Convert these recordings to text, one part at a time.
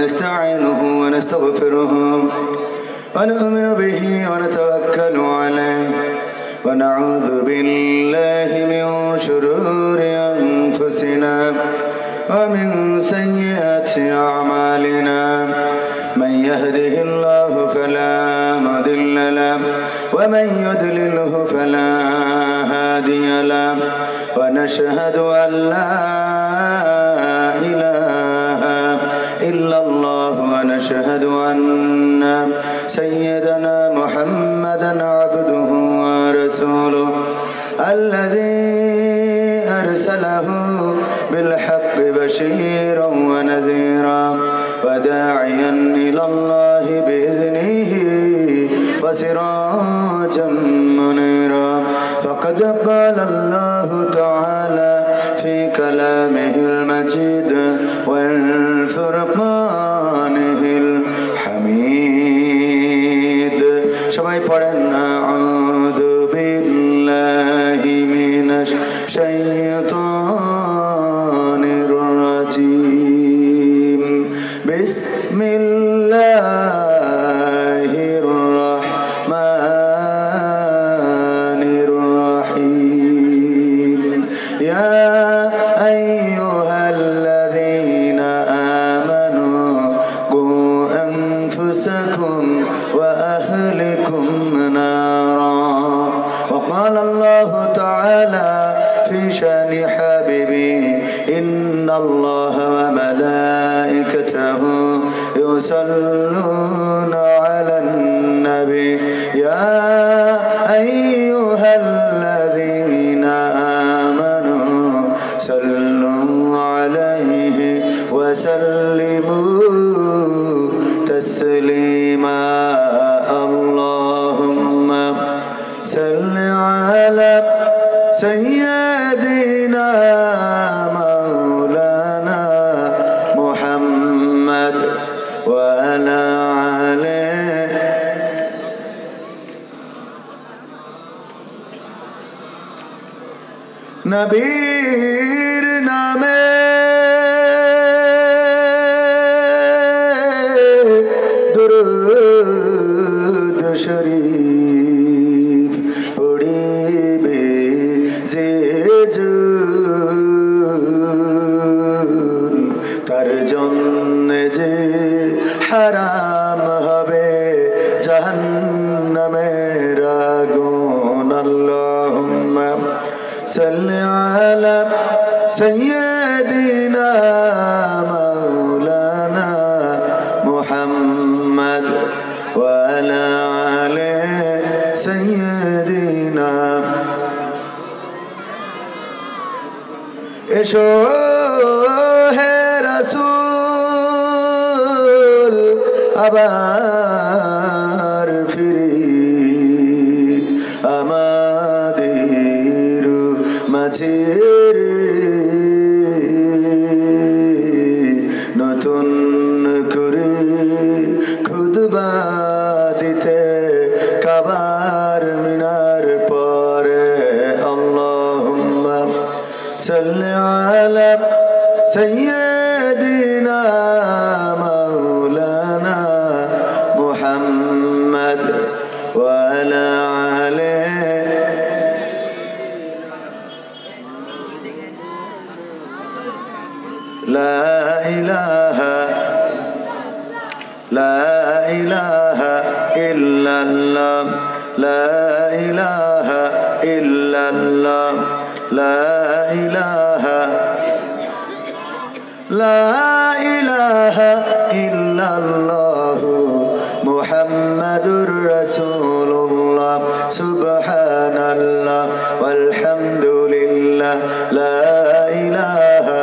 ونستعينه ونستغفره ونؤمن به ونتوكل عليه ونعوذ بالله من شرور أنفسنا ومن سيئات أعمالنا من يهده الله فلا مضل له ومن يضلله فلا هادي له ونشهد أن لا إله إلا الله ونشهد أن سيدنا محمدا عبده ورسوله الذي أرسله بالحق بشيرا ونذيرا وداعيا إلى الله بإذنه وسراجا منيرا فقد قال الله تعالى في كلامه المجيد والفرقانه الحميد সবাই পড়েন আউযু বিল্লাহি মিনাশ শাইতানির রাজীম বিসমিল্লাহির রাহমানির রাহিম ইয়া আইয়ুহাল্লাযীনা আমানু qu anfusakum wa ahlikum nara وقال الله تعالى في شأن حبيبه إن الله وملائكته يصلون على النبي يا أيها الذين آمنوا صلوا عليه وسلموا تسليما اللهم صل على سيدنا مولانا محمد وعلى آله নবীর নামে দুরূদ শরীফ পড়িবে যে তার জন্য যে হারাম হবে জাহান্নামের আগুন আল্লাহুম্মা সাল্লি আলা সাইয়্যিদিনা মাওলানা মুহাম্মদ ওয়া আলা আলি সাইয়্যিদিনা এসো হে রাসূল আবার ফিরে আমাদের মাঝে নতুন করে খুতবা দিতে কাবার মিনার পরে আল্লাহুম্মা সাল্লি আলা সাইয়্যিদিনা মাওলানা মুহাম্মদ ওয়া আলা আলিহি লা ইলাহা ইল্লাল্লাহ লা ইলাহা ইল্লাল্লাহ লা ইলাহা ইল্লাল্লাহ মুহাম্মাদুর রাসূলুল্লাহ সুবহানাল্লাহ ওয়ালহামদুলিল্লাহ লা ইলাহা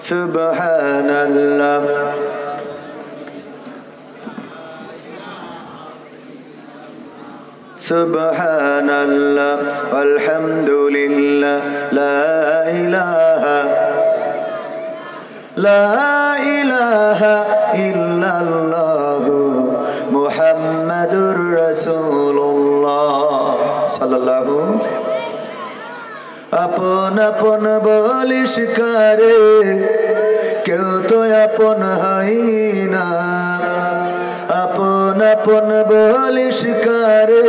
সুবহানাল্লাহ সুবহানাল্লাহ ওয়ালহামদুলিল্লাহ লা ইলাহা ইল্লাল্লাহ মুহাম্মাদুর রাসূলুল্লাহ সাল্লাল্লাহু আপন আপন বলিস কারে কেউ তো আপন হয় না। আপন আপন বলিস কারে,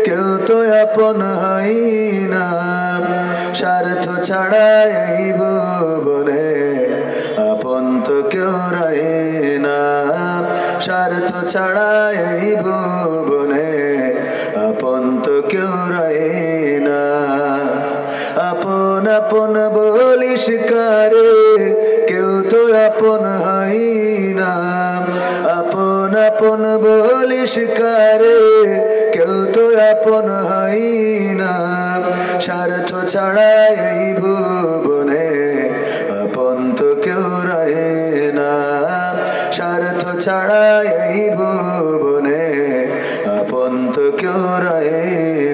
কেউ তো আপন হয় না। স্বার্থ ছাড়া এই ভুবনে আপন তো কেউ রয় না। স্বার্থ ছাড়া এই ভুবনে আপন তো কেউ রয় না। আপন আপন বলিস কারে, কেউ তো আপন হয় না। আপন আপন বলিস কারে, কেউ তো আপন হয় না। স্বার্থ ছাড়া এই ভুবনে আপন তো কেউ রয় না। স্বার্থ ছাড়া এই ভুবনে আপন তো কেউ রয়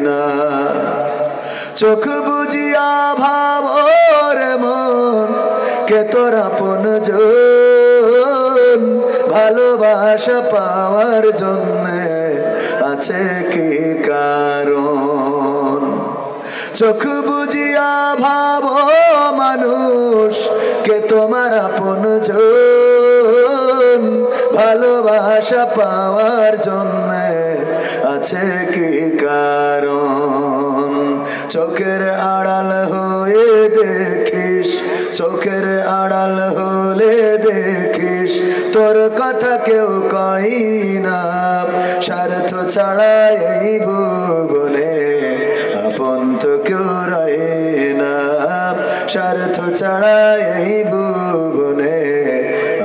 না। চোখ বুঝিয়া ভাবর মন কে তোর আপন জন। ভালোবাসা পাওয়ার জন্যে আছে কি কারণ? চোখ বুঝিয়া ভাবো মানুষ কে তোমার আপন জন। ভালোবাসা পাওয়ার জন্যে আছে কি কারণ? চোখের আড়াল হয়ে দেখিস, চোখের আড়াল হলে দেখিস তোর কথা কেউ কই না। স্বার্থ ছাড়া এই ভুবনে আপন তো কেউ রয় না। স্বার্থ ছাড়া এই ভুবনে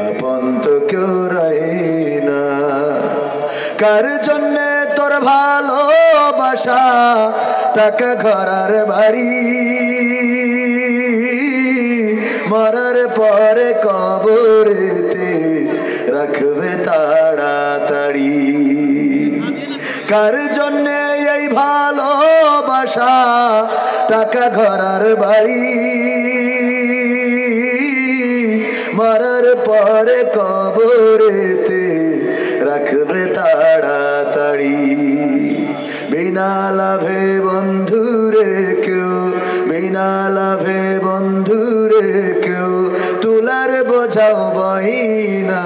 আপন তো কেউ রয় না। কার জন্যে তোর ভালোবাসা টাকা ঘরার বাড়ি, মরার পরে কবরেতে রাখবে তাড়াতাড়ি। কার জন্যে এই ভালোবাসা টাকা ঘরার বাড়ি, মরার পরে কবরেতে রাখবে তাড়াতাড়ি। বিনা লাভে বন্ধুরে কেউ, বিনা লাভে বন্ধুরে কেউ তুলার বোঝাও বহিনা।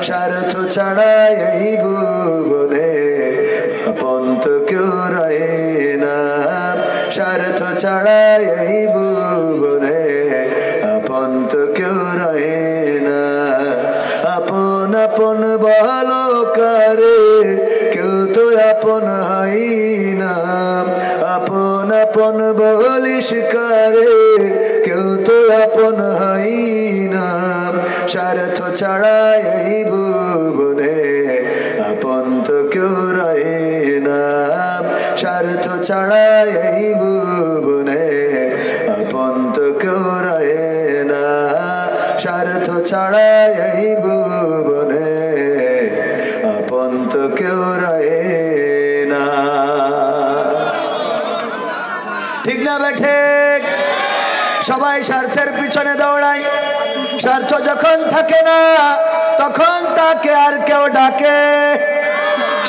স্বার্থ ছাড়া এই ভুবনে আপন তো কেউ রয় না। স্বার্থ ছাড়া এই ভুবনে আপন তো কেউ রয় না। আপন আপন বলো কারে, কেউ তো আপন হয় না। আপন আপন বলিস কারে, কেউ তো আপন হয় না। স্বার্থ ছাড়া এই ভুবনে আপন তো কেউ রয় না। স্বার্থ ছাড়া এই ভুবনে আপন তো কেউ রয় না। স্বার্থ ছাড়া এই ভুবনে আপন তো কেউ রয় না। ঠিক না বেঠে? সবাই স্বার্থের পিছনে দৌড়ায়। স্বার্থ যখন থাকে না তখন তাকে আর কেউ ডাকে।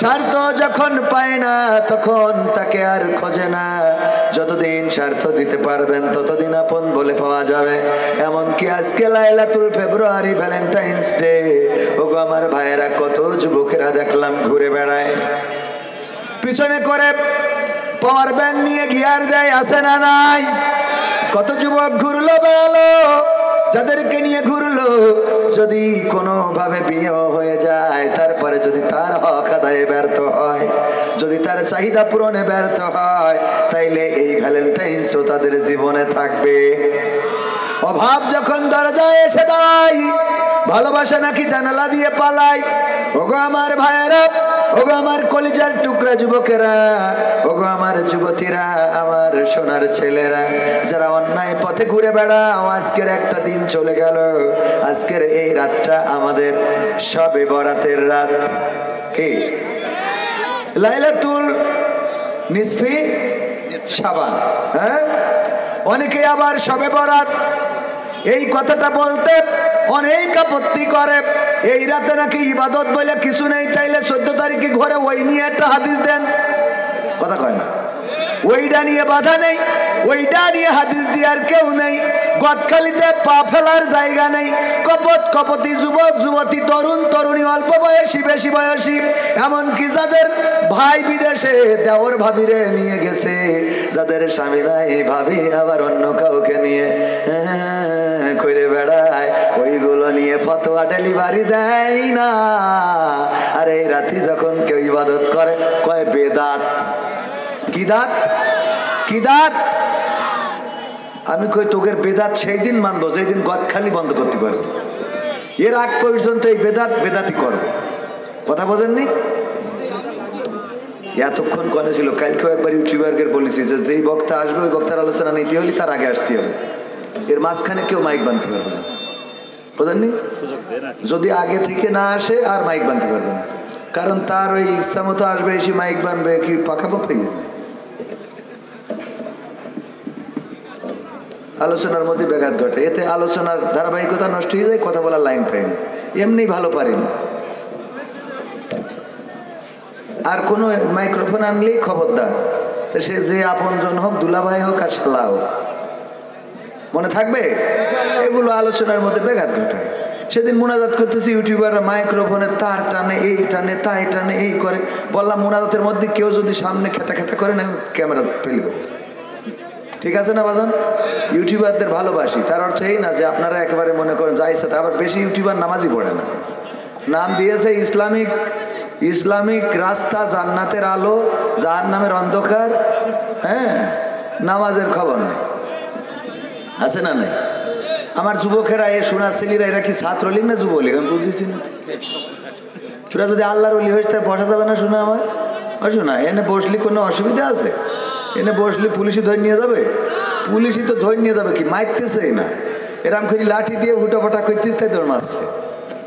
স্বার্থ যখন পায় না তখন তাকে আর খোঁজে না। যতদিন স্বার্থ দিতে পারবেন ততদিন আপন বলে পাওয়া যাবে। এমনকি আজকে লাইলাতুল ফেব্রুয়ারি, ভ্যালেন্টাইন্স ডে। ওগো আমার ভাইয়েরা, কত যুবকেরা দেখলাম ঘুরে বেড়ায়, পিছনে করে পাওয়ার ব্যাংক নিয়ে গিয়ার দেয়, আছে না নাই? কত যুবক ঘুরলো বেড়ালো, যাদেরকে নিয়ে ঘুরলো, যদি কোনোভাবে বিয়ে হয়ে যায়, তারপরে যদি তার হক আদায়ে ব্যর্থ হয়, যদি তার চাহিদা পূরণে ব্যর্থ হয়, তাইলে এই ভ্যালেন্টাইন্সও তাদের জীবনে থাকবে। অভাব যখন দরজায় এসে দাঁড়ায়, ভালোবাসা নাকি জানালা দিয়ে পালায়। ওগো আমার ভাইয়েরা, ওগো আমার কলিজার টুকরা যুবকেরা, ওগো আমার যুবতীরা, আমার সোনার ছেলেরা, যারা অন্যায় পথে ঘুরে বেড়াও, আজকের একটা দিন চলে গেল। আজকের এই রাতটা আমাদের শবে বরাতের রাত। কি? লাইলাতুল নিসফি শাবান। হ্যাঁ, অনেকে আবার শবে বরাত এই কথাটা বলতে অনেক আপত্তি করে। এই রাতে নাকি ইবাদত বলে কিছু নেই, তাইলে 14 তারিখে ঘরে ওই নিয়ে একটা হাদিস দেন। কথা কয় না? ওইটা নিয়ে বাধা নেই, ওইটা নিয়ে হাদিস দিয়ার কেউ নেই। গদখালিতে পা ফেলার জায়গা নেই। কপত কপতি যুবক যুবতী, তরুণ তরুণী, অল্প বয়সী বেশি বয়সী, এমনকি যাদের ভাই বিদেশে দেওর ভাবিরে নিয়ে গেছে, যাদের স্বামী নাই ভাবি আবার অন্য কাউকে নিয়ে করে বেড়ায়, ওইগুলো নিয়ে ফতোয়া ডেলিভারি দেয় না। আর এই রাতে যখন কেউ ইবাদত করে কয় বেদাত। কি দাঁত? কি দাঁত? আমি কই তোকের বেদাত সেই দিন মানবো যেই দিন গদখালি বন্ধ করতে পারবো। এর আগ পর্যন্ত এই বেদাত বেদাতি করবো। কথা বোঝেননি? এতক্ষণ কনে ছিল। কালকেও একবার ইউটিউবারকে বলেছি যে যেই বক্তা আসবে ওই বক্তার আলোচনা নিতে হলে তার আগে আসতে হবে। এর মাঝখানে কেউ মাইক বানতে পারবে না, বোঝেননি? যদি আগে থেকে না আসে আর মাইক বানতে পারবে না, কারণ তার ওই ইচ্ছা মতো আসবে, এসে মাইক বানবে, কি পাকা পাকাই যাবে। আলোচনার মধ্যে ব্যাঘাত ঘটে, এতে আলোচনার ধারাবাহিকতা নষ্ট হয়ে যায়, কথা বলার লাইন পাই না, এমনি ভালো পারি না। আর কোনো মাইক্রোফোন আনলেই খবরদার, সে যে আপনজন হোক, দুলাভাই হোক আর শালা হোক, মনে থাকবে। এগুলো আলোচনার মধ্যে ব্যাঘাত ঘটায়। সেদিন মুনাজাত করতেছি, ইউটিউবাররা মাইক্রোফোনে তার টানে, এই টানে, তাই টানে, এই করে। বললাম মুনাজাতের মধ্যে কেউ যদি সামনে খেটা খেটা করে না, ক্যামেরা ফেলে দেবো। ঠিক আছে না বাজান? ইউটিউবারদের ভালোবাসি, তার অর্থ এই না যে আপনারা একেবারে মনে করেন যাই সাথে। আবার বেশি ইউটিউবার নামাজই পড়ে না। নাম দিয়েছে ইসলামিক রাস্তা, জান্নাতের আলো, জাহান্নামের অন্ধকার। হ্যাঁ, নামাজের খবর নেই, আছে না? নেই। আমার যুবকেরা, এ সোনা ছেলেরা, এরা কি ছাত্রলীগ না যুবলীগ আমি বুঝতেছি না। তোরা যদি আল্লাহর ওলি হয়েছে তাই বসা যাবে না? শোনা আমার শোনা, এনে বসলি কোনো অসুবিধা আছে? এনে বসলি পুলিশই ধরে নিয়ে যাবে? পুলিশই তো ধরে নিয়ে যাবে, কি মারতেছে না, এরম করে লাঠি দিয়ে হুটাফাটা করতেছে, তাই দৌড় মারছে।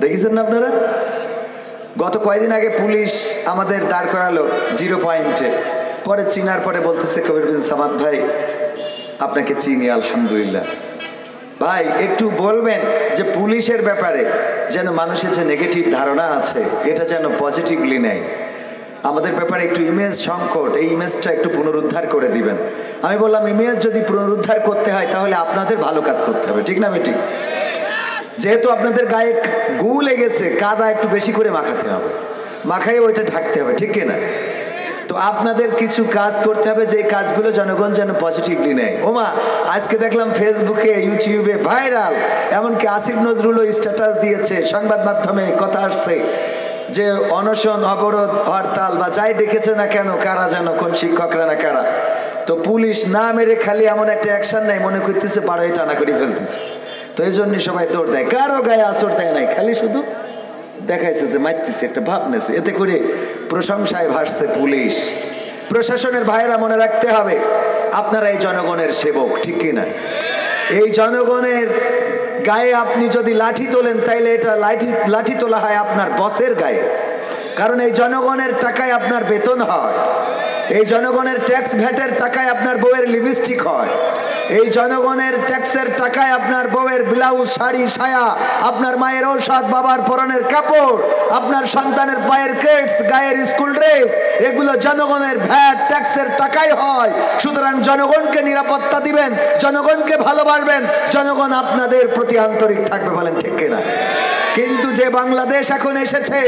দেখেছেন না আপনারা? গত কয়েকদিন আগে পুলিশ আমাদের দাঁড় করালো 0 পয়েন্টে। পরে চিনার পরে বলতেছে কবির বিন সামাদ ভাই আপনাকে চিনি, আলহামদুলিল্লাহ। ভাই একটু বলবেন যে পুলিশের ব্যাপারে যেন মানুষের যে নেগেটিভ ধারণা আছে এটা যেন পজিটিভলি নেয়। আমাদের ব্যাপারে একটু ইমেজ সংকট, এই ইমেজটা একটু পুনরুদ্ধার করে দিবেন। আমি বললাম ইমেজ যদি পুনরুদ্ধার করতে হয় তাহলে আপনাদের ভালো কাজ করতে হবে, ঠিক না বেঠিক? যেহেতু আপনাদের গায়ে গু লেগেছে, কাদা একটু বেশি করে মাখাতে হবে, মাখাই ওইটা ঢাকতে হবে, ঠিক কিনা? তো আপনাদের কিছু কাজ করতে হবে, যে কাজগুলো জনগণ যেন পজিটিভলি নেয়। ওমা, আজকে দেখলাম ফেসবুকে, ইউটিউবে ভাইরাল, এমনকি আসিফ নজরুলও স্ট্যাটাস দিয়েছে, সংবাদ মাধ্যমে কথা আসছে যে অনশন, অবরোধ, হরতাল বা যাই ডেকেছে না কেন, কারা যেন, কোন শিক্ষকরা না কারা, তো পুলিশ না মেরে খালি এমন একটা অ্যাকশন নেয়, মনে করতেছে পাড়ায় টানা করে ফেলতেছে। তো এই জন্যই সবাই দৌড় দেয়, কারো গায়ে আঁচড় দেয় নাই, খালি শুধু দেখাইছে যে মারতেছে, একটা ভাব নেছে, এতে করে প্রশংসায় ভাসছে পুলিশ। প্রশাসনের ভাইরা মনে রাখতে হবে আপনারা এই জনগণের সেবক, ঠিক কিনা? এই জনগণের গায়ে আপনি যদি লাঠি তোলেন তাইলে এটা লাঠি তোলা হয় আপনার বসের গায়ে, কারণ এই জনগণের টাকায় আপনার বেতন হয়, এই জনগণের ট্যাক্স ভ্যাটের টাকায় আপনার বউয়ের লিপস্টিক হয়, এই জনগণের ট্যাক্সের টাকায় আপনার বউয়ের ব্লাউজ, শাড়ি, সায়া, আপনার মায়ের ঔষধ, বাবার পরনের কাপড়, আপনার সন্তানের পায়ের কেটস, গায়ের স্কুল ড্রেস, এগুলো জনগণের ভ্যাট ট্যাক্সের টাকাই হয়। সুতরাং জনগণকে নিরাপত্তা দিবেন, জনগণকে ভালোবাসবেন, জনগণ আপনাদের প্রতি আন্তরিক থাকবে, বলেন ঠিক কিনা? কিন্তু যে বাংলাদেশ এখন এসেছে,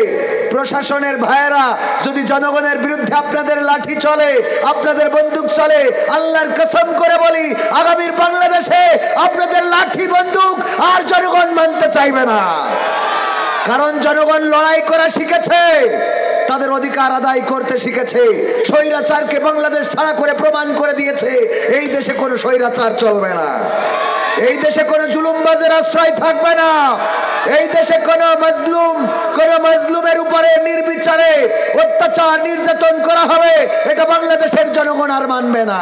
প্রশাসনের ভাইয়েরা যদি জনগণের বিরুদ্ধে আপনাদের লাঠি চলে, আপনাদের বন্দুক চলে, আল্লাহর কসম করে বলি আগামীর বাংলাদেশে আপনাদের লাঠি বন্দুক আর জনগণ মানতে চাইবে না। কারণ জনগণ লড়াই করা শিখেছে, তাদের অধিকার আদায় করতে শিখেছে, স্বৈরাচারকে বাংলাদেশ ছাড়া করে প্রমাণ করে দিয়েছে এই দেশে কোনো স্বৈরাচার চলবে না, এই দেশে কোনো জুলুমবাজের আশ্রয় থাকবে না, এই দেশে কোনো মাজলুমের উপরে নির্বিচারে অত্যাচার নির্যাতন করা হবে, এটা বাংলাদেশের জনগণ আর মানবে না।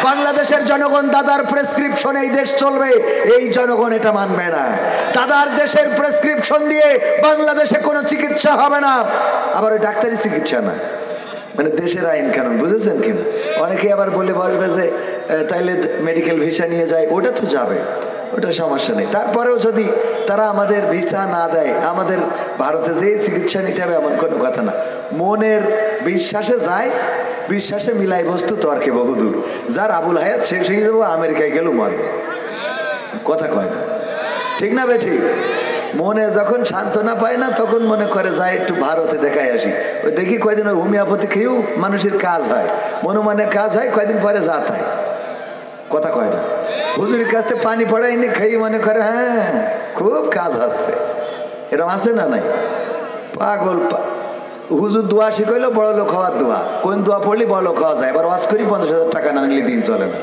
বাংলাদেশের জনগণ দাদার প্রেসক্রিপশন এই দেশ চলবে, এই জনগণ এটা মানবে না। দাদার দেশের প্রেসক্রিপশন দিয়ে বাংলাদেশে কোনো চিকিৎসা হবে না, আবার ওই ডাক্তারি চিকিৎসা না, মানে দেশের আইন কানুন, বুঝেছেন কিনা? অনেকে আবার বলে বসবে যে তাইলে মেডিকেল ভিসা নিয়ে যায়, ওটা তো যাবে, ওটা সমস্যা নেই। তারপরেও যদি তারা আমাদের ভিসা না দেয়, আমাদের ভারতে যেই চিকিৎসা নিতে হবে এমন কোনো কথা না, মনের বিশ্বাসে যায়, বিশ্বাসে মিলাই বস্তু তর্কে বহুদূর। যার আবুল হায়াত শেষ হয়ে যাবো, আমেরিকায় গেলেও মারবে, কথা কয় না, ঠিক না বে ঠিক? মনে যখন সান্ত্বনা পায় না তখন মনে করে যায় একটু ভারতে দেখায় আসি, ওই দেখি কয়দিন ওই হোমিওপ্যাথি খেয়েও মানুষের কাজ হয়, মনে মনে কাজ হয়, কয়দিন পরে জাত হয়, কথা কয় না। হুজুরের কাছে পানি পড়ায়নি, খেয়ে মনে করে হ্যাঁ খুব কাজ হচ্ছে, এরকম আছে না নাই? পাগল হুজুর দোয়া শিখাইলো বড় লোক হওয়ার দোয়া, কোন দোয়া পড়লি বড় লোক হওয়া যায়, এবার ওয়াজ করি 50,000 টাকা না নিলে দিন চলে না,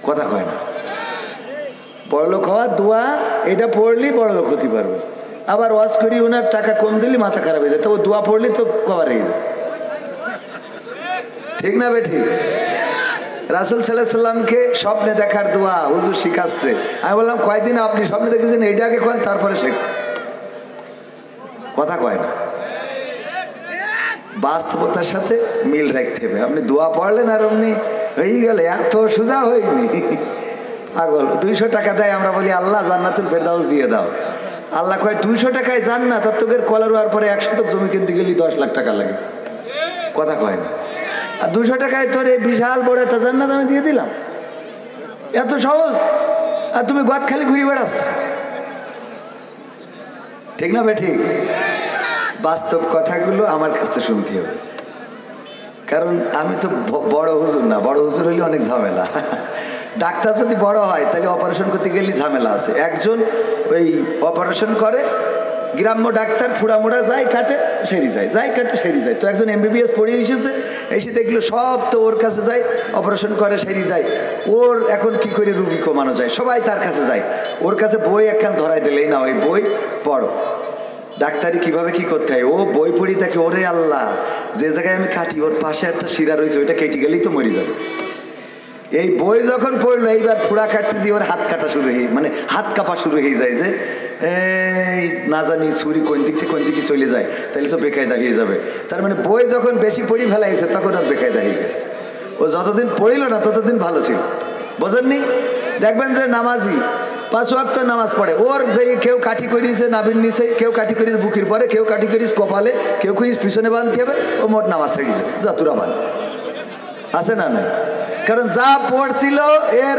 কথা কয় না। বড় লোক হওয়ার দোয়া এটা পড়লি বড় লোক হতে পারবে, আবার ওয়াজ করি ওনার টাকা কম দিলি মাথা খারাপ হয়ে যায়, তো ও দোয়া পড়লি তো কভার হয়ে যায়, ঠিক না বে ঠিক? রাসূল সাল্লাল্লাহু আলাইহি সাল্লামকে স্বপ্নে দেখার দোয়া হুজুর শিখাচ্ছে। আমি বললাম কয়দিন আপনি স্বপ্নে দেখেছেন, এইটা আগে কোন তারপরে শেখ, কথা কয় না। বাস্তবতার সাথে মিল রাখতে হবে। আপনি দোয়া পড়লেন আর অমনি হয়ে গেলে, এত সোজা হয়নি, পাগল। 200 টাকা দেয়, আমরা বলি আল্লাহ জান্নাতুল ফেরদাউস দিয়ে দাও, আল্লাহ কয় 200 টাকায় জান্নাত, আর তোদের কলার হওয়ার পরে 100 শতক জমি কিনতে গেলে 10 লাখ টাকা লাগে, কথা কয় না। আর 200 টাকায় তোর এই বিশাল বড় একটা জান্নাত আমি দিয়ে দিলাম, এত সহজ, আর তুমি গদ খালি ঘুরে বেড়াচ্ছ, ঠিক না ভাই ঠিক? বাস্তব কথাগুলো আমার কাছ থেকে শুনতে হবে, কারণ আমি তো বড় হুজুর না, বড় হুজুর হলে অনেক ঝামেলা। ডাক্তার যদি বড় হয় তাহলে অপারেশন করতে গেলে ঝামেলা আছে। একজন ওই অপারেশন করে, গ্রাম্য ডাক্তার ফুড়ামুড়া যায় কাটে সেরি যায়, যায় কাটে সেরি যায়, তো একজন MBBS পড়িয়ে এসেছে, এসে দেখলো সব তো ওর কাছে যায়, অপারেশন করে সেরি যায়, ওর এখন কি করে রুগী কমানো যায়, সবাই তার কাছে যায়, ওর কাছে বই একখান ধরাই দিলেই না, ওই বই পড়ো, ডাক্তারি কিভাবে কি করতে হয়, ও বই পড়ি দেখে ওরে আল্লাহ, যে জায়গায় আমি কাটি ওর পাশে একটা শিরা রয়েছে, ওইটা কেটে গেলেই তো মরে যাবে। এই বই যখন পড়লো, এইবার ফুড়া কাটতেছি, ওর হাত কাটা শুরু হয়ে, মানে হাত কাঁপা শুরু হয়ে যায়, যে এই না জানি ছুরি কোন দিক থেকে কোন দিকে চলে যায়, তাহলে তো বেকায়দা হয়ে যাবে। তার মানে বই যখন বেশি পড়ি ফেলাইছে তখন আর বেকায়দা হয়ে গেছে। ও যতদিন পড়িল না ততদিন ভালো ছিল, বোঝেননি? দেখবেন যে নামাজি 5 ওয়াক্ত নামাজ পড়ে, ওর যে কেউ কাঠি করিয়েছে নাবির নিচে, কেউ কাঠি করিয়েছে বুকের পরে, কেউ কাঠি করিস কপালে, কেউ করিস পিছনে বাঁধতে হবে, ও মোট নামাজ ছেড়ে দিল, যা তোরা বান, আছে না নাই? কারণ যা পড়ছিল এর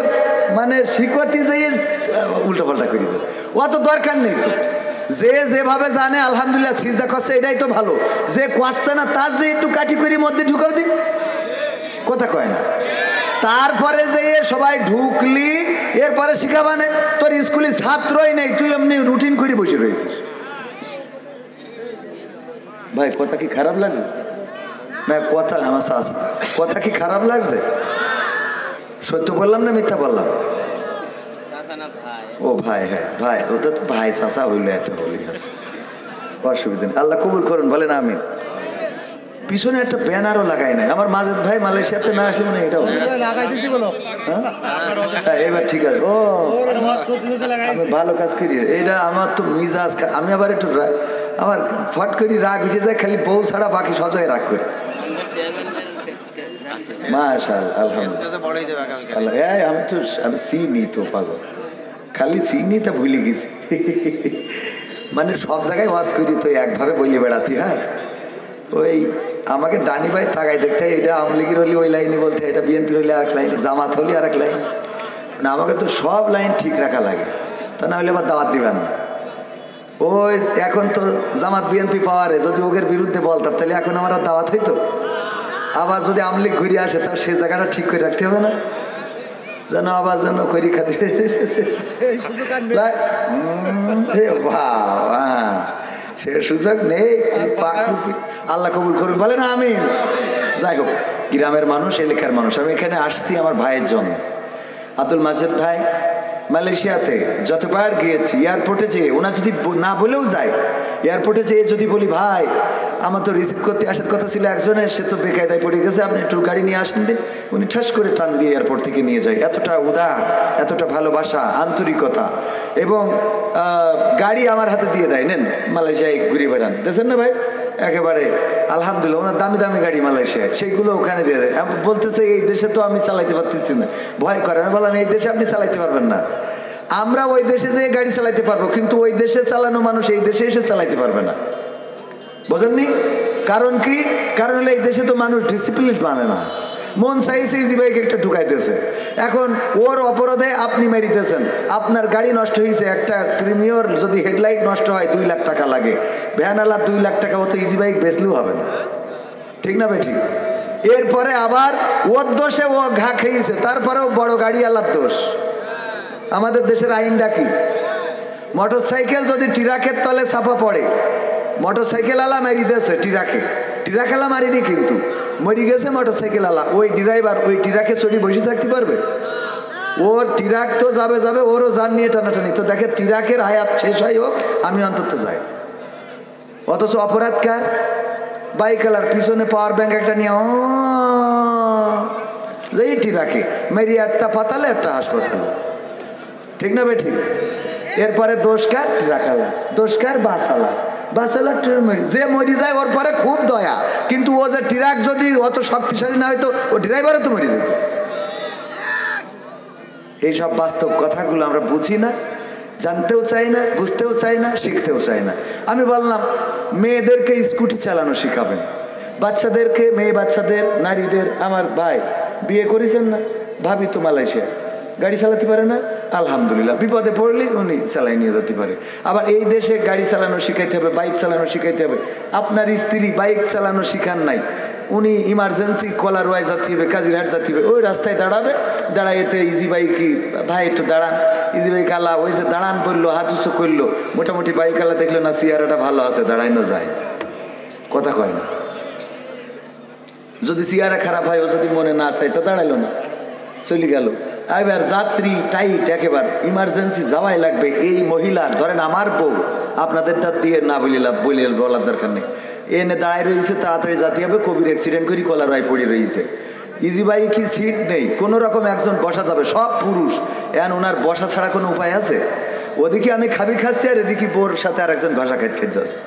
মানে শিকতি যে উল্টো পাল্টা করে দিল, ও তো দরকার নেই তো। যে যেভাবে জানে আলহামদুলিল্লাহ সিজদা করছে, এটাই তো ভালো। যে করছে না তার যে একটু কাঠি করি মধ্যে ঢুকাও দিন, কথা কয় না। তারপরে যে সবাই ঢুকলি, এরপরে শিখাবানে, তোর স্কুলে ছাত্রই নেই, তুই এমনি রুটিন করে বসে রয়েছিস। ভাই কথা কি খারাপ লাগছে না? কথা আমার চাচা, কথা কি খারাপ লাগছে? সত্য বললাম না মিথ্যা বললাম? ও ভাই, হ্যাঁ ভাই, ওটা তো ভাই চাচা হইলো, একটা বলি আছে, অসুবিধা নেই, আল্লাহ কবুল করুন, বলেন আমিন। পিছনে একটা ব্যানারও লাগাই নাই, আমার মাজেদ ভাই মালয়েশিয়াতে না আসলে না, এটাও হ্যাঁ এবার ঠিক আছে। ও আমি ভালো কাজ করি, এটা আমার তো মিজাজ, আমি আবার একটু আমার ফট করি রাগ উঠে যায়, খালি বউ ছাড়া বাকি সব জায়গায় রাগ করি। মাশাআল্লাহ, আলহামদুলিল্লাহ। আমি তো আমি চিনি তো পাগল, খালি চিনিটা ভুলে গেছি, মানে সব জায়গায় ওয়াজ করি তো একভাবে বলে বেড়াতে হয়। ওই আমাকে ডানি ভাই তাকাই দেখতে হয়, এটা আওয়ামী লীগের হলে ওই লাইনে বলতে হয়, এটা বিএনপির হলে আরেক লাইন, জামাত হলে আরেক লাইন, মানে আমাকে তো সব লাইন ঠিক রাখা লাগে, তা না হলে আবার দাওয়াত দিবেন না। ওই এখন তো জামাত বিএনপি পাওয়ারে, যদি ওদের বিরুদ্ধে বলতাম তাহলে এখন আমার আর দাওয়াত হইতো। আবার যদি আওয়ামী লীগ ঘুরিয়ে আসে তাহলে সে জায়গাটা ঠিক করে রাখতে হবে না, যেন আবার যেন করি খাতে সে সুযোগ নেই। আল্লাহ কবুল করুন, বলেন আমিন। যাই হোক, গ্রামের মানুষ, এলাকার মানুষ, আমি এখানে আসছি আমার ভাইয়ের জন্য। আব্দুল মাজেদ ভাই মালয়েশিয়াতে যতবার গিয়েছি, এয়ারপোর্টে যেয়ে ওনা যদি না বলেও যায়, এয়ারপোর্টে যেয়ে যদি বলি ভাই আমার তো রিসিভ করতে আসার কথা ছিল একজনের, সে তো বেকায়দায় পড়ে গেছে, আপনি একটু গাড়ি নিয়ে আসেন দিন, উনি ঠাস করে টান দিয়ে এয়ারপোর্ট থেকে নিয়ে যায়। এতটা উদার, এতটা ভালোবাসা, আন্তরিকতা, এবং গাড়ি আমার হাতে দিয়ে দেয়, নেন মালয়েশিয়ায় ঘুরে বেড়ান, দেখেন না ভাই, একেবারে আলহামদুলিল্লাহ। ওনার দামি দামি গাড়ি মালয়েশিয়ায়, সেইগুলো ওখানে দিয়ে দেয়। বলতেছে এই দেশে তো আমি চালাইতে পারতেছি না, ভয় করে। আমি বললাম এই দেশে আপনি চালাইতে পারবেন না, আমরা ওই দেশে যেয়ে গাড়ি চালাইতে পারবো, কিন্তু ওই দেশে চালানো মানুষ এই দেশে এসে চালাইতে পারবে না, বোঝেননি? কারণ কি? কারণ হলো এই দেশে তো মানুষ ডিসিপ্লিন মানে না, মন চাইছে ইজি বাইক একটা ঢুকাইতেছে। এখন ওর অপরাধে আপনি মেরিতেছেন, আপনার গাড়ি নষ্ট হয়েছে, একটা প্রিমিয়র যদি হেডলাইট নষ্ট হয় 2 লাখ টাকা লাগে, ভ্যান আলার 2 লাখ টাকা, ও তো ইজি বাইক বেচলেও হবে না, ঠিক না ভাই? ঠিক। এরপরে আবার ওর দোষে ও ঘা খেয়েছে, তারপরেও বড় গাড়ি আলার দোষ। আমাদের দেশের আইনটা কি? মোটর সাইকেল যদি ট্রাকের তলে চাপা পড়ে, মোটর সাইকেল আলা মেরি দিয়েছে ট্রাকে, ট্রাক আলা মারিনি কিন্তু মরি গেছে মোটর সাইকেল আলা, ওই ড্রাইভার ওই ট্রাকে চড়ি বসে থাকতে পারবে? ওর ট্রাক তো যাবে যাবে, ওরও যান নিয়ে টানাটানি। তো দেখে ট্রাকের হায়াত শেষ হয় হোক, আমি অন্তত যাই। অথচ অপরাধ কার? বাইক আলার পিছনে পাওয়ার ব্যাংক একটা নিয়ে এই ট্রাকে মেরি, একটা পাতালে একটা হাসপাতালে, ঠিক না ভাই? ঠিক। এরপরে দোষ কার? ট্রাক আলা। দোষ কার? বাস আলা। বাস আলা যে মরি যায় ওর পরে খুব দয়া, কিন্তু ও যে ট্রাক যদি অত শক্তিশালী না হয়তো ও ড্রাইভারও তো মরে যেত। এইসব বাস্তব কথাগুলো আমরা বুঝি না, জানতেও চাই না, বুঝতেও চাই না, শিখতেও চাই না। আমি বললাম মেয়েদেরকে স্কুটি চালানো শিখাবেন, বাচ্চাদেরকে, মেয়ে বাচ্চাদের, নারীদের। আমার ভাই বিয়ে করেছেন না, ভাবি তো মালয়েশিয়া, গাড়ি চালাতে পারে না, আলহামদুলিল্লাহ, বিপদে পড়লে উনি চালাই নিয়ে যেতে পারে। আবার এই দেশে গাড়ি চালানো শিখাইতে হবে, বাইক চালানো শিখাইতে হবে। আপনার স্ত্রী বাইক চালানো শিখান নাই, উনি ইমার্জেন্সি কলারওয়াই যাতে হবে, কাজিরহাট যাতে হবে, ওই রাস্তায় দাঁড়াবে, দাঁড়াইতে ইজি বাইকই ভাই একটু দাঁড়ান, ইজি বাইক আলা ওই যে দাঁড়ান বললো, হাত উঁচু করলো, মোটামুটি বাইক আলা দেখলো না চেয়ারটা ভালো আছে, দাঁড়াইনো যায়, কথা কয় না। যদি চেয়ারা খারাপ হয়, ও যদি মনে না চাই তো দাঁড়াইলো না, চলে গেল। এবার যাত্রী টাইট, একেবারে ইমার্জেন্সি যাওয়াই লাগবে, এই মহিলার ধরেন আমার বউ, আপনাদেরটা দিয়ে না বলার দরকার নেই, এনে দাঁড়ায় রয়েছে, তাড়াতাড়ি যাতে হবে, কবির অ্যাক্সিডেন্ট করি কলারায় পড়ে রয়েছে, ইজি বাইকে সিট নেই, কোনো রকম একজন বসা যাবে, সব পুরুষ, এখন ওনার বসা ছাড়া কোনো উপায় আছে? ওদিকে আমি খাচ্ছি আর এদিকে বোর সাথে আর একজন ঘষা খেতে যাচ্ছে।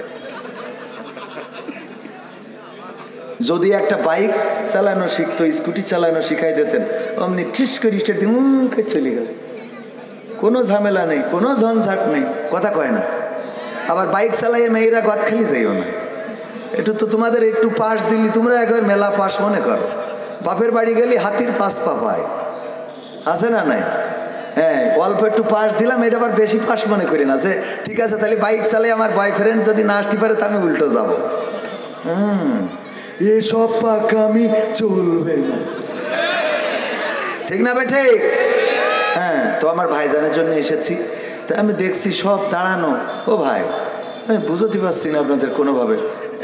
যদি একটা বাইক চালানো শিখতো, স্কুটি চালানো শিখাই দিতেন, অমনি ঠিস করে স্টেট দিয়ে মুখে চলে গেল, কোনো ঝামেলা নেই, কোনো ঝঞ্ঝাট নেই, কথা কয় না। আবার বাইক চালাইয়ে মেয়েরা গদখালি যাইও না, একটু তো তোমাদের একটু পাশ দিলি তোমরা একবার মেলা পাশ মনে করো, বাপের বাড়ি গেলি হাতির পাশ পা পায়, আছে না নাই? হ্যাঁ, অল্প একটু পাশ দিলাম, এটা আবার বেশি পাশ মনে করি না, যে ঠিক আছে তাহলে বাইক চালাই আমার বয়ফ্রেন্ড যদি না আসতে পারে তা আমি উল্টো যাবো। এসব পাকামি চলবে না, ঠিক না বেঠে? হ্যাঁ, তো আমার ভাইজানের জন্য এসেছি, তাই আমি দেখছি সব দাঁড়ানো। ও ভাই, আমি বুঝতে পারছি না আপনাদের কোনোভাবে,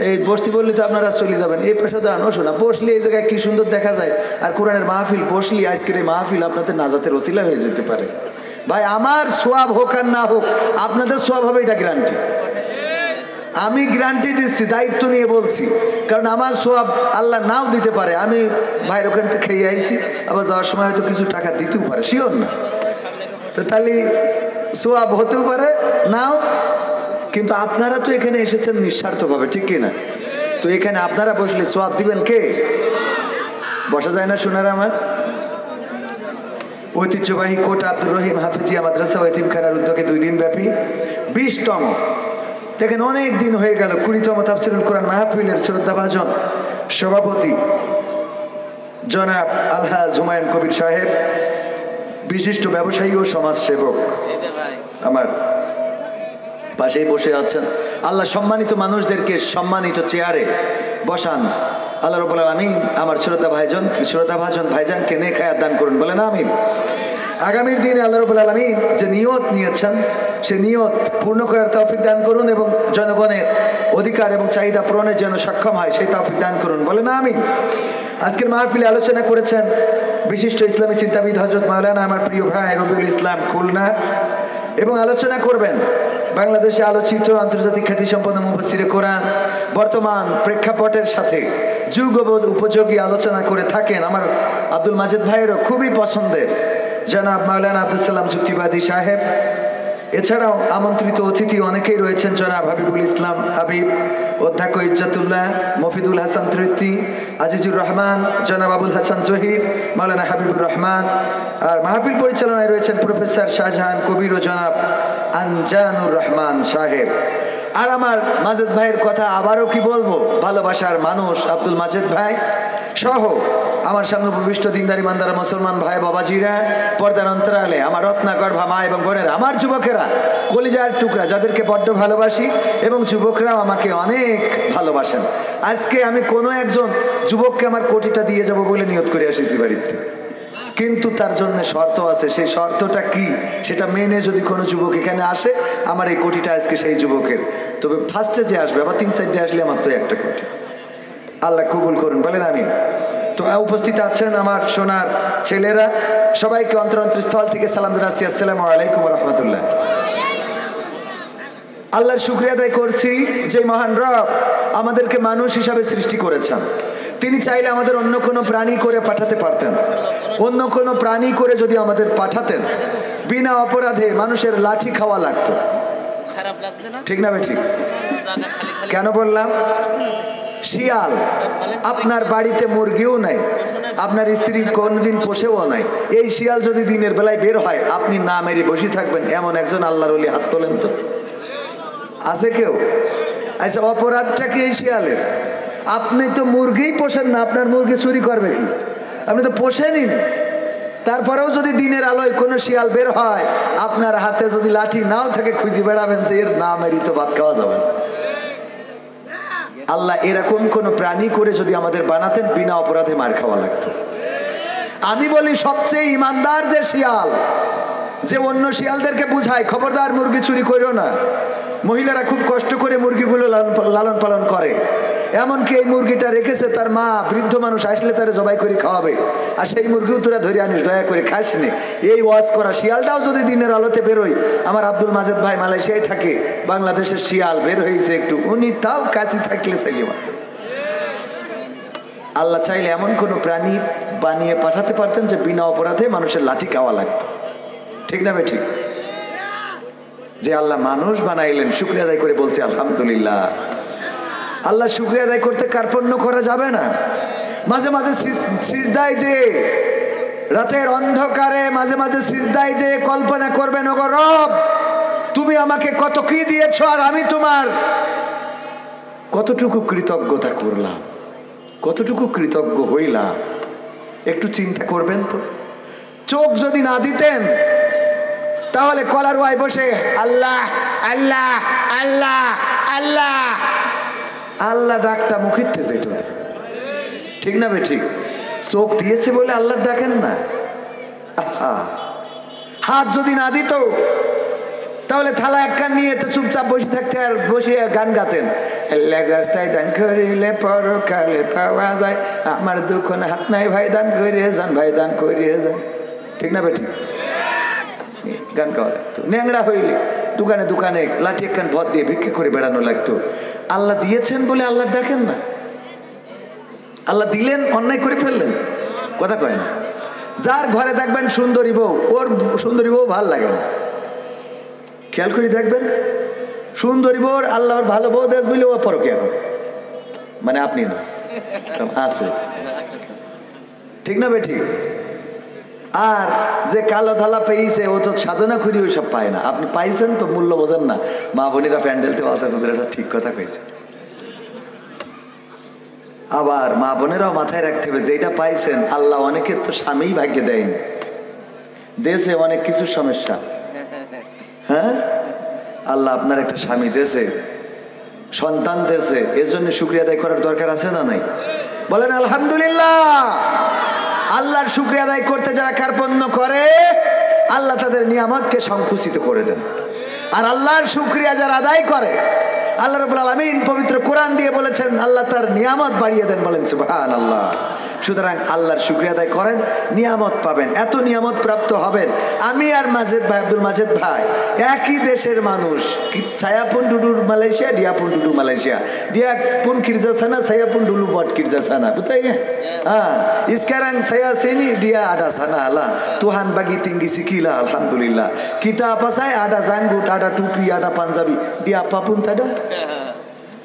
এই বসতে বললে তো আপনারা চলে যাবেন, এই পেশা দাঁড়ানো শোনা, বসলে এই জায়গায় কি সুন্দর দেখা যায়, আর কোরআনের মাহফিল বসলি, আজকের এই মাহফিল আপনাদের নাজাতের ওসিলা হয়ে যেতে পারে। ভাই আমার সোয়াব হোক আর না হোক, আপনাদের সোয়াব হবে, এটা গ্যারান্টি, আমি গ্যারান্টি দিচ্ছি, দায়িত্ব নিয়ে বলছি, কারণ আমার সোয়াব আল্লাহ নাও দিতে পারে। আমি ভাইয়ের ওখান থেকে খেয়ে আইছি, আবার যাওয়ার সময় হয়তো কিছু টাকা দিতেও পারে, শিওর না, তো তাহলে সোয়াব হতেও পারে নাও। কিন্তু আপনারা তো এখানে এসেছেন নিঃস্বার্থভাবে, ঠিক কিনা? তো এখানে আপনারা বসলে সোয়াব দিবেন কে? বসা যায় না শোনার আমার ঐতিহ্যবাহী কোট আব্দুর রহিম হাফিজিয়া মাদ্রাসা ও এতিমখানার উদ্যোগে 2 দিন ব্যাপী 20তম, দেখেন অনেক দিন হয়ে গেল, 20তম তাফসিরুল কোরআন মাহফিলের শ্রদ্ধাভাজন সভাপতি জনাব আলহাজ হুমায়ুন কবির সাহেব, বিশিষ্ট ব্যবসায়ী ও সমাজসেবক, আমার পাশেই বসে আছেন। আল্লাহ সম্মানিত মানুষদেরকে সম্মানিত চেয়ারে বসান। আল্লাহ রাব্বুল আলামিন আমার শ্রদ্ধাভাজন ভাইজানকে নেক হায়াত দান করুন, বলেন আমিন। আগামীর দিনে আল্লাহ রাব্বুল আলামিন যে নিয়ত নিয়েছেন, সে নিয়ত পূর্ণ করার তৌফিক দান করুন, এবং জনগণের অধিকার এবং চাহিদা পূরণের জন্য সক্ষম হয় সেই তৌফিক দান করুন, বলেন আমিন। আজকের মাহফিলে আলোচনা করেছেন বিশিষ্ট ইসলামী চিন্তাবিদ হযরত মাওলানা আমার প্রিয় ভাই রবিউল ইসলাম খুলনা, এবং আলোচনা করবেন বাংলাদেশে আলোচিত আন্তর্জাতিক খ্যাতিসম্পন্ন মুফাসসিরে কোরআন, বর্তমান প্রেক্ষাপটের সাথে যুগ উপযোগী আলোচনা করে থাকেন আমার আব্দুল মাজিদ ভাইয়েরও খুবই পছন্দের জনাব মাওলানা আব্দুল সালাম যুক্তিবাদী সাহেব, এছাড়াও আমন্ত্রিত অতিথি অনেকেই রয়েছেন, জনাব হাবিবুল ইসলাম হাবিব, অধ্যক্ষ ইজ্জাতুল্লাহ, মফিদুল হাসান তৃপ্তি, আজিজুর রহমান, জনাব আবুল হাসান জহির, মাওলানা হাবিবুর রহমান। আর মাহফিল পরিচালনায় রয়েছেন প্রফেসর শাহজাহান কবির ও জনাব আনজানুর রহমান সাহেব। আর আমার মাজেদ ভাইয়ের কথা আবারও কি বলবো, ভালোবাসার মানুষ আব্দুল মাজেদ ভাই সহ আমার সামনে উপবিষ্ট দিনদার ইমানদার মুসলমান ভাই বাবাজিরা, পর্দার অন্তরালে আমার রত্নাকর মা এবং বোনেরা, আমার যুবকেরা, কলিজার টুকরা, যাদেরকে বড্ড ভালোবাসি, এবং যুবকরাও আমাকে অনেক ভালোবাসেন। আজকে আমি কোনো একজন যুবককে আমার কোটিটা দিয়ে যাব বলে নিয়ত করে আসিছি বাড়িতে, কিন্তু তার জন্য শর্ত আছে। সেই শর্তটা কি সেটা মেনে যদি কোনো যুবক এখানে আসে, আমার এই কোটিটা আজকে সেই যুবকের। তবে ফার্স্টে যে আসবে, আবার 3-4টে আসলে আমার তো একটা কোটি। আল্লাহ কবুল করুন, বলেন আমিন। তো উপস্থিত আছেন আমার সোনার ছেলেরা, সবাইকে অন্তরস্থল থেকে সালাম জানাচ্ছি, আসসালামু আলাইকুম ওয়া রাহমাতুল্লাহ। আল্লাহর শুকরিয়া আদায় করছি যে মহান রব আমাদেরকে মানুষ হিসাবে সৃষ্টি করেছেন। তিনি চাইলে আমাদের অন্য কোনো প্রাণী করে পাঠাতে পারতেন। অন্য কোনো প্রাণী করে যদি আমাদের পাঠাতেন, বিনা অপরাধে মানুষের লাঠি খাওয়া লাগতো। ঠিক না ঠিক? কেন বললাম? শিয়াল আপনার বাড়িতে মুরগিও নাই, আপনার স্ত্রী কোনদিন পোষেও নাই। এই শিয়াল যদি দিনের বেলায় বের হয়, আপনি না মেরে বসে থাকবেন এমন একজন আল্লাহর ওলি হাত তোলেন তো, আছে কেউ? আচ্ছা, অপরাধটা কি এই শিয়ালের? আপনি তো মুরগিই পোষেন না, আপনার মুরগি চুরি করবে কি? আপনি তো পোষেনই না। তারপরেও যদি দিনের আলোয় কোনো শিয়াল বের হয়, আপনার হাতে যদি লাঠি নাও থাকে, খুঁজে বেড়াবেন যে এর না মেরি তো ভাত খাওয়া যাবে না। আল্লাহ এরকম কোন প্রাণী করে যদি আমাদের বানাতেন, বিনা অপরাধে মার খাওয়া লাগতো। আমি বলি সবচেয়ে ইমানদার যে শিয়াল, যে অন্য শিয়ালদেরকে বুঝায় খবরদার মুরগি চুরি করিও না। মহিলারা খুব কষ্ট করে মুরগিগুলো লালন পালন করে, এমনকি এই মুরগিটা রেখেছে তার মা, বৃদ্ধ মানুষ আসলে তারা জবাই করে খাওয়াবে, আর সেই মুরগিও তোরা ধরে আনিস, দয়া করে খাস নে। এই ওয়াজ করা শিয়ালটাও যদি দিনের আলোতে বেরোয়, আমার আব্দুল মাজেদ ভাই মালয়েশিয়ায় থাকে, বাংলাদেশের শিয়াল বের হয়েছে একটু, উনি তাও কাছে থাকলে চাইলে। আল্লাহ চাইলে এমন কোন প্রাণী বানিয়ে পাঠাতে পারতেন যে বিনা অপরাধে মানুষের লাঠি খাওয়া লাগতো। ঠিক না ঠিক? যে আল্লাহ মানুষ বানাইলেন, শুকরিয়া আদায় করে বলছে আলহামদুলিল্লাহ। আল্লাহ শুকরিয়া আদায় করতে কার্পণ্য করা যাবে না। মাঝে মাঝে সিজদায় যে, রাতের অন্ধকারে মাঝে মাঝে সিজদায় যে কল্পনা করবেন, ওগো রব তুমি আমাকে কত কি দিয়েছ, আর আমি তোমার কতটুকু কৃতজ্ঞতা করলাম, কতটুকু কৃতজ্ঞ হইলাম, একটু চিন্তা করবেন তো। চোখ যদি না দিতেন, তাহলে কলার ওয়াই বসে আল্লাহ আল্লাহ আল্লাহ আল্লাহ আল্লাহ ডাকটা মুখিতে যেত। ঠিক না বে ঠিক? চোখ দিয়েছে বলে আল্লাহ ডাকেন না। হাত যদি না দিত, তাহলে থালা এক কান নিয়ে তো চুপচাপ বসে থাকতে, আর বসে গান গাতেন, আল্লাহ রাস্তায় দান করিলে পরকালে পাওয়া যায়, আমার দুঃখ না হাত নাই ভাই দান করিয়ে যান, ভাই দান করিয়ে যান। ঠিক না বে ঠিক? গান গাওয়া লাগতো। ন্যাংরা হইলে দোকানে দোকানে লাঠি একখান ভর দিয়ে ভিক্ষা করে বেড়ানো লাগতো। আল্লাহ দিয়েছেন বলে আল্লাহ ডাকেন না। আল্লাহ দিলেন, অন্যায় করে ফেললেন, কথা কয় না। যার ঘরে দেখবেন সুন্দরী বউ, ওর সুন্দরী বউ ভাল লাগে না। খেয়াল করে দেখবেন, সুন্দরী বউ আল্লাহর ভালো বউ দেশ বলে ও পরকিয়া করে, মানে আপনি না, আছে। ঠিক না বে ঠিক? আর যে কালো ধালা পেয়েছে, ও তো সাধনা করি ওই সব পায় না। আপনি পাইছেন তো মূল্য বোঝেন না। মা বোনেরা প্যান্ডেলতে বাসা খুঁজে, এটা ঠিক কথা কয়েছে। আবার মা বোনেরাও মাথায় রাখতে হবে, যেটা পাইছেন আল্লাহ অনেকের তো স্বামীই ভাগ্যে দেয়নি, দেশে অনেক কিছু সমস্যা। হ্যাঁ, আল্লাহ আপনার একটা স্বামী দেশে, সন্তান দেশে, এর জন্য শুকরিয়া আদায় করার দরকার আছে না নাই? বলেন আলহামদুলিল্লাহ। আল্লাহর শুকরিয়া আদায় করতে যারা কার্পণ্য করে, আল্লাহ তাদের নিয়ামতকে সংকুচিত করে দেন। আর আল্লাহর শুকরিয়া যারা আদায় করে, আল্লাহ রাব্বুল আলামিন পবিত্র কোরআন দিয়ে বলেছেন আল্লাহ তার নিয়ামত বাড়িয়ে দেন, বলেন সুবহানাল্লাহ। সুতরাং আল্লাহর শুকরিয়া আদায় করেন, নিয়ামত পাবেন, এত নিয়ামত প্রাপ্ত হবেন। আমি আর মাজেদ ভাই, আব্দুল মাজেদ ভাই একই দেশের মানুষ। ছায়াপুন ডুডুর মালয়েশিয়া, ডিয়াপুন ডুডু মালয়েশিয়া, ডিয়াপুন কিরজাসানা, ছায়াপুন ডুলু বট কিরজাসানা, বুঝতে হ্যাঁ। Sekarang saya sini dia ada sana lah. Tuhan bagi tinggi sikila, alhamdulillah. Kita apa saya ada janggut, ada topi, ada panjabi, dia apapun ada.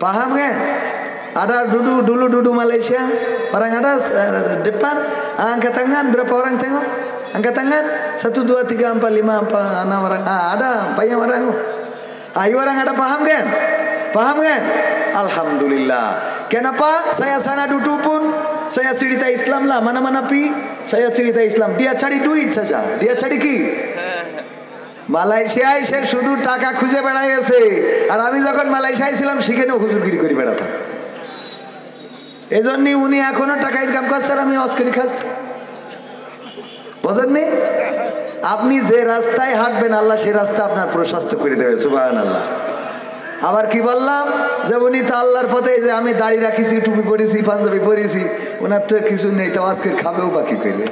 Paham kan? Ada dulu duduk Malaysia, orang ada depan, angkat tangan, berapa orang tengok? Angkat tangan, 1, 2, 3, 4, 5, 6 orang. Ada banyak orang. Ayo orang ada paham kan? Paham kan? Alhamdulillah. Kenapa saya sana duduk pun saya cerita Islam lah, mana-mana pi saya cerita Islam. Dia cari duit saja. Dia cari কি? মালয়েশিয়ায় সে শুধু টাকা খুঁজে বেড়াইছে, আর আমি যখন মালয়েশিয়ায় ছিলাম সেখানেও হুজুরগিরি করে বেড়াতাম। এজন্যই উনি এখনো টাকা ইনকাম করছে আর আমি অস্করি খাচ্ছি, বুঝেননি? আপনি যে রাস্তায় হাঁটবেন আল্লাহ সেই রাস্তা আপনার প্রশস্ত করে দেবে, সুবহানাল্লাহ। আবার কি বললাম যে উনি তো আল্লাহর পথে, যে আমি দাড়ি রাখিছি, টুপি পরেছি, পাঞ্জাবি পরেছি, ওনার তো কিছু নেই, তো আজকে খাবেও বাকি করে।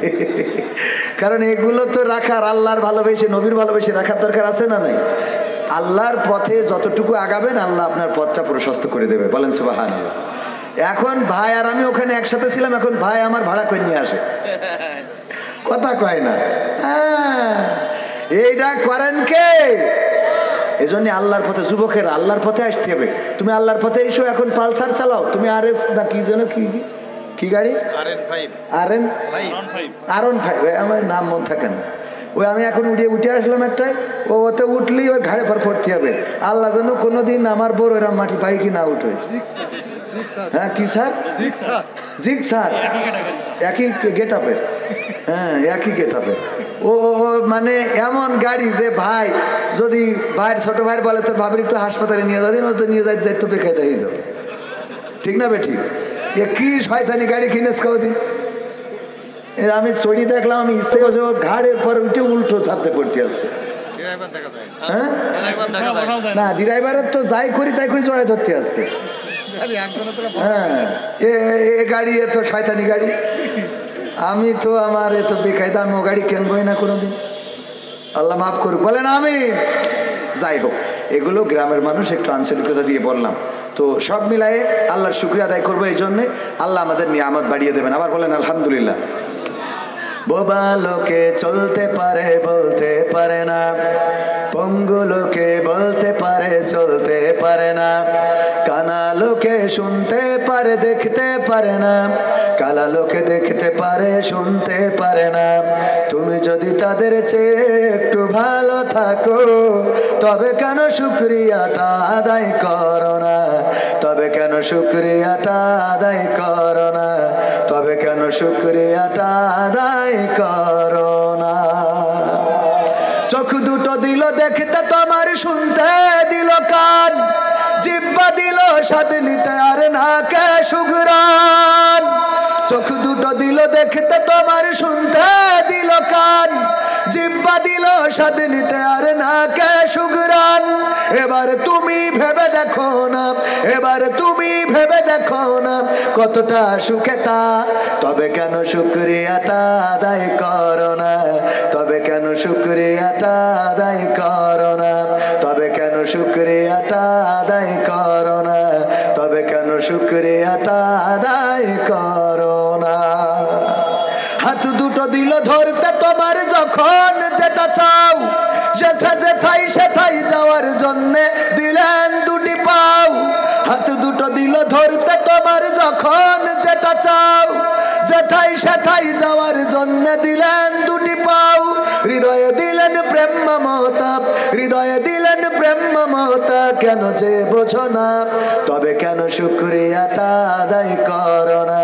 কারণ এগুলো তো রাখার, আল্লাহর ভালোবেসে, নবীর ভালোবেসে রাখার দরকার আছে না নাই? আল্লাহর পথে যতটুকু আগাবেন আল্লাহ আপনার পথটা প্রশস্ত করে দেবে, বলেন সুবহানাল্লাহ। এখন ভাই আর আমি ওখানে একসাথে ছিলাম, এখন ভাই আমার ভাড়া করে নিয়ে আসে, কথা কয় না। হ্যাঁ, এইটা করেন কে? এই জন্য আল্লাহর পথে, যুবকের আল্লাহর পথে আসতে হবে। তুমি আল্লাহর পথে এসো, এখন পালসার চালাও, তুমি RS না কি যেন, কি গাড়ি, R15, আমার নাম মন থাকে না। ওই আমি এখন উঠে আসলাম একটাই, ওতে উঠলেই ওর ঘাড়ে পর পড়তে হবে। আল্লাহ যেন কোনোদিন আমার বড় এরা মাটি পাই কি না উঠে। হ্যাঁ, কি স্যার? জিগ স্যার, একই গেট আপে। হ্যাঁ, একই গেট আপে। ও মানে এমন গাড়ি যে ভাই যদি ভাইয়ের ছোট ভাইয়ের বলে তোর ভাবির একটু হাসপাতালে নিয়ে যাবেন, ও তো নিয়ে যাই তো বেকায়দা হয়ে যাবে, ঠিক না বে ঠিক? এ কি শয়তানি গাড়ি কিনেছ কদিন। আমি চড়ি দেখলাম, আমি ইচ্ছে করছে ঘাড়ের পর উঠে উল্টো চাপতে পড়তে আসছে। হ্যাঁ না, ড্রাইভারের তো যাই করি তাই করে জড়াই ধরতে আসছে। হ্যাঁ, এ গাড়ি এত শয়তানি গাড়ি। আমি তো আমার এত বেকায়দা, আমি ও গাড়ি কিনবই না কোনোদিন, আল্লাহ মাফ করুক, বলেন আমিন। যাই হোক, এগুলো গ্রামের মানুষ, একটু আঞ্চলিকতা দিয়ে বললাম। তো সব মিলায়ে আল্লাহর শুকরিয়া আদায় করবো, এই জন্যে আল্লাহ আমাদের নিয়ামত বাড়িয়ে দেবেন। আবার বলেন আলহামদুলিল্লাহ। বোবা লোকে চলতে পারে, বলতে পারে না, পঙ্গু লোকে বলতে পারে, চলতে পারে না, কানা লোকে শুনতে পারে, দেখতে পারে না, কালা লোকে দেখতে পারে, শুনতে পারে না। তুমি যদি তাদের চেয়ে একটু ভালো থাকো, তবে কেন শুকরিয়াটা আদায় করো না? তবে কেন শুকরিয়াটা আদায় করো না? তবে কেন শুকরিয়াটা আদায় করো না? চোখ দুটো দিল দেখতে তোমার, শুনতে দিল কান, জিহ্বা দিল স্বাদ নিতে আর নাকে সুঘ্রাণ। চোখ দুটো দিল দেখতে তোমার, শুনতে দিল কান, জিহ্বা দিল স্বাদ নিতে আর নাকে সুঘ্রাণ। এবার তুমি ভেবে দেখো না, এবার তুমি ভেবে দেখো না কতটা সুখে তা। তবে কেন শুকরিয়াটা আদায় করো না? তবে কেন শুকরিয়াটা আদায় করো না? তবে কেন শুকরিয়াটা আদায় করো না? তবে কেন শুকরিয়াটা আদায় করো না? হাত দুটো দিল ধরতে তোমার, যখন যেটা চাও, যেথায় সেথায় যাওয়ার জন্যে দিলেন দুটি পাও। হাত দুটো দিল ধরতে তোমার, যখন যেটা চাও, যেথায় সেথায় যাওয়ার জন্যে দিলেন দুটি পাও। হৃদয়ে দিলেন প্রেম মমতা, হৃদয়ে দিলেন প্রেম মমতা, কেন যে বোঝো না? তবে কেন শুকরিয়াটা আদায় করো না?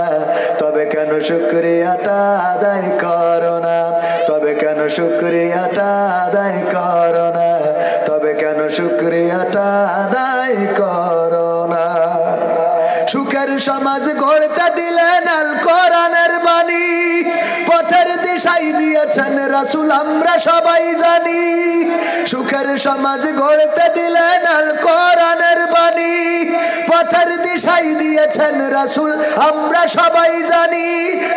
তবে কেন শুকরিয়াটা আদায় করো না? তবে কেন শুকরিয়াটা আদায় করো না? তবে কেন শুকরিয়াটা আদায় করো না? সুখের সমাজ গড়তে দিলেন আল কোরআনের বাণী, পথের দিশাই দিয়েছেন রাসূল আমরা সবাই জানি। সুখের সমাজ গড়তে দিলেন আল কোরআনের বাণী, পথের দিশাই দিয়েছেন রাসূল আমরা সবাই জানি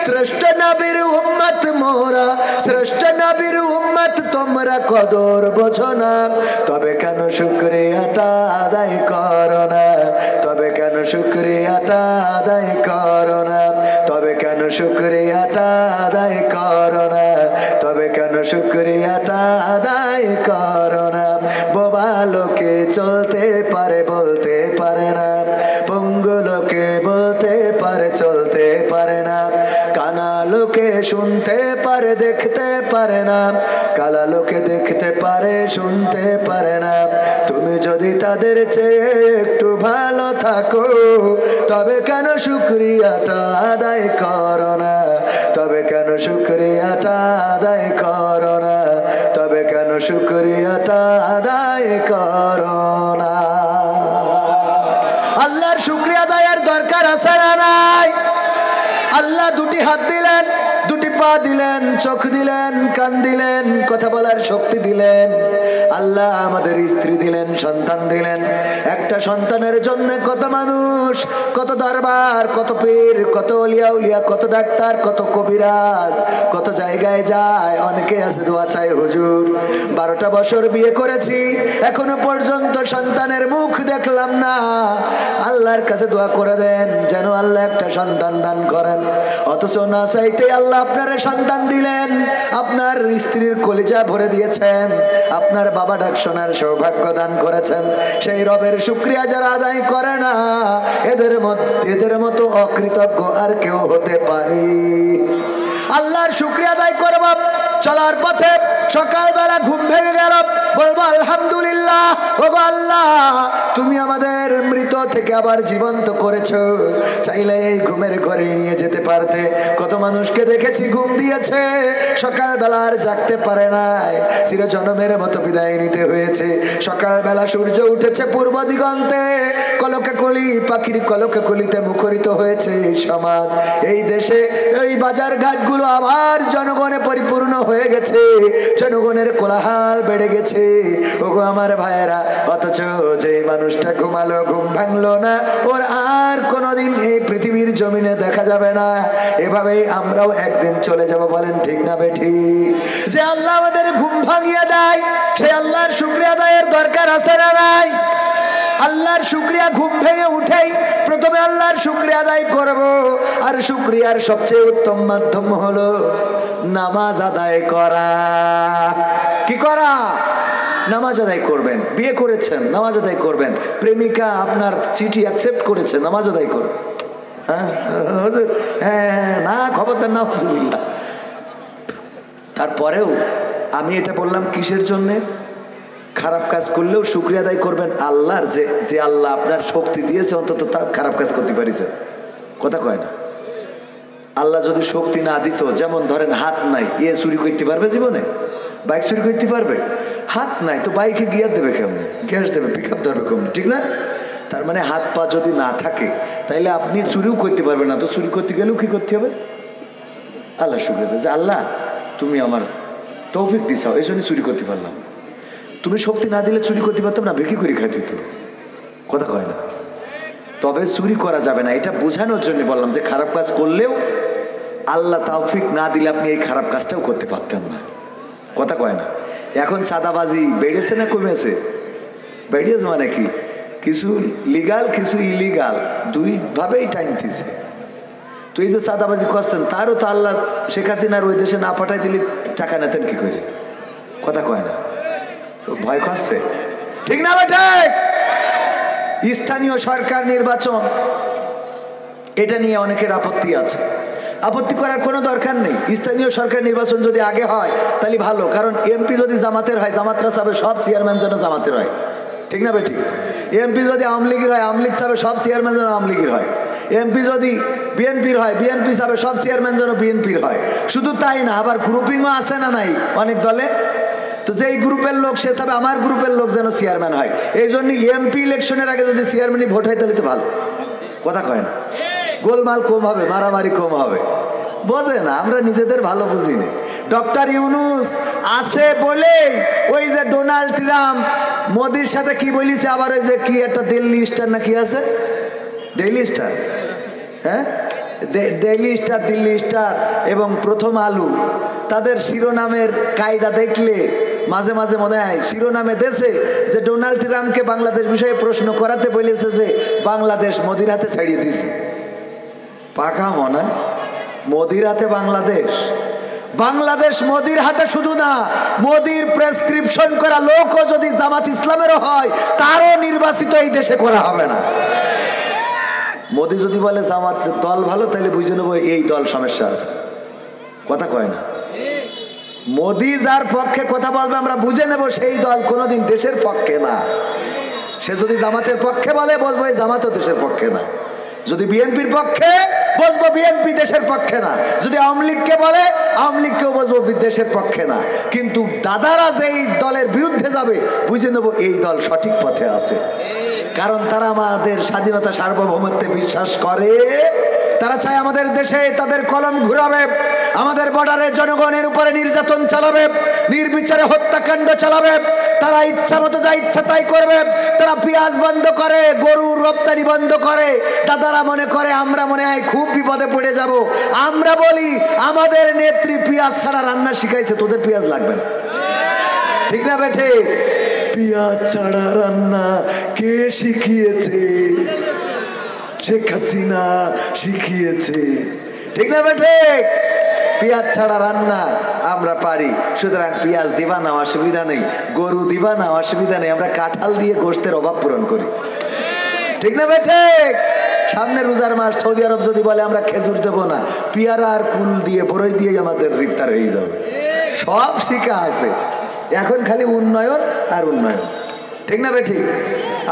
শ্রেষ্ঠ নবীর উম্মত মোরা শ্রেষ্ঠ নবীর উম্মত তোমরা কদর বোঝো না তবে কেন শুকরিয়াটা আদায় করো না তবে কেন শুকরিয়াটা আদায় করো না তবে কেন শুকরিয়াটা আদায় করো না তবে কেন শুকরিয়াটা আদায় করো না বোবা লোকে চলতে পারে বলতে পারে না পঙ্গু লোকে বলতে পারে চলতে পারে না কানা লোকে শুনতে পারে দেখতে পারে না কালা লোকে দেখতে পারে শুনতে পারে না তুমি যদি তাদের চেয়ে একটু ভালো থাকো তবে কেন শুকরিয়াটা আদায় করো না তবে কেন শুকরিয়াটা আদায় করো না তবে কেন শুকরিয়াটা আদায় করো না আল্লাহর শুকরিয়া আদায়ের দরকার আছে না নাই আল্লাহ দুটি হাত দিলেন দুটি পা দিলেন চোখ দিলেন কান দিলেন কথা বলার শক্তি দিলেন আল্লাহ আমাদের স্ত্রী দিলেন সন্তান দিলেন একটা সন্তানের জন্য কত মানুষ কত দরবার কত পীর কত ওলিয়া উলিয়া কত ডাক্তার কত কবিরাজ কত জায়গায় যায় অনেকে আছে দোয়া চাই হুজুর 12টা বছর বিয়ে করেছি এখনো পর্যন্ত সন্তানের মুখ দেখলাম না আল্লাহর কাছে দোয়া করে দেন যেন আল্লাহ একটা সন্তান দান করেন অথচ না চাইতে আল্লাহ আপনার সন্তান দিলেন আপনার স্ত্রীর কলিজা ভরে দিয়েছেন আপনার বাবা ডাক শোনার সৌভাগ্য দান করেছেন সেই রবের শুকরিয়া যারা আদায় করে না এদের মতো অকৃতজ্ঞ আর কেউ হতে পারে আল্লাহর শুকরিয়া আদায় করব চলার পথে সকালবেলা ঘুম ভেঙে গেল বলবো আলহামদুলিল্লাহ ওগো আল্লাহ তুমি আমাদের মৃত থেকে আবার জীবন্ত করেছো চাইলে এই ঘুমের ঘরে নিয়ে যেতে পারতে কত মানুষকে দেখেছি ঘুম দিয়েছে সকালবেলা আর জাগতে পারে নাই চিরজনমের মতো বিদায় নিতে হয়েছে সকালবেলা সূর্য উঠেছে পূর্ব দিগন্তে কলকে কলি পাখির কলকে কলিতে মুখরিত হয়েছে এই সমাজ এই দেশে এই বাজার ঘাটগুলো আবার জনগণে পরিপূর্ণ হয়ে গেছে জনগণের কোলাহল বেড়ে গেছে ওগো আমার ভাইয়েরা অথচ যে মানুষটা ঘুমালো ঘুম ভাঙলো না ওর আর কোনোদিন এই পৃথিবীর জমিনে দেখা যাবে না এভাবেই আমরাও একদিন চলে যাব বলেন ঠিক না বেঠিক যে আল্লাহ আমাদের ঘুম ভাঙিয়ে দেয় সেই আল্লাহর শুকরিয়া আদায়ের দরকার আছে না নাই আল্লাহর শুকরিয়া ঘুম ভেঙে উঠেই প্রথমে আল্লাহর শুকরিয়া আদায় করব আর শুকরিয়ার সবচেয়ে উত্তম মাধ্যম হলো নামাজ আদায় করা কি করা নামাজ আদায় করবেন বিয়ে করেছেন নামাজ আদায় করবেন প্রেমিকা আপনার চিঠি অ্যাকসেপ্ট করেছে নামাজ আদায় করবেন হ্যাঁ না খবরদার না হুজুরিল্লাহ তারপরেও আমি এটা বললাম কিসের জন্যে খারাপ কাজ করলেও শুকরিয়া আদায় করবেন আল্লাহর যে আল্লাহ আপনার শক্তি দিয়েছে অন্তত তা খারাপ কাজ করতে পারিছে কথা কয় না আল্লাহ যদি শক্তি না দিত যেমন ধরেন হাত নাই চুরি করতে পারবে জীবনে বাইক চুরি করতে পারবে হাত নাই তো বাইকে গিয়ার দেবে কেমনি গ্যাস দেবে পিক আপ ধরবে কেমনি ঠিক না তার মানে হাত পা যদি না থাকে তাইলে আপনি চুরিও করতে পারবেন না তো চুরি করতে গেলেও কি করতে হবে আল্লাহ শুকরিয়া যে আল্লাহ তুমি আমার তৌফিক দিছাও এই জন্য চুরি করতে পারলাম তুমি শক্তি না দিলে চুরি করতে পারতাম না বেশি করে খাইতে তো কথা কয় না তবে চুরি করা যাবে না এটা বোঝানোর জন্য বললাম যে খারাপ কাজ করলেও আল্লাহ তৌফিক না দিলে আপনি এই খারাপ কাজটাও করতে পারতেন না কথা কয় না এখন সাদাবাজি বেড়েছে না কমেছে বেড়েছে মানে কি কিছু লিগাল কিছু ইলিগাল দুইভাবেই টাইমতেছে তো এই যে সাদাবাজি করছেন তারও তো আল্লাহ শেখ হাসিনার ওই দেশে না পাঠাই দিলে টাকা নেতেন কি করে কথা কয় না ভয় করছে ঠিক না বেঠিক স্থানীয় সরকার নির্বাচন এটা নিয়ে অনেকের আপত্তি আছে আপত্তি করার কোনো দরকার নেই স্থানীয় সরকার নির্বাচন যদি আগে হয় তাহলে ভালো কারণ এমপি যদি জামাতের হয় জামাতরা চাবে সব চেয়ারম্যান যেন জামাতের হয় ঠিক না বেঠিক এমপি যদি আওয়ামী লীগের হয় আওয়ামী লীগ চাবে সব চেয়ারম্যান যেন আওয়ামী লীগের হয় এমপি যদি বিএনপির হয় বিএনপি চাবে সব চেয়ারম্যান যেন বিএনপির হয় শুধু তাই না আবার গ্রুপিংও আছে না নাই অনেক দলে তো যেই গ্রুপের লোক সে হিসাবে আমার গ্রুপের লোক যেন চেয়ারম্যান হয় এই জন্য এমপি ইলেকশনের আগে যদি চেয়ারম্যানই ভোট হয় তাহলে তো ভালো কথা কয় না গোলমাল কম হবে মারামারি কম হবে বোঝে না আমরা নিজেদের ভালো বুঝি না ডক্টর ইউনূস আছে বলে ওই যে ডোনাল্ড ট্রাম্প মোদির সাথে কি বলিছে আবার ওই যে কি একটা দিল্লি স্টার না কি আছে ডেইলি স্টার, হ্যাঁ ডেইলি স্টার, দিল্লি স্টার এবং প্রথম আলো, তাদের শিরোনামের কায়দা দেখলে মাঝে মাঝে মনে হয় শিরোনামে দেশে যে ডোনাল্ড ট্রাম্পকে বাংলাদেশ বিষয়ে প্রশ্ন করাতে বলেছে যে বাংলাদেশ মোদির হাতে ছাড়িয়ে দিছে। পাকা মনে মোদির হাতে বাংলাদেশ, বাংলাদেশ মোদির হাতে শুধু না, মোদির প্রেসক্রিপশন করা লোকও যদি জামাত ইসলামেরও হয় তারও নির্বাচিত এই দেশে করা হবে না। মোদি যদি বলে জামাত দল ভালো তাহলে বুঝে নেবো এই দল সমস্যা আছে, কথা কয় না। মোদি যার পক্ষে কথা বলবে আমরা বুঝে নেব সেই দল কোনোদিন দেশের পক্ষে না। সে যদি জামাতের পক্ষে বলে বলবো এই জামাতও দেশের পক্ষে না, যদি বিএনপির পক্ষে বলবো বিএনপি দেশের পক্ষে না, যদি আওয়ামী লীগকে বলে আওয়ামী লীগকেও বলবো দেশের পক্ষে না। কিন্তু দাদারা যেই দলের বিরুদ্ধে যাবে বুঝে নেব এই দল সঠিক পথে আছে, কারণ তারা আমাদের স্বাধীনতা সার্বভৌমত্বে বিশ্বাস করে। তারা চায় আমাদের দেশে তাদের কলম ঘুরাবে, আমাদের বর্ডারে জনগণের উপরে নির্যাতন চালাবে, নির্বিচারে হত্যাকাণ্ড চালাবে, তারা ইচ্ছা মতো যা ইচ্ছা তাই করবে। তারা পেঁয়াজ বন্ধ করে, গরুর রপ্তানি বন্ধ করে। দাদারা মনে করে আমরা মনে হয় খুব বিপদে পড়ে যাব। আমরা বলি আমাদের নেত্রী পেঁয়াজ ছাড়া রান্না শিখাইছে, তোদের পেঁয়াজ লাগবে না, ঠিক না বেঠে? পেঁয়াজ ছাড়া রান্না কে শিখিয়েছে? শেখ হাসিনা শিখিয়েছে, ঠিক না বেঠে? পেঁয়াজ ছাড়া রান্না আমরা পারি, সুতরাং পেঁয়াজ দিবা না অসুবিধা নেই, গরু দিবা না অসুবিধা নেই, আমরা কাঁঠাল দিয়ে গোশতের অভাব পূরণ করি, ঠিক না বেঠে? সামনে রোজার মাস, সৌদি আরব যদি বলে আমরা খেজুর দেবো না, পেয়ারা আর কুল দিয়ে বড়ই দিয়ে আমাদের ইফতার হয়ে যাবে। সব শিখা আছে, এখন খালি উন্নয়ন আর উন্নয়ন, ঠিক না বেঠিক?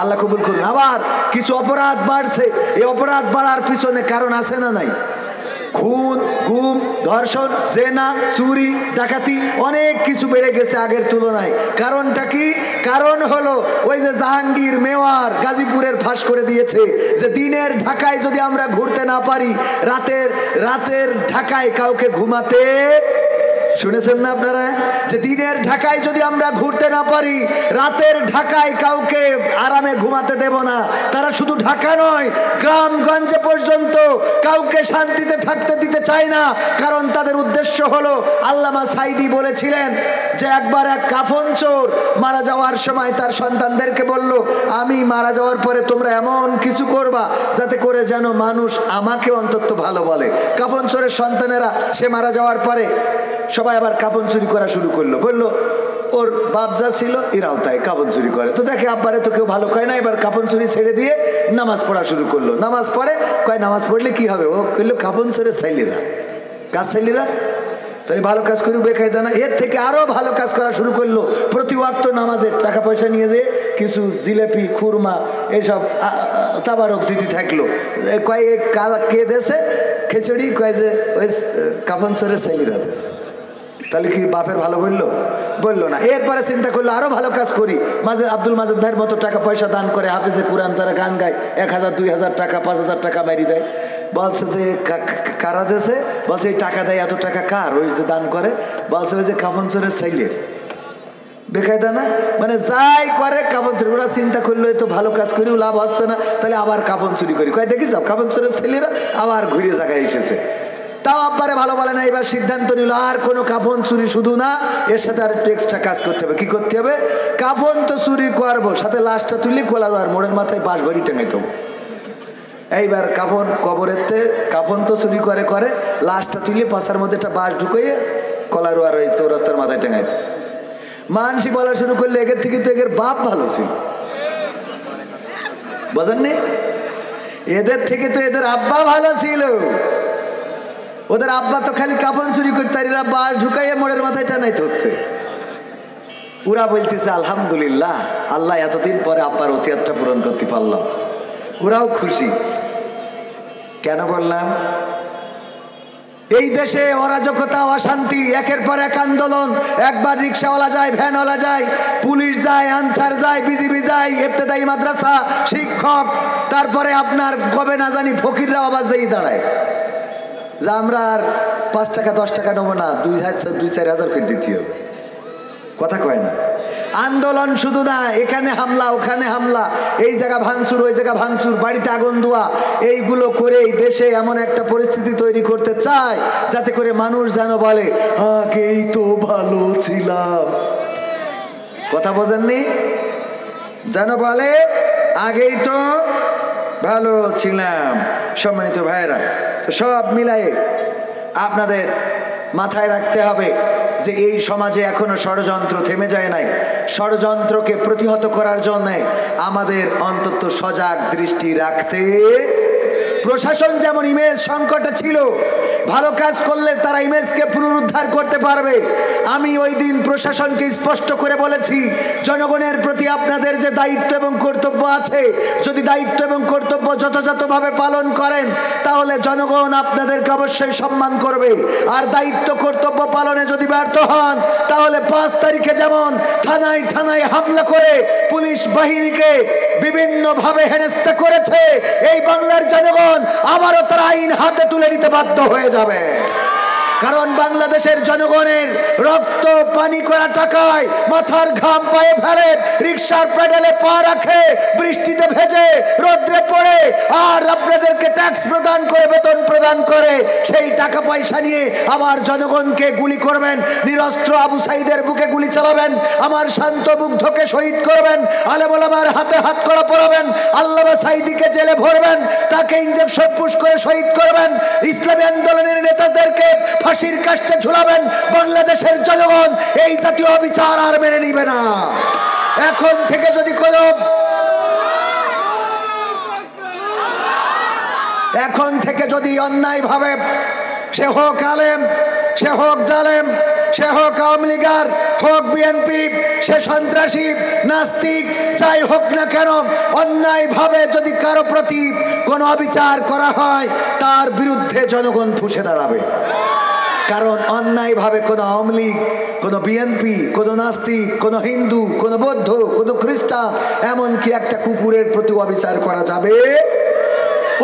আল্লাহ কবুল করুন। আবার কিছু অপরাধ বাড়ছে, এই অপরাধ বাড়ার পিছনে কারণ আছে না নাই? খুন, গুম, ধর্ষণ, জেনা, চুরি, ডাকাতি অনেক কিছু বেড়ে গেছে আগের তুলনায়। কারণটা কি? কারণ হলো ওই যে জাহাঙ্গীর মেওয়ার গাজীপুরের ফাঁস করে দিয়েছে যে দিনের ঢাকায় যদি আমরা ঘুরতে না পারি, রাতের ঢাকায় কাউকে ঘুমাতে, শুনেছেন না আপনারা? যে দিনের ঢাকায় যদি আমরা ঘুরতে না পারি, রাতের ঢাকায় কাউকে আরামে ঘুমাতে দেব না। তারা শুধু ঢাকা নয়, গ্রামগঞ্জে পর্যন্ত কাউকে শান্তিতে থাকতে দিতে চায় না। কারণ তাদের উদ্দেশ্য হলো, আল্লামা সাইদি বলেছিলেন যে একবার এক কাফন চোর মারা যাওয়ার সময় তার সন্তানদেরকে বলল, আমি মারা যাওয়ার পরে তোমরা এমন কিছু করবা যাতে করে যেন মানুষ আমাকে অন্তত ভালো বলে। কাফন চোরের সন্তানেরা সে মারা যাওয়ার পরে সবাই আবার কাপন চুরি করা শুরু করলো। বললো ওর বাপ যা ছিল এরাও তাই কাপন চুরি করে, তো দেখে আব্বারে তো কেউ ভালো কয় না, এবার কাপন চুরি ছেড়ে দিয়ে নামাজ পড়া শুরু করলো। নামাজ পড়ে, কয় নামাজ পড়লে কি হবে? ও কইলো কাপন চোরের ছেলেরা, কাজ ছেলেরা তাই ভালো কাজ করি বেকায়দা না। এর থেকে আরো ভালো কাজ করা শুরু করলো। প্রতি ওয়াক্ত নামাজের টাকা পয়সা নিয়ে যেয়ে কিছু জিলেপি, খুরমা এইসব তাবারক দিতে থাকলো। কয় কে দেশে খিচুড়ি, কয় যে ওই কাফন চোরের ছেলেরা দেশ। তাহলে কি বাপের ভালো বললো? বললো না। এরপরে চিন্তা করলো আরো ভালো কাজ করি, মাঝে আব্দুল মাজেদ ভাইয়ের মতো টাকা পয়সা দান করে, হাফিজে কোরআন যারা গান গায় 1000, 2000 টাকা, 5000 টাকা মারি দেয়। বলছে যে কারা দেশে? বলছে এই টাকা দেয়, এত টাকা কার? ওই যে দান করে। বলছে ওই যে কাফন চোরের ছেলের। বেকায়দা না? মানে যাই করে কাপন চুরি। ওরা চিন্তা করলো তো ভালো কাজ করেও লাভ হচ্ছে না, তাহলে আবার কাপন চুরি করি। কয় দেখি যাও কাপন চোরের ছেলেরা আবার ঘুরে জায়গায় এসেছে। তাও আব্বারে ভালো বলে না। এবার সিদ্ধান্ত নিল আর কোনো কাফন চুরি শুধু না, এর সাথে আর একটু এক্সট্রা কাজ করতে হবে। কি করতে হবে? কাফন তো চুরি করবো, সাথে লাশটা তুলি কোলারো আর মোড়ের মাথায় বাঁশ ভরি টেঙাই দেবো। এইবার কাফন কবরের কাফন তো চুরি করে লাশটা তুলে পাশার মধ্যে একটা বাঁশ ঢুকিয়ে কলারো আর ওই চৌরাস্তার মাথায় টেঙাইতো। মানসি বলা শুরু করলে এগের থেকে তো এগের বাপ ভালো ছিল, বোঝেননি? এদের থেকে তো এদের আব্বা ভালো ছিল। ওদের আব্বা তো খালি কাফন চুরি করতে, এরা বাঁশ ঢুকাইয়ে মোড়ের মাথায় টানাইতে হচ্ছে। ওরা বলতেছে আলহামদুলিল্লাহ, আল্লাহ এতদিন পরে আব্বার ওসিয়াতটা পূরণ করতে পারলাম। ওরাও খুশি। কেন বললাম? এই দেশে অরাজকতা, অশান্তি, একের পর এক আন্দোলন। একবার রিক্সাওয়ালা যায়, ভ্যানওয়ালা যায়, পুলিশ যায়, আনসার যায়, বিজিবি যায়, ইবতেদায়ী মাদ্রাসা, শিক্ষক, তারপরে আপনার কবে না জানি ফকিররাও আবার যেই দাঁড়ায় যে আমরা আর 5 টাকা 10 টাকা নেবো না, 2-4 হাজার করে দিতে হবে। কথা কয় না? আন্দোলন শুধু না, এখানে হামলা ওখানে হামলা, এই জায়গা ভাঙচুর ওই জায়গা ভাঙচুর, বাড়িতে আগুন দেওয়া, এইগুলো করে এই দেশে এমন একটা পরিস্থিতি তৈরি করতে চায় যাতে করে মানুষ যেন বলে আগেই তো ভালো ছিলাম। কথা বোঝেননি? যেন বলে আগেই তো ভালো ছিলাম। সম্মানিত ভাইয়েরা, তো সব মিলায়ে আপনাদের মাথায় রাখতে হবে যে এই সমাজে এখনো ষড়যন্ত্র থেমে যায় নাই। ষড়যন্ত্রকে প্রতিহত করার জন্য আমাদের অন্তত সজাগ দৃষ্টি রাখতে। প্রশাসন যেমন ইমেজ সংকটে ছিল, ভালো কাজ করলে তারা ইমেজকে পুনরুদ্ধার করতে পারবে। আমি ওই দিন প্রশাসনকে স্পষ্ট করে বলেছি, জনগণের প্রতি আপনাদের যে দায়িত্ব এবং কর্তব্য আছে, যদি দায়িত্ব এবং কর্তব্য যথাযথভাবে পালন করেন তাহলে জনগণ আপনাদেরকে অবশ্যই সম্মান করবে। আর দায়িত্ব কর্তব্য পালনে যদি ব্যর্থ হন তাহলে 5 তারিখে যেমন থানায় থানায় হামলা করে পুলিশ বাহিনীকে বিভিন্নভাবে হেনস্থা করেছে, এই বাংলার জনগণ আবারও তারা আইন হাতে তুলে নিতে বাধ্য হয়ে যাবে। কারণ বাংলাদেশের জনগণের রক্ত পানি করা টাকায় মাথার ঘাম পায়ে ফেলে, রিকশার প্যাডেলে পা রাখে, বৃষ্টিতে ভেজে রোদ্রে পড়ে, আর আপনাদেরকে ট্যাক্স প্রদান করে বেতন প্রদান করে সেই টাকা পয়সা নিয়ে আমার জনগণকে গুলি করবেন, নিরস্ত্র আবু সাইদের বুকে গুলি চালাবেন, আমার শান্ত মুগ্ধকে শহীদ করবেন, আলেম ওলামার হাতে হাত কড়া পরাবেন, আল্লামা সাইদিকে জেলে ভরবেন, তাকে ইনজেকশন পুশ করে শহীদ করবেন, ইসলামী আন্দোলনের নেতাদেরকে ফাঁসির কাস্টে ঝুলাবেন। বাংলাদেশের জনগণ এই জাতীয় বিচার আর মেনে নিবে না। এখন থেকে যদি অন্যায় ভাবে, সে হোক আলেম, সে হোক জালেম, সে হোক আওয়ামী লীগার, হোক বিএনপি, সে সন্ত্রাসী নাস্তিক, যাই হোক না কেন, অন্যায় ভাবে যদি কারো প্রতি কোনো অবিচার করা হয় তার বিরুদ্ধে জনগণ ফুঁসে দাঁড়াবে। কারণ অন্যায়ভাবে কোনো আওয়ামী লীগ, কোনো বিএনপি, কোনো নাস্তিক, কোনো হিন্দু, কোনো বৌদ্ধ, কোনো খ্রিস্টান, এমনকি একটা কুকুরের প্রতি অবিচার করা যাবে।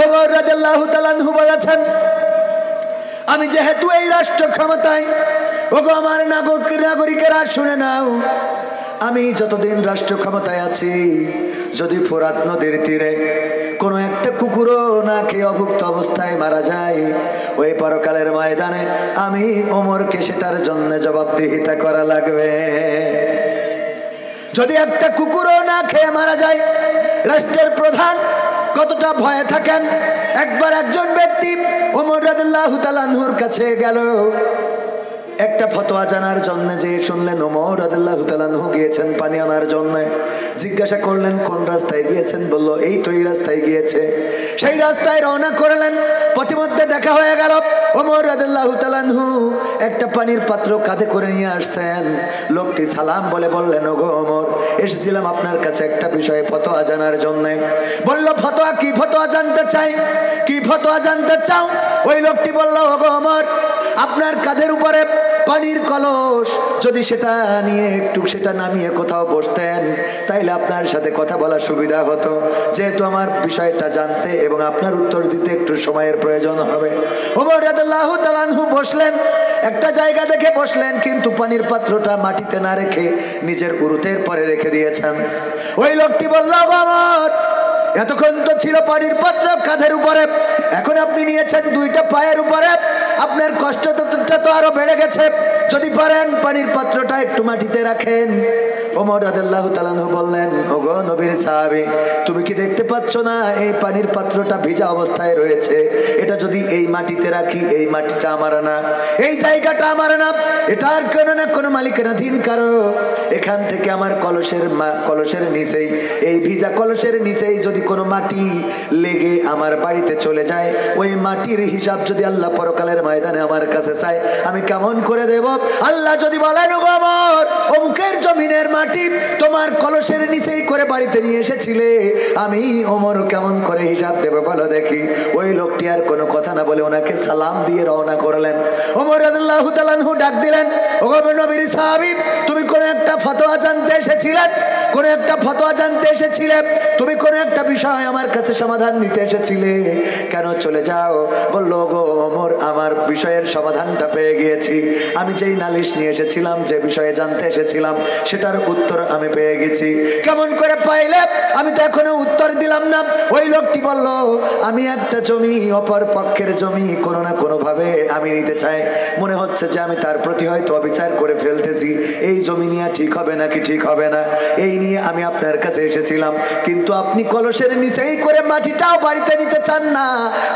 ওমর রাদিয়াল্লাহু তাআলা আনহু বলেছেন, আমি যেহেতু এই রাষ্ট্র ক্ষমতায়, ওগো আমার নাগরিকেরা শুনে নাও, আমি যতদিন রাষ্ট্র ক্ষমতায় আছি, যদি ফোরাত নদীর তীরে কোনো একটা কুকুরও না খেয়ে অভুক্ত অবস্থায় মারা যায়, ওই পরকালের ময়দানে আমি ওমরকে সেটার জন্য জবাবদিহিতা করা লাগবে। যদি একটা কুকুরও না খেয়ে মারা যায়, রাষ্ট্রের প্রধান কতটা ভয়ে থাকেন। একবার একজন ব্যক্তি ওমর রাদিয়াল্লাহু তাআলা আনহুর কাছে গেল একটা ফতোয়া জানার জন্য, যে শুনলেন ওমর রাদিয়াল্লাহু তাআলা আনহু গিয়েছেন পানি আনার জন্য। জিজ্ঞাসা করলেন কোন রাস্তায় গিয়েছেন, বলল এই তো এই রাস্তায় গিয়েছে। সেই রাস্তায় রওনা করলেন, পথিমধ্যে দেখা হয়ে গেল ওমর রাদিয়াল্লাহু তাআলা আনহু একটা পানির পাত্র কাঁধে করে নিয়ে আসছেন। লোকটি সালাম বলে বললেন, ওগো ওমর, এসেছিলাম আপনার কাছে একটা বিষয়ে ফতোয়া জানার জন্য। বলল ফতোয়া কি? ফতোয়া জানতে চাই। কি ফতোয়া জানতে চাও? ওই লোকটি বলল, ওগো ওমর, আপনার কাঁধের উপরে পানির কলস, যদি সেটা নিয়ে একটু সেটা নামিয়ে কোথাও বসতেন তাইলে আপনার সাথে কথা বলার সুবিধা হতো। যেহেতু আমার বিষয়টা জানতে এবং আপনার উত্তর দিতে একটু সময়ের প্রয়োজন হবে। ওমর রাদিয়াল্লাহু তাআলা আনহু বসলেন, একটা জায়গা দেখে বসলেন, কিন্তু পানির পাত্রটা মাটিতে না রেখে নিজের উরুতের পরে রেখে দিয়েছেন। ওই লোকটি বলল, ওমর, এতক্ষণ তো ছিল পানির পাত্র কাঁধের উপরে, এখন আপনি নিয়েছেন 2টা পায়ের উপরে, আপনার কষ্টটা তো আরো বেড়ে গেছে। যদি পারেন পানির পাত্রটা একটু মাটিতে রাখেন। ওমর রাদিয়াল্লাহু তাআলা আনহু বললেন, ওগো নবীর সাহাবী, তুমি কি দেখতে পাচ্ছ না এই পানির পাত্রটা ভিজা অবস্থায় রয়েছে? এটা যদি এই মাটিতে রাখি, এই মাটিটা আমার না, এই জায়গাটা আমার না, এটার কোনো না কোনো মালিকানাধীন কারো। এখান থেকে আমার কলসের নিচেই, এই ভিজা কলসের নিচেই যদি কোনো মাটি লেগে আমার বাড়িতে চলে যায়, ওই মাটির হিসাব যদি আল্লাহ পরকালের ময়দানে আমার কাছে চায়, আমি কেমন করে দেব? আল্লাহ যদি বলেন, ওগো ওমর, অমুকের জমিনের মাটি তোমার কলসের নিচেই করে বাড়িতে নিয়ে এসেছিলে, আমি ওমর কেমন করে হিসাব দেব বলো দেখি। ওই লোকটি আর কোনো কথা না বলে ওনাকে সালাম দিয়ে রওনা করলেন। ওমর রাদিয়াল্লাহু তাআলা আনহু ডাক দিলেন, ওগো নবীর সাহাবী, তুমি কোন একটা ফতোয়া জানতে এসেছিলেন, কোন একটা ফতোয়া জানতে এসেছিলে, তুমি কোন একটা বিষয় আমার কাছে সমাধান নিতে এসেছিলে, কেন চলে যাও? বলল, গো ওমর, আমার বিষয়ের সমাধানটা পেয়ে গিয়েছি। আমি যেই নালিশ নিয়ে এসেছিলাম, যে বিষয়ে জানতে এসেছিলাম, সেটার উত্তর আমি পেয়ে গেছি। কেমন করে পাইলে? আমি তো এখনো উত্তর দিলাম না। ওই লোকটি বলল, আমি একটা জমি, অপর পক্ষের জমি কোনো না কোনো ভাবে আমি নিতে চাই। মনে হচ্ছে যে আমি তার প্রতি হয়তো অবিচার করে ফেলতেছি। এই জমি নিয়ে ঠিক হবে নাকি ঠিক হবে না, এই নিয়ে আমি আপনার কাছে এসেছিলাম। কিন্তু আপনি কলসের নিচেই করে মাটিটাও বাড়িতে নিতে চান না।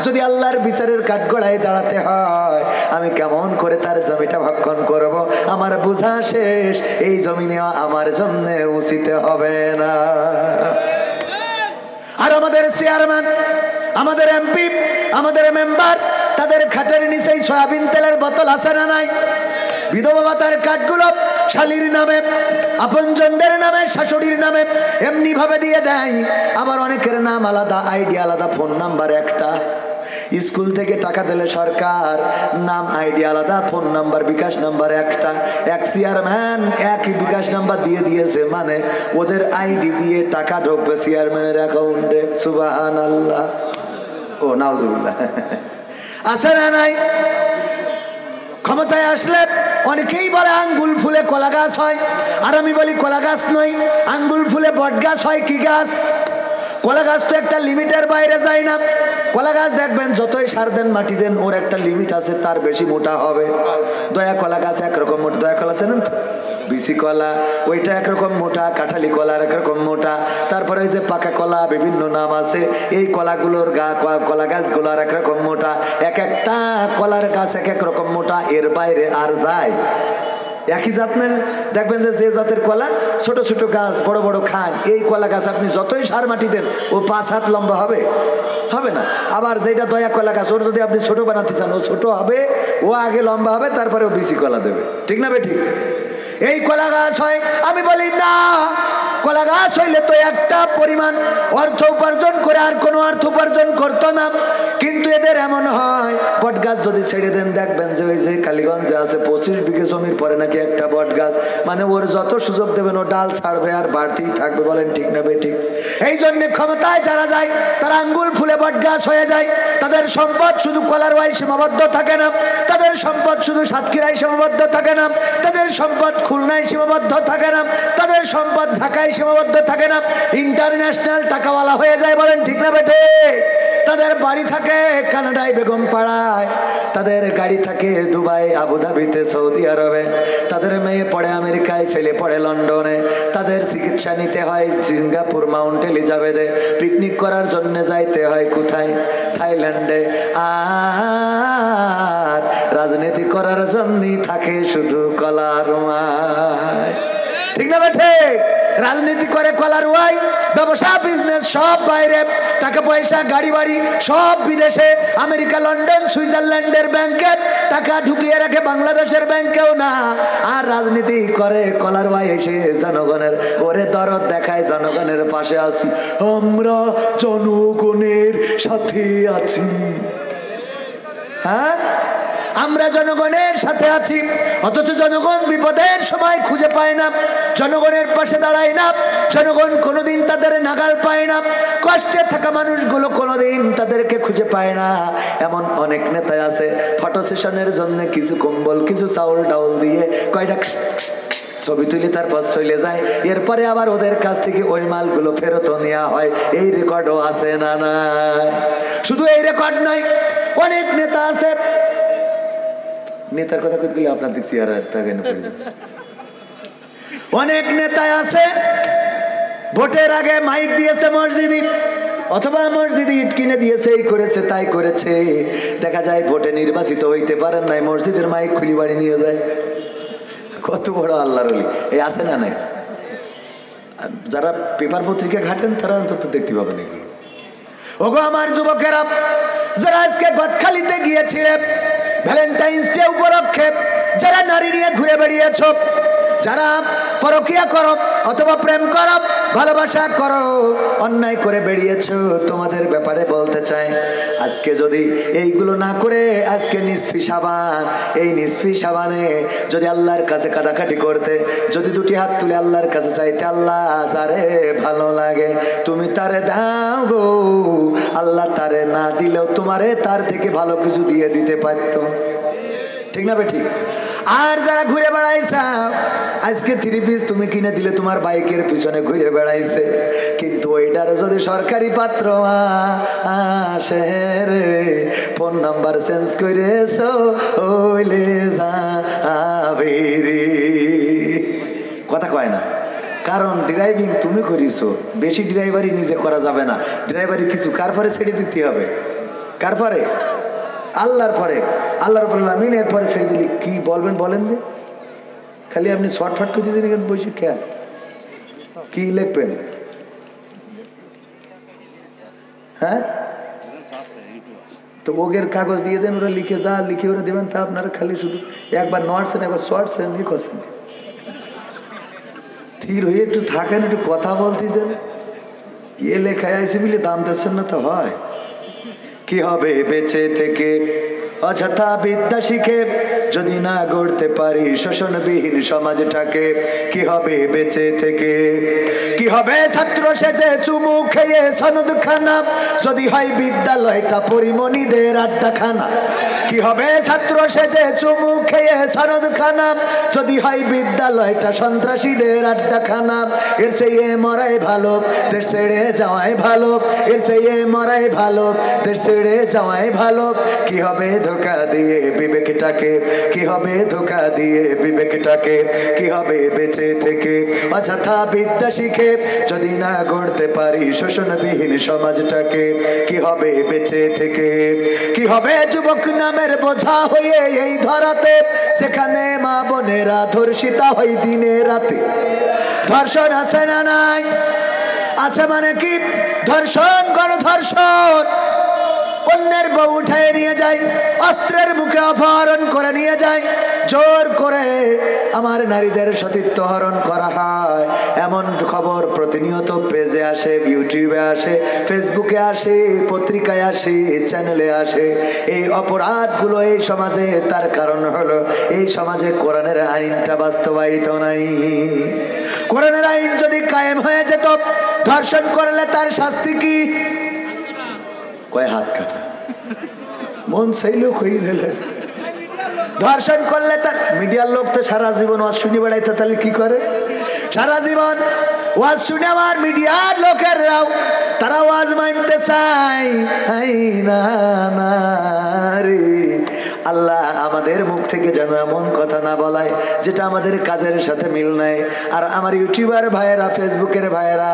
যদি আল্লাহর বিচারের কাঠগড়ায় দাঁড়াতে হয়, আমি কেমন করে তার জমিটা ভক্ষণ করব? আমার বোঝা শেষ, এই জমি নেওয়া আমার জন্য উচিত হবে না। আর আমাদের চেয়ারম্যান, আমাদের এমপি, আমাদের মেম্বার, তাদের খাটের নিচেই সয়াবিন তেলের বোতল আছে না নাই? বিধবা ভাতার কার্ডগুলো শালীর নামে, আপনজনদের নামে, শাশুড়ির নামে এমনি ভাবে দিয়ে দেয়। আবার অনেকের নাম আলাদা, আইডি আলাদা, ফোন নাম্বার একটা। স্কুল থেকে টাকা দিলে সরকার, নাম আইডি আলাদা, ফোন নাম্বার বিকাশ নাম্বার একটা। এক চেয়ারম্যান একই বিকাশ নাম্বার দিয়ে দিয়েছে, মানে ওদের আইডি দিয়ে টাকা ঢুকবে চেয়ারম্যানের অ্যাকাউন্টে। সুবহানাল্লাহ, ও নাউজুবিল্লাহ। আছে না নাই? ক্ষমতায় আসলে অনেকেই বলে আঙ্গুল ফুলে কলা গাছ হয়, আর আমি বলি কলা গাছ নয়, আঙ্গুল ফুলে বট গাছ হয়। কি গাছ? কলা গাছ তো একটা লিমিটের বাইরে যায় না। কলা গাছ দেখবেন যতই সার দেন মাটি দেন, ওর একটা লিমিট আছে, তার বেশি মোটা হবে। দয়া কলা গাছ একরকম মোটা, দয়া কলা আছে না, বিসি কলা, ওইটা একরকম মোটা, কাঁঠালি কলার একরকম মোটা। তারপরে ওই যে পাকা কলা, বিভিন্ন নাম আছে। এই কলাগুলোর কলা গাছগুলোর একরকম মোটা। এক একটা কলার গাছ এক এক রকম মোটা, এর বাইরে আর যায়। একই জাতের দেখবেন যে জাতের কলা, ছোট ছোট গাছ, বড় বড় খান। এই কলা গাছ আপনি যতই সার মাটি দেন, ও 5 হাত লম্বা হবে? হবে না। আবার যেটা দয়া কলা গাছ, ওর যদি আপনি ছোট বানাতে চান, ও ছোট হবে, ও আগে লম্বা হবে, তারপরে ও বিসি কলা দেবে। ঠিক না বে ঠিক? এই কলা গাছ হয়। আমি বলি না, কলা গাছ হইলে তো একটা পরিমাণ অর্থ উপার্জন করে আর কোনো অর্থ উপার্জন করতো না। কিন্তু এদের এমন হয়, বট গাছ যদি ছেড়ে দেন, দেখবেন যে ওই যে কালীগঞ্জে আছে 25 বিঘে জমির পরে নাকি একটা বট গাছ, মানে ওর যত সুযোগ দেবেন ও ডাল ছাড়বে আর বাড়তেই থাকবে। বলেন ঠিক না বে ঠিক? এই জন্য ক্ষমতায় যারা যায়, তারা আঙ্গুল ফুলে বট গাছ হয়ে যায়। তাদের সম্পদ শুধু কলারওয়ায় সীমাবদ্ধ থাকে না, তাদের সম্পদ শুধু সাতক্ষীরায় সীমাবদ্ধ থাকে না, তাদের সম্পদ খুলনায় সীমাবদ্ধ থাকে না, তাদের সম্পদ ঢাকায় সীমাবদ্ধ থাকে না, ইন্টারন্যাশনাল টাকাওয়ালা হয়ে যায়। বলেন ঠিক না বেটে? তাদের বাড়ি থাকে কানাডায়, বেগম পাড়ায়, তাদের গাড়ি থাকে দুবাই, আবুধাবিতে, সৌদি আরবে, তাদের মেয়ে পড়ে আমেরিকায়, ছেলে পড়ে লন্ডনে, তাদের চিকিৎসা নিতে হয় সিঙ্গাপুর, মাউন্ট এলিজাবেথে, পিকনিক করার জন্য যাইতে হয় কোথায়? থাইল্যান্ডে। আর রাজনীতি করার জন্যই থাকে শুধু কলার মায়। ঠিক না বেঠে? রাজনীতি করে কলার ওয়াই, ব্যবসা বিজনেস সব বাইরে, টাকা পয়সা গাড়ি বাড়ি সব বিদেশে, আমেরিকা, লন্ডন, সুইজারল্যান্ডের ব্যাংকে টাকা ঢুকিয়ে রাখে, বাংলাদেশের ব্যাংকেও না। আর রাজনীতি করে কলার ওয়াই এসে জনগণের ওরে দরদ দেখায়, জনগণের পাশে আছি, আমরা জনগণের সাথে আছি। হ্যাঁ, আমরা জনগণের সাথে আছি, অথচ জনগণ বিপদের সময় খুঁজে পায় না, জনগণের পাশে দাঁড়ায় না, জনগণ কোনোদিন তাদের নাগাল পায় না, কষ্টে থাকা মানুষগুলো কোনোদিন তাদেরকে খুঁজে পায় না। এমন অনেক নেতা আছে, ফটো সেশনের জন্য কিছু কম্বল, কিছু চাউল ডাউল দিয়ে কয়টা ছবি তুলি, তারপর চলে যায়। এরপরে আবার ওদের কাছ থেকে ওই মালগুলো ফেরত নেওয়া হয়। এই রেকর্ডও আছে না? নাই। শুধু এই রেকর্ড নয়, অনেক নেতা আছে, নেতার কথা কইতে গেলে আপনার দেখছি আর অনেক নেতা আছে, ভোটের আগে মাইক দিয়েছে মসজিদে, অথবা মসজিদে ইট কিনে দিয়েছে, এই করেছে তাই করেছে। দেখা যায় ভোটে নির্বাচিত হইতে পারেন নাই, মসজিদের মাইক খুলি বাড়ি নিয়ে যায়। কত বড় আল্লাহর ওলি! এই আছে না নাই? যারা পেপার পত্রিকা ঘাটেন তারা অন্তত দেখতে পাবেন এগুলো। ওগো আমার যুবকেরা, যারা আজকে গদখালিতে গিয়েছিলেন ভ্যালেন্টাইন্স ডে উপলক্ষে, যারা নারী নিয়ে ঘুরে বেড়িয়েছ, যারা পরকিয়া করো অথবা প্রেম করো, ভালোবাসা করো, অন্যায় করে বেরিয়েছ, তোমাদের ব্যাপারে বলতে চাই, আজকে যদি এইগুলো না করে আজকে নিসফি সাবান, এই নিসফি সাবানে যদি আল্লাহর কাছে কাটাকাটি করতে, যদি দুটি হাত তুলে আল্লাহর কাছে চাইতে, আল্লাহ যারে ভালো লাগে তুমি তারে দাও গো, আল্লাহ তারে না দিলেও তোমারে তার থেকে ভালো কিছু দিয়ে দিতে পারত। ঠিক না ঠিক? আর যারা ঘুরে বেড়াইছে আজকে 3 পিস তুমি কিনে দিলে তোমার বাইকের পিছনে ঘুরে বেড়াইছে, কিন্তু ওইটার যদি সরকারি পাত্র আসে রে, ফোন নাম্বার চেঞ্জ করেছো ওইলে যাবে রে। কথা কয় না, কারণ ড্রাইভিং তুমি করিছো, বেশি ড্রাইভারি নিজে করা যাবে না। ড্রাইভারি কিছু কার পরে ছেড়ে দিতে হবে? কার পরে? আল্লাহর পরে। আল্লাহ রাব্বুল আলামিন এর পরে ছেড়ে দিলে কি বলবেন বলেন? যে খালি আপনি শর্টফাট করে দিতেন এখানে বসে, খেয়াল কি লিখবেন? হ্যাঁ, তো ওগের কাগজ দিয়ে দেন, ওরা লিখে যা লিখে ওরা দেবেন, তা আপনারা খালি শুধু একবার নড়ছেন একবার শর্টছেন ই করছেন। স্থির হয়ে একটু থাকেন, একটু কথা বলতে দেন। এ লেখায় আইসে বলে দাম দিচ্ছেন না তো হয়? কি হবে বেঁচে থেকে অযথা বিদ্যা শিখে, যদি না গড়তে পারি শোষণবিহীন সমাজটাকে? কি হবে বেঁচে থেকে? কি হবে ছাত্র সেজে চুমু খেয়ে সনদ খানা, যদি হয় বিদ্যালয়টা পরিমণিদের আড্ডাখানা? কি হবে ছাত্র সেজে চুমু খেয়ে সনদ খানা, যদি হয় বিদ্যালয়টা সন্ত্রাসীদের আড্ডাখানা? এর চেয়ে মরাই ভালো, দেশ ছেড়ে যাওয়াই ভালো। এর চেয়ে মরাই ভালো, দেশ ছেড়ে যাওয়াই ভালো। কি হবে ধোকা দিয়ে বিবেকটাকে? কি হবে ধোকা দিয়ে বিবেকটাকে? কি হবে বেঁচে থেকে অযথা বিদ্যা শিখে, যদি না গড়তে পারি শোষণবিহীন সমাজটাকে? কি হবে বেঁচে থেকে? কি হবে যুবক নামের বোঝা হয়ে এই ধরাতে, সেখানে মা বোনেরা ধর্ষিতা হয় দিনে রাতে? ধর্ষণ আছে না নাই? আছে মানে কি? ধর্ষণ গণধর্ষণ। অন্যের বউ উঠায় নিয়ে যায়, অস্ত্রের মুখে অপহরণ করে নিয়ে যায়, জোর করে আমার নারীদের সতীত্ব হরণ করা হয়। এমন খবর প্রতিনিয়ত পেজে আসে, ইউটিউবে আসে, ফেসবুকে আসে, পত্রিকায় আসে, চ্যানেলে আসে। এই অপরাধগুলো এই সমাজে, তার কারণ হলো এই সমাজে কোরআনের আইনটা বাস্তবায়িত নাই। কোরআনের আইন যদি কায়েম হয়ে যেত, ধর্ষণ করলে তার শাস্তি কি? কয় হাত কাটা, মন সেই লোক হয়ে দিলেন। ধর্ষণ করলে তার মিডিয়ার লোক তো সারা জীবন ওয়াজ শুনে বেড়াইতে, তাহলে কি করে? সারা জীবন ওয়াজ শুনে আমার মিডিয়ার লোকেরাও তারা ওয়াজ মানতে চায় না না রে। আল্লাহ আমাদের মুখ থেকে যেন এমন কথা না বলায় যেটা আমাদের কাজের সাথে মিল নাই। আর আমার ইউটিউবার ভাইয়েরা, ফেসবুকের ভাইয়েরা,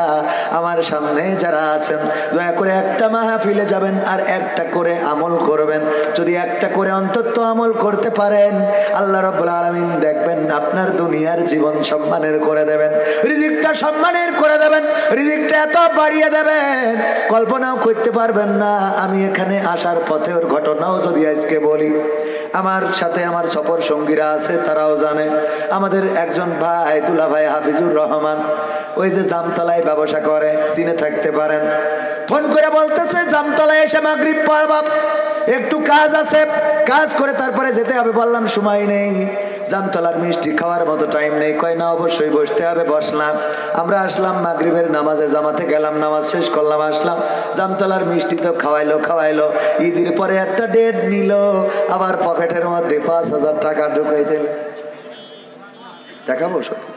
আমার সামনে যারা আছেন, দয়া করে একটা মাহফিলে যাবেন আর একটা করে আমল করবেন। যদি একটা করে অন্তত আমল করতে পারেন, আল্লাহ রাব্বুল আলামিন দেখবেন আপনার দুনিয়ার জীবন সম্মানের করে দেবেন, রিজিকটা সম্মানের করে দেবেন, রিজিকটা এত বাড়িয়ে দেবেন কল্পনাও করতে পারবেন না। আমি এখানে আসার পথে ওর ঘটনাও যদি আজকে বলি, আমার সাথে আমার সফর সঙ্গীরা আছে, তারাও জানে। আমাদের একজন ভাই, দুলা ভাই হাফিজুর রহমান, ওই যে জামতলায় ব্যবসা করে, চিনে থাকতে পারেন। ফোন করে বলতেছে জামতলায় এসে মাগরিব পড়বা, একটু কাজ আছে, কাজ করে তারপরে যেতে হবে। বললাম সময় নেই, জামতলার মিষ্টি খাওয়ার মতো টাইম নেই। কয় না অবশ্যই বসতে হবে। বসলাম, আমরা আসলাম মাগরিবের নামাজে জামাতে গেলাম, নামাজ শেষ করলাম, আসলাম। জামতলার মিষ্টি তো খাওয়াইলো। ঈদের পরে একটা ডেট নিল, আবার পকেটের মধ্যে 5,000 টাকা ঢুকাই দিল। দেখাবো সত্যি,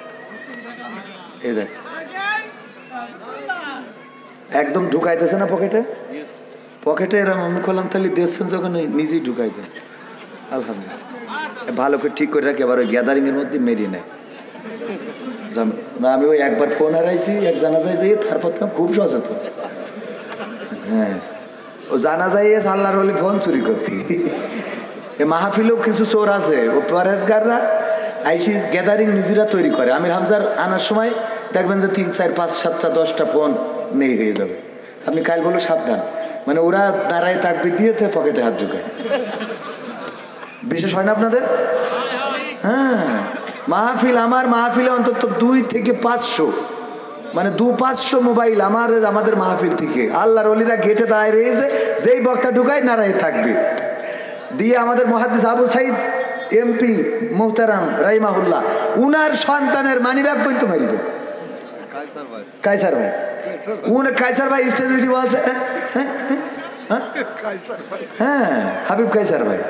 এই দেখ একদম ঢুকাইতেছে না পকেটে। পকেটে এরকম আমি করলাম, তাহলে দেখছেন যখন নিজেই ঢুকাই দেন। আলহামদুলিল্লাহ, ভালো করে ঠিক করে রাখি, আবার ওই গ্যাদারিং এর মধ্যে মেরিয়ে নেয় না। আমি ওই একবার ফোন হারাইছি এক জানাজায় যাই, তারপর তো খুব সচেতন। হ্যাঁ, ও জানাজায় আল্লাহর ওলি ফোন চুরি করতি। এ মাহফিলেও কিছু চোর আছে, ও পরেজগাররা আইসি গ্যাদারিং নিজেরা তৈরি করে। আমির হামজার আনার সময় দেখবেন যে 3, 4, 5, 7টা 10টা ফোন নেই হয়ে যাবে। আপনি কাল বলো সাবধান, মানে ওরা দাঁড়ায় তাকবীর দিয়েছে, পকেটে হাত ঢুকায়। বিশেষ হয় না আপনাদের? হ্যাঁ, মাহফিল, আমার মাহফিলে অন্তত 2 থেকে 500, মানে 200-500 মোবাইল আমাদের মাহফিল থেকে। আল্লাহর ওলিরা গেটে দাঁড়ায় রয়েছে, যেই বক্তা ঢুকায় নারায় থাকবে দিয়ে। আমাদের মুহাদ্দিস আবু সাইদ এমপি মোহতারাম রাহিমাহুল্লাহ, উনার সন্তানের মানিব্যাগ পর্যন্ত মারি দেয়। কায়সার ভাই, কায়সার ভাই স্টেজ ভিডিও আছে। হ্যাঁ, হাবিব কায়সার ভাই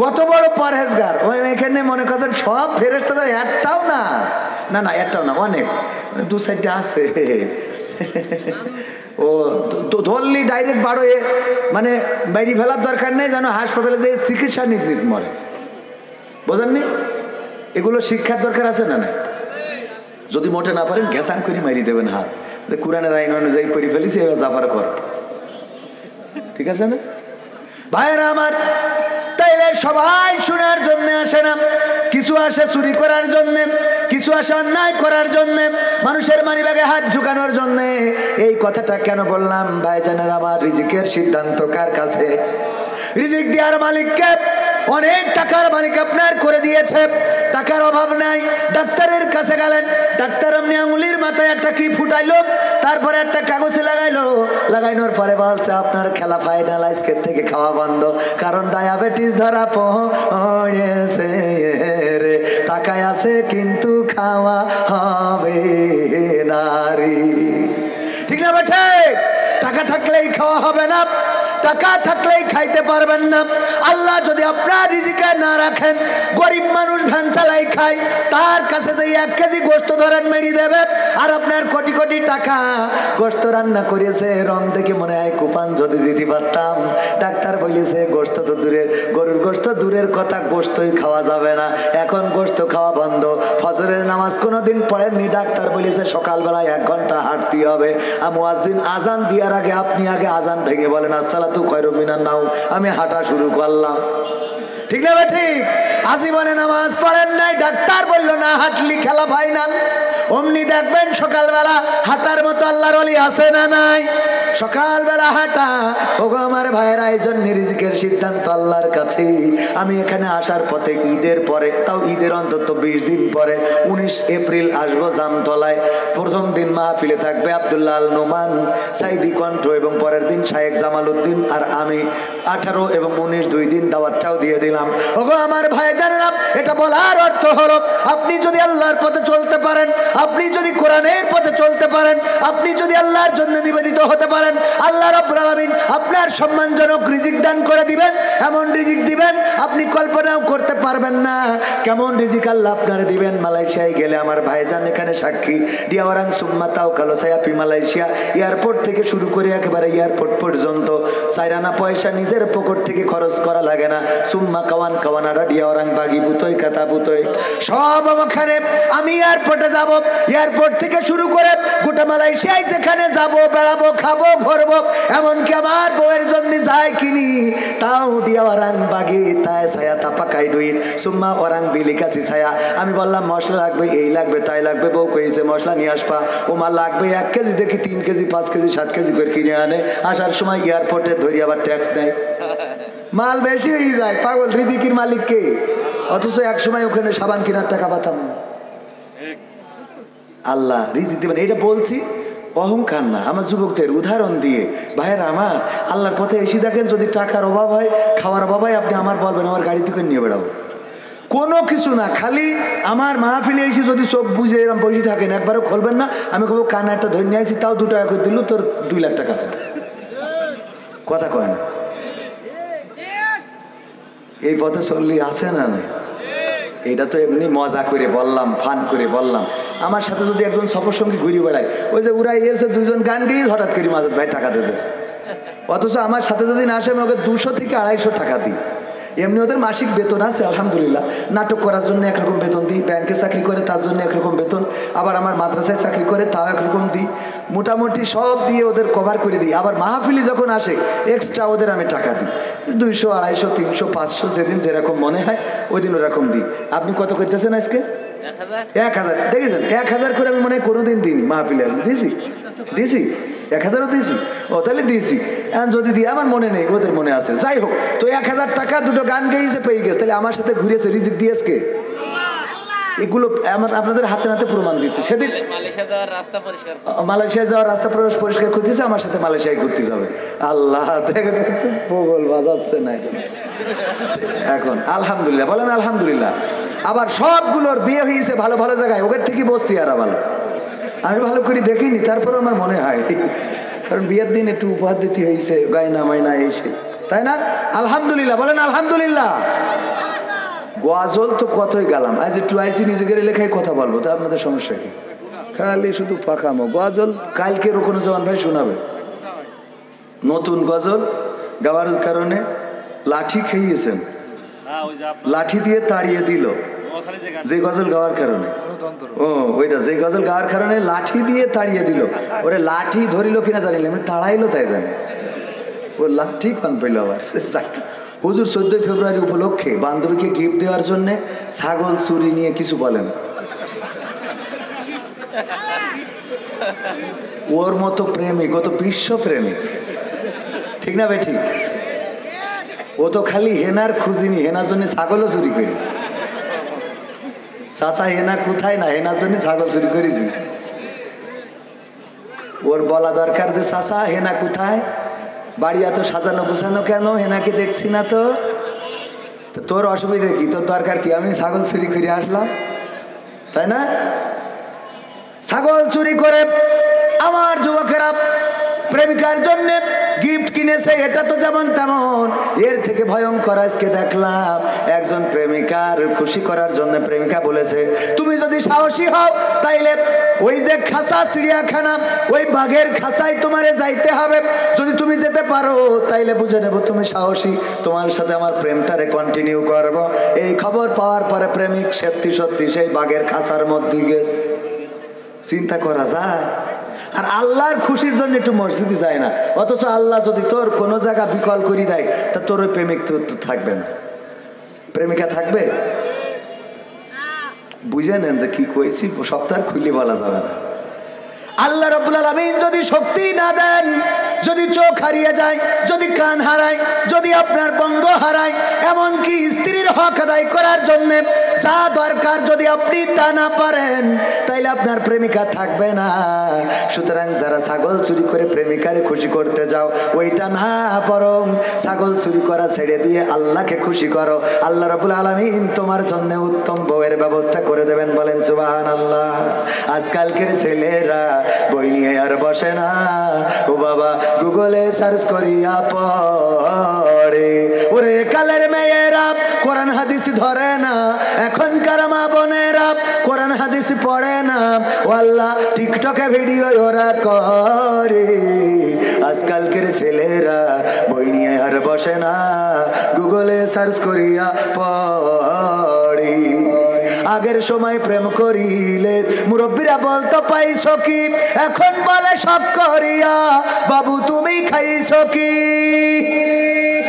কত বড় পরহেজগার। ওই এখানে মনে করেন সব ফেরেশতাদের একটাও না, না না একটাও না, অনেক, দু সাইডে আছে। ও ধরলি ডাইরেক্ট বারো, মানে বাইরে ফেলার দরকার নেই, যেন হাসপাতালে যে চিকিৎসা নিত নিত মরে, বোঝেননি? এগুলো শিক্ষার দরকার আছে না না? যদি মোটে না পারেন ঘেসান করে মারি দেবেন হাত, কোরআনের আইন অনুযায়ী করে ফেলিস, এবার জাফার কর, ঠিক আছে না ভাইয়েরা আমার? তাইলে সবাই শোনার জন্য আসে না, কিছু আসে চুরি করার জন্য, কিছু আসে অন্যায় করার জন্য, মানুষের মানিব্যাগে হাত ঝুঁকানোর জন্য। এই কথাটা কেন বললাম ভাইজানের আমার? রিজিকের সিদ্ধান্ত কার কাছে? রিজিক দেওয়ার মালিককে। অনেক টাকার মালিক আপনার করে দিয়েছে, টাকার অভাব নাই, ডাক্তারের কাছে গেলেন, ডাক্তার আপনি আঙুলির মাথায় একটা কি ফুটাইলো, তারপরে একটা কাগজে লাগাইলো, লাগাইনোর পরে বলছে আপনার খেলা ফাইনাল, আজকের থেকে খাওয়া বন্ধ, কারণ ডায়াবেটিস ধরা পড়েছে রে, টাকায় আছে কিন্তু খাওয়া হবে না রে। ঠিক না বেঠে? টাকা থাকলেই খাওয়া হবে না, টাকা থাকলেই খাইতে পারবেন না। আল্লাহ যদি আপনার রিজিকে না রাখেন, গরিব মানুষ ভ্যান চালাই খায়, তার কাছে যে 1 কেজি গোস্ত ধরেন মেরি দেবে, আর আপনার কোটি কোটি টাকা গোস্ত রান্না করেছে, রং দেখে মনে হয় কুপান যদি দিতে পারতাম। ডাক্তার বলেছে গোস্ত তো দূরের, গরুর গোস্ত দূরের কথা, গোস্তই খাওয়া যাবে না, এখন গোস্ত খাওয়া বন্ধ। ফজরের নামাজ কোনোদিন পড়েননি, ডাক্তার বলেছে সকালবেলায় 1 ঘন্টা হাঁটতে হবে। মুয়াজ্জিন আজান দেওয়ার আগে আপনি আগে আজান ভেঙে বলেন আসসালাতু খায়রুম মিনান নাওম, আমি হাঁটা শুরু করলাম। ঠিক না ঠিক? আজীবনে নামাজ পড়েন নাই, ডাক্তার বললো না হাঁটলি খেলা ফাইনাল। অমনি দেখবেন সকালবেলা হাঁটার মতো আল্লাহর ওলি আছে না নাই? সকালবেলা হাঁটা। ওগো আমার ভাইয়েরা, এই জন্য রিজিকের সিদ্ধান্ত আল্লাহর কাছে। আমি এখানে আসার পথে ঈদের পরে, তাও ঈদের অন্তত 20 দিন পরে 19 এপ্রিল আসবো জামতলায়। প্রথম দিন মাহফিলে থাকবে আব্দুল্লাহ আল নোমান, সাইদি কণ্ঠ, এবং পরের দিন শায়েখ জামাল উদ্দিন আর আমি। 18 এবং 19 2 দিন দাওয়াতটাও দিয়ে দিলাম। ওগো আমার ভাই জানেন, এটা বলার অর্থ হলো আপনি যদি আল্লাহর পথে চলতে পারেন, আপনি যদি কোরআনের পথে চলতে পারেন, আপনি যদি আল্লাহর জন্য নিবেদিত হতে পারেন, আল্লাহ রাব্বুল আলামিন আপনার সম্মানজনক রিজিক দান করে দিবেন। এমন রিজিক দিবেন আপনি কল্পনাও করতে পারবেন না কেমন রিজিক আল্লাহ আপনারে দিবেন। মালয়েশিয়ায় গেলে আমার ভাইজান এখানে সাক্ষী, ডিয়াওয়ারাং সুম্মা তাওকালো সায়াপি মালয়েশিয়া, এয়ারপোর্ট থেকে শুরু করে একেবারে এয়ারপোর্ট পর্যন্ত 4 আনা পয়সা নিজের পকেট থেকে খরচ করা লাগে না। সুম্মা কাওয়ান কাওয়ানারা ডিয়াওয়ারাং বাগি বুতই কাতা বুতই সব ওখানে। আমি এয়ারপোর্টে যাব, এয়ারপোর্ট থেকে শুরু করে গোটা মালয়েশিয়ায় যেখানে যাব, বেড়াবো, খাবো, ঘুরবো, এমনকি আমার বউয়ের জন্য যাই কিনি তাও ডিয়াওয়ারাং বাগি তাই ছায়া তাপাকাই ডুইন সুম্মা ওরাং বিলিকাসি ছায়া। আমি বললাম মশলা লাগবে, এই লাগবে, তাই লাগবে, বউ কইছে মশলা নিয়ে আসবা। ওমা লাগবে 1 কেজি, দেখি 3 কেজি 5 কেজি 7 কেজি করে কিনে আনে। আসার সময় এয়ারপোর্টে ধরি আবার ট্যাক্স দেয়, মাল বেশি হয়ে যায়। পাগল, রিজিকের মালিক কে? অথচ এক সময় ওখানে সাবান কেনার টাকা পাতাম না। আল্লাহ রিজিক দিবেন, এটা বলছি অহংকার না, আমার যুবকদের উদাহরণ দিয়ে। ভাইয়েরা আমার, আল্লাহর পথে এসে দেখেন যদি টাকার অভাব হয়, খাওয়ার অভাব হয়, আপনি আমার বলবেন আমার গাড়ি থেকে নিয়ে বেড়াবো, কোনো কিছু না। খালি আমার মাহফিলে এসে যদি চোখ বুঝে এরকম বসে থাকেন, একবারও খুলবেন না। আমি কবো কানে একটা ধরে নিয়ে আসি, তাও 2 টাকা করে দিল, তোর 2 লাখ টাকা কথা কয় না। এই পথে চললি আছে না না? এটা তো এমনি মজা করে বললাম, ফান করে বললাম। আমার সাথে যদি একজন সফরসঙ্গী ঘুরে বেড়ায়, ওই যে উড়াই এসে 2জন গান গিয়ে হঠাৎ করে মাজেদ ভাই টাকা দিতেছে, অথচ আমার সাথে যদি না আসে আমি ওকে 200 থেকে 250 টাকা দিই। এমনি ওদের মাসিক বেতন আছে আলহামদুলিল্লাহ, নাটক করার জন্য একরকম বেতন দিই, ব্যাংকে চাকরি করে তার জন্য একরকম বেতন, আবার আমার মাদ্রাসায় চাকরি করে তাও একরকম দিই, মোটামুটি সব দিয়ে ওদের কভার করে দিই। আবার মাহফিলি যখন আসে এক্সট্রা ওদের আমি টাকা দিই, 200 250 300 500 যেদিন যেরকম মনে হয় ওই দিন ওরকম দিই। আপনি কত করতেছেন আজকে? 1000। দেখেছেন 1000 করে আমি মনে হয় কোনোদিন দিইনি মাহফিলে। দিয়েছি 1000ও দিয়েছি, ও তাহলে দিয়েছি। যদি দিয়ে আমার মনে নেই, ওদের মনে আছে। যাই হোক, তো 1000 টাকা 2টো গান গেয়েছে, পেয়ে গেছে। তাহলে আমার সাথে ঘুরেছে, রিজিক দিয়েছে কে? এগুলো আমার আপনাদের হাতে নাতে প্রমাণ দিচ্ছি। সেদিন মালয়েশিয়া যাওয়ার রাস্তা পরিষ্কার করতেছে, আমার সাথে মালয়েশিয়ায় ঘুরতে যাবে। আল্লাহ দেখেন পোগল বাজাচ্ছে না এখন। আলহামদুলিল্লাহ বলেন আলহামদুলিল্লাহ। আবার সবগুলোর বিয়ে হয়েছে ভালো ভালো জায়গায়, ওদের থেকে বসছি আর ভালো। আমি ভালো করে দেখিনি, তারপরে আমার মনে হয়, কারণ বিয়ের দিন একটু উপহার দিতে হয়েছে, গায়না মায়না এসে, তাই না? আলহামদুলিল্লাহ বলেন আলহামদুলিল্লাহ। গজল তো কতই গেলাম, আজ একটু আইসি নিজেদের লেখায় কথা বলবো, তা আপনাদের সমস্যা কি? খালি শুধু পাকামো গজল। কালকে রুকনুজ্জামান ভাই শোনাবে নতুন গজল গাওয়ার কারণে লাঠি খেয়েছেন, লাঠি দিয়ে তাড়িয়ে দিল যে গজল গাওয়ার কারণে। ও ওইটা যে গজল গাওয়ার কারণে লাঠি দিয়ে তাড়িয়ে দিল। ওরে লাঠি ধরিল কিনা জানিল, এমনি তাড়াইলো তাই জানি। ও লাঠি কন পেল আবার। হুজুর 14 ফেব্রুয়ারি উপলক্ষে বান্ধবীকে গিফট দেওয়ার জন্য ছাগল চুরি নিয়ে কিছু বলেন। ওর মতো প্রেমিক, ও তো বিশ্ব প্রেমিক, ঠিক না ভাই? ঠিক। ও তো খালি হেনার খুঁজিনি, হেনার জন্য ছাগলও চুরি করিস। চাচা হেনা কোথায়, না হেনার জন্য ছাগল চুরি করেছি। ওর বলা দরকার যে চাচা হেনা কোথায়, বাড়ি এত সাজানো গোছানো কেন, হেনাকে দেখছি না তো। তোর অসুবিধা কি, তোর দরকার কি? আমি ছাগল চুরি করে আসলাম, তাই না? ছাগল চুরি করে আমার যুবকেরা প্রেমিকার জন্য গিফট কিনেছে, এটা তো যেমন তেমন। এর থেকে ভয়ঙ্কর আজকে দেখলাম একজন প্রেমিকার খুশি করার জন্য প্রেমিকা বলেছে, তুমি যদি সাহসী হও তাইলে ওই যে খাসা চিড়িয়াখানা, ওই বাঘের খাসায় তোমারে যাইতে হবে। যদি তুমি যেতে পারো তাইলে বুঝে নেব তুমি সাহসী, তোমার সাথে আমার প্রেমটারে কন্টিনিউ করব। এই খবর পাওয়ার পরে প্রেমিক সত্যি সত্যি সেই বাঘের খাসার মধ্যে গেছে। চিন্তা করা যায়? আর আল্লাহর খুশির জন্য একটু মসজিদে যায় না, অথচ আল্লাহ যদি তোর কোনো জায়গা বিকল করে দেয় তা তোর ওই প্রেমিক তো থাকবে না, প্রেমিকা থাকবে। বুঝে নেন যে কি কইছি, সপ্তাহ খুলে বলা যাবে না। আল্লাহ রাব্বুল আলামিন যদি শক্তি না দেন, যদি চোখ হারিয়ে যায়, যদি কান হারায়, যদি আপনার বঙ্গ হারায়, এমনকি স্ত্রীর হক আদায় করার জন্য যা দরকার যদি আপনি তা না পারেন, তাইলে আপনার প্রেমিকা থাকবে না। সুতরাং যারা ছাগল চুরি করে প্রেমিকারে খুশি করতে যাও, ওইটা না, বরং ছাগল চুরি করা ছেড়ে দিয়ে আল্লাহকে খুশি করো। আল্লাহ রাব্বুল আলামিন তোমার জন্য উত্তম বউয়ের ব্যবস্থা করে দেবেন, বলেন সুবহানাল্লাহ। আজকালকের ছেলেরা বই নিয়ে আর বসে না, ও বাবা গুগলে সার্চ করিয়া পড়ে। ওরে কালের মেয়েরা কোরআন হাদিস ধরে না, এখনকার মা বোনেরা কোরআন হাদিস পড়ে না, ও আল্লাহ টিকটকে ভিডিও ওরা করে। আজকালকের ছেলেরা বই নিয়ে আর বসে না, গুগলে সার্চ করিয়া পড়ে। আগের সময় প্রেম করিলে মুরব্বীরা বলতো পাইছো কি, এখন বলে সব করিয়া বাবু তুমি খাইছো কি,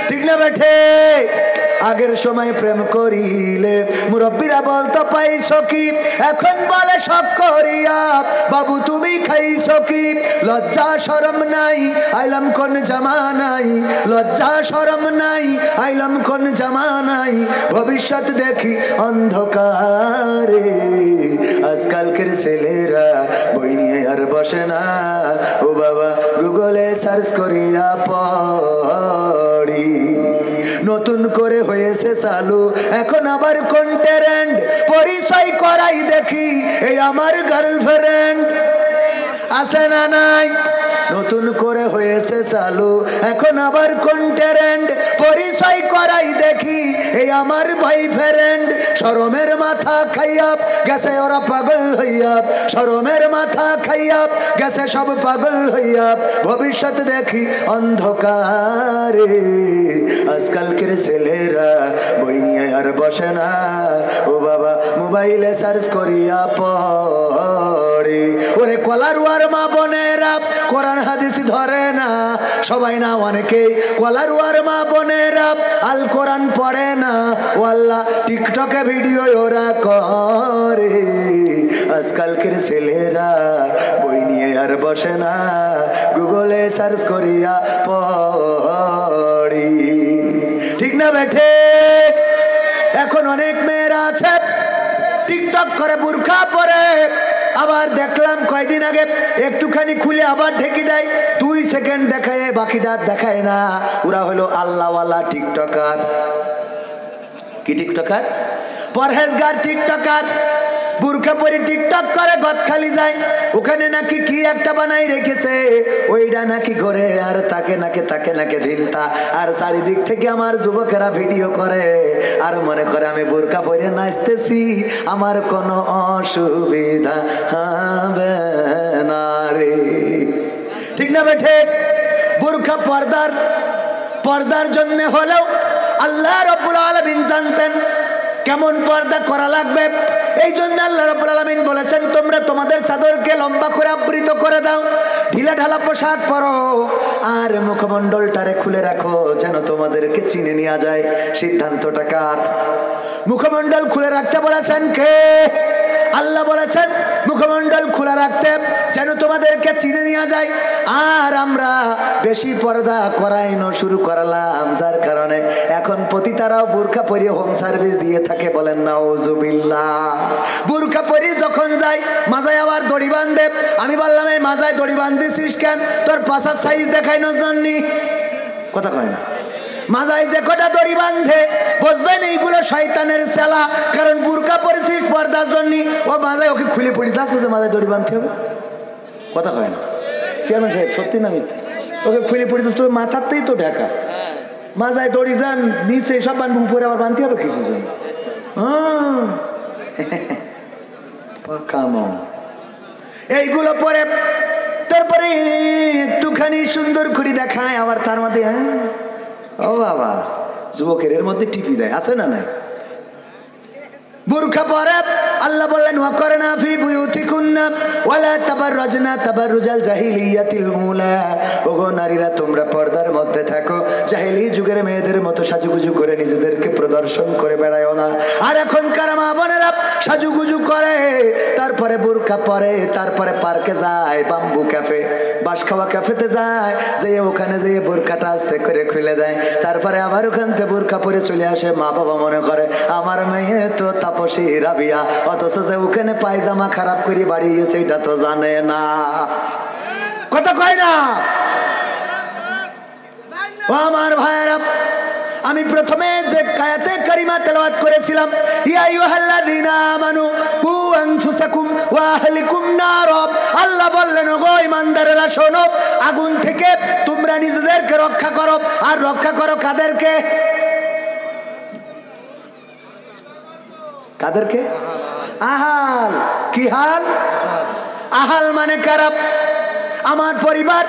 ঠিক না বেঠে? আগের সময় প্রেম করিলে মুরব্বীরা বলতো পাইছো কি, এখন বলে সব করিয়া বাবু তুমি খাইছো কি। লজ্জা শরম নাই, আইলাম কোন জামানাই, লজ্জা শরম নাই, আইলাম কোন জামানাই, ভবিষ্যৎ দেখি অন্ধকারে। আজকালকের ছেলেরা বই নিয়ে আর বসে না, ও বাবা গুগলে সার্চ করিয়া পড়ি। নতুন করে হয়েছে চালু এখন আবার কোন ট্রেন্ড, পরিচয় করাই দেখি এই আমার গার্লফ্রেন্ড, আছে না নাই? নতুন করে হয়েছে চালু এখন আবার কোন ট্রেন্ড, পরিচয় করাই দেখি এই আমার বয়ফ্রেন্ড। শরমের মাথা খাইয়া গেছে ওরা পাগল হইয়া, শরমের মাথা খাইয়া গেছে সব পাগল হইয়া, ভবিষ্যৎ দেখি অন্ধকারে। আজকালকের ছেলেরা বই নিয়ে আর বসে না, ও বাবা মোবাইলে সার্চ করিয়া পড়ে। ওরে কলারুয়ার মা বোনেরা কোরআন হাদিস ধরে না, সবাই না অনেকেই কলারুয়ার মা বোনেরা আল কোরআন পড়ে না, ও আল্লাহ টিকটকে ভিডিও ওরা করে। আজকালকের ছেলেরা বই নিয়ে আর বসে না, গুগলে সার্চ করিয়া পড়ি, ঠিক না বেঠে? এখন অনেক মেয়েরা আছে টিকটক করে বুরখা পরে, আবার দেখলাম কয়দিন আগে একটুখানি খুলে আবার ঢেকে দেয়, 2 সেকেন্ড দেখায়, বাকিটা দেখায় না। ওরা হলো আল্লাহওয়ালা টিকটকার। কি টিকটকার? পরহেজগার টিকটকার। বুরকা পরে টিকটক করে গদখালি যায়, ওখানে নাকি কি একটা বানাই রেখেছে, ওইটা নাকি ঘরে আর তাকে নাকি ধিনতা, আর চারিদিক থেকে আমার যুবকেরা ভিডিও করে আর মনে করে আমি বুরকা পরে নাচতেছি, আমার কোনো অসুবিধা হবে না রে। ঠিক না বেঠে? বুরকা পর্দার জন্য হলেও আল্লাহ রাব্বুল আলামিন জানতেন কেমন পর্দা করা লাগবে। এই জন্য আল্লাহ রাব্বুল আলামিন বলেছেন তোমরা তোমাদের চাদরকে লম্বা করে আবৃত করে দাও, ঢিলা ঢালা পোশাক পরো, আর মুখমণ্ডলটারে খুলে রাখো যেন তোমাদেরকে চিনে নেওয়া যায়। সিদ্ধান্তটা কার? মুখমণ্ডল খুলে রাখতে বলেছেন কে? আল্লাহ বলেছেন মুখমণ্ডল খোলা রাখতে যেন তোমাদেরকে চিনে নেওয়া যায়। আর আমরা বেশি পর্দা করাইনো শুরু করলাম, যার কারণে এখন পতিতারাও বুরকা পরিয়ে হোম সার্ভিস দিয়ে থাকে। বলেন নাউজুবিল্লাহ। বুরকা পরিয়ে যখন যায় মাজায় আবার দড়ি বাঁধে। আমি বললাম এই মাজায় দড়ি বাঁধতেছিস কেন? তোর পাশার সাইজ দেখাইনোর জন্য। কথা কয় না? মাজায় যে কটা দড়ি বাঁধে বুঝবেন এইগুলো শয়তানের চেলা, কারণ বুরকা পরেছিস পর্দার জন্য, ও মাজায় ওকে খুলে পড়িতে আসছে যে মাজায় দড়ি বাঁধতে হবে। কথা কয় না? চেয়ারম্যান সাহেব সত্যি না মিথ্যা? ওকে খুলে পড়িতে তোর মাথাতেই তো ঢাকা, মাজায় দড়ি যান নিচে সব বাঁধবে, উপরে আবার বাঁধতে হবে কিছু জন্য। এইগুলো পরে তারপরে একটুখানি সুন্দর করে দেখায়, আবার তার মধ্যে ও বাবা যুবকের এর মধ্যে টিপি দেয়, আছে না নাই? বুরকা পরে আল্লাহ বললেন ওয়াকরনা ফি বুয়ুতিকুন্না ওয়ালা তাবাররাজনা তাবাররুজাল জাহিলিয়াতিল উলা। ওগো নারীরা তোমরা পর্দার মধ্যে থাকো, জাহিলি যুগের মেয়েদের মতো সাজুগুজু করে নিজেদেরকে প্রদর্শন করে বেড়ায়ও না। আর এখনকার মা বোনেরা সাজুগুজু করে, তারপরে বুরকা পরে, তারপরে পার্কে যায়, বাম্বু ক্যাফে, বাঁশ খাওয়া ক্যাফেতে যায়, যে ওখানে যেয়ে বুরকাটা আস্তে করে খুলে দেয়, তারপরে আবার ওখান থেকে বুরকা পরে চলে আসে। মা বাবা মনে করে আমার মেয়ে তো তাপসী রাবিয়া, অথচ যে ওখানে পায়জামা খারাপ করে বাড়িয়েছে এটা তো জানে না। কথা কয় না? ও আমার ভাইয়েরা, আমি প্রথমে যে আয়াতে কারিমা তেলাওয়াত করেছিলাম, ইয়া আইয়ুহাল্লাযীনা আমানু কু আনফুসাকুম ওয়া আহলিকুম নার, আল্লাহ বললেন ওগো ঈমানদারেরা শোনো, আগুন থেকে তোমরা নিজেদেরকে রক্ষা করো। আর রক্ষা করো কাদেরকে? কাদেরকে? আহাল। কি হাল? আহাল মানে কারা? আমার পরিবার,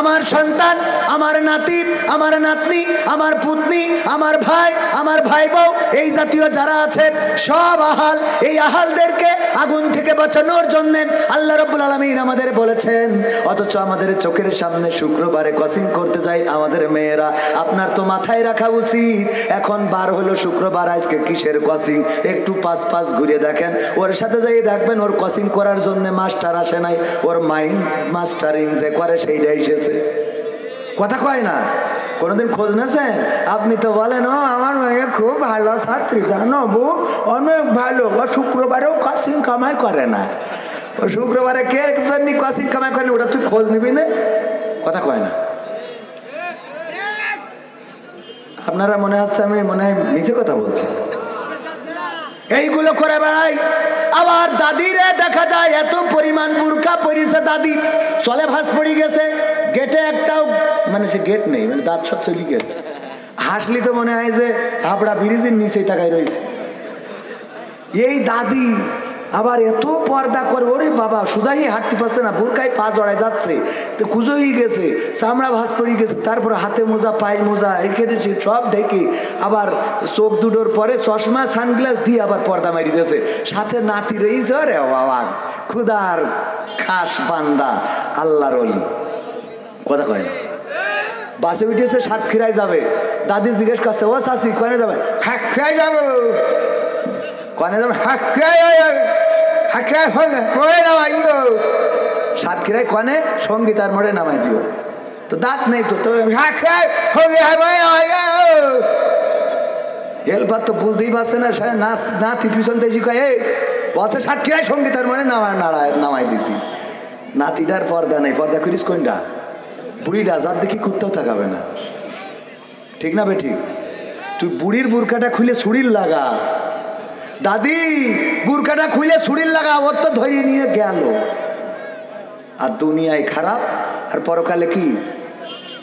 আমার সন্তান, আমার নাতি, আমার নাতনি, আমার পুতনি, আমার ভাই, আমার ভাই বউ, এই জাতীয় যারা আছে সব আহাল। এই আহালদেরকে আগুন থেকে বাঁচানোর জন্য আল্লাহ রাব্বুল আলামিন আমাদের বলেছেন। অথচ আমাদের চোখের সামনে শুক্রবারে ক্রসিং করতে যাই আমাদের মেয়েরা। আপনার তো মাথায় রাখা উচিত, এখন বার হলো শুক্রবার, আজকে কিসের ক্রসিং? একটু পাশ ঘুরে দেখেন, ওর সাথে যাই দেখবেন ওর ক্রসিং করার জন্য মাস্টার আসে নাই, ওর মাইন্ড মাস্টারিং যে করে সেইটা এসেছে। কথা কয় না? কোনোদিন খোঁজ নেছেন? আপনি তো বলেন ও আমার মেয়ে খুব ভালো ছাত্রী, জানো বউ অনেক ভালো, ও শুক্রবারেও ক্রসিং কামাই করে না। ও শুক্রবারে কে জন্য ক্রসিং কামাই করে, ওটা তুই খোঁজ নিবি না? কথা কয় না? আপনারা মনে হচ্ছে আমি মনে হয় নিচে কথা বলছি। এইগুলো করে বেড়াই। আবার দাদিরে দেখা যায় এত পরিমাণ বুরকা পরিছে, দাদি চলে ভাস পড়ে গেছে, গেটে একটাও মানে সে গেট নেই, মানে দাঁত সব চলে গেছে। হাসলি তো মনে হয় যে হাবড়া ব্রিজের নিচেই তাকাই রয়েছে। এই দাদি আবার এত পর্দা করে, ওরে বাবা সোজাই হাঁটতে পারছে না, বুরকায় পা জড়ায় যাচ্ছে, তো কুজোই গেছে, চামড়া ভাস পড়ে গেছে, তারপরে হাতে মোজা, পায়ে মোজা, এখানে সব ঢেকে, আবার চোখ দুটোর পরে চশমা সানগ্লাস দিয়ে আবার পর্দা মারি দিয়েছে। সাথে নাতি রয়েছে, রে বাবা খুদার খাস বান্দা আল্লাহর ওলি। কথা কয় না? বাসে উঠেছে সাতক্ষীরায় যাবে, দাদি জিজ্ঞেস করছে ও চাচি কনে যাবে? সাতক্ষীরায় যাবো। কনে যাবে? সাতক্ষীরায় কনে সঙ্গীতার মোড়ে নামাই দিও। তো দাঁত নেই তো, হেল্পার তো বুঝতেই পারছে না, নাতি পিছন থেকে কয়ে বলছে সাতক্ষীরায় সঙ্গীতার মোড়ে নামাই দিতি। নাতিটার পর্দা নেই, পর্দা করিস কোনটা? বুড়িটা, যার দেখি কুত্তাও থাকাবে না। ঠিক না বে ঠিক? তুই বুড়ির বুরকাটা খুলে ছুরির লাগা, দাদি বুরকাটা খুলে ছুরির লাগা, ওর তো ধরিয়ে নিয়ে গেল। আর দুনিয়ায় খারাপ, আর পরকালে কি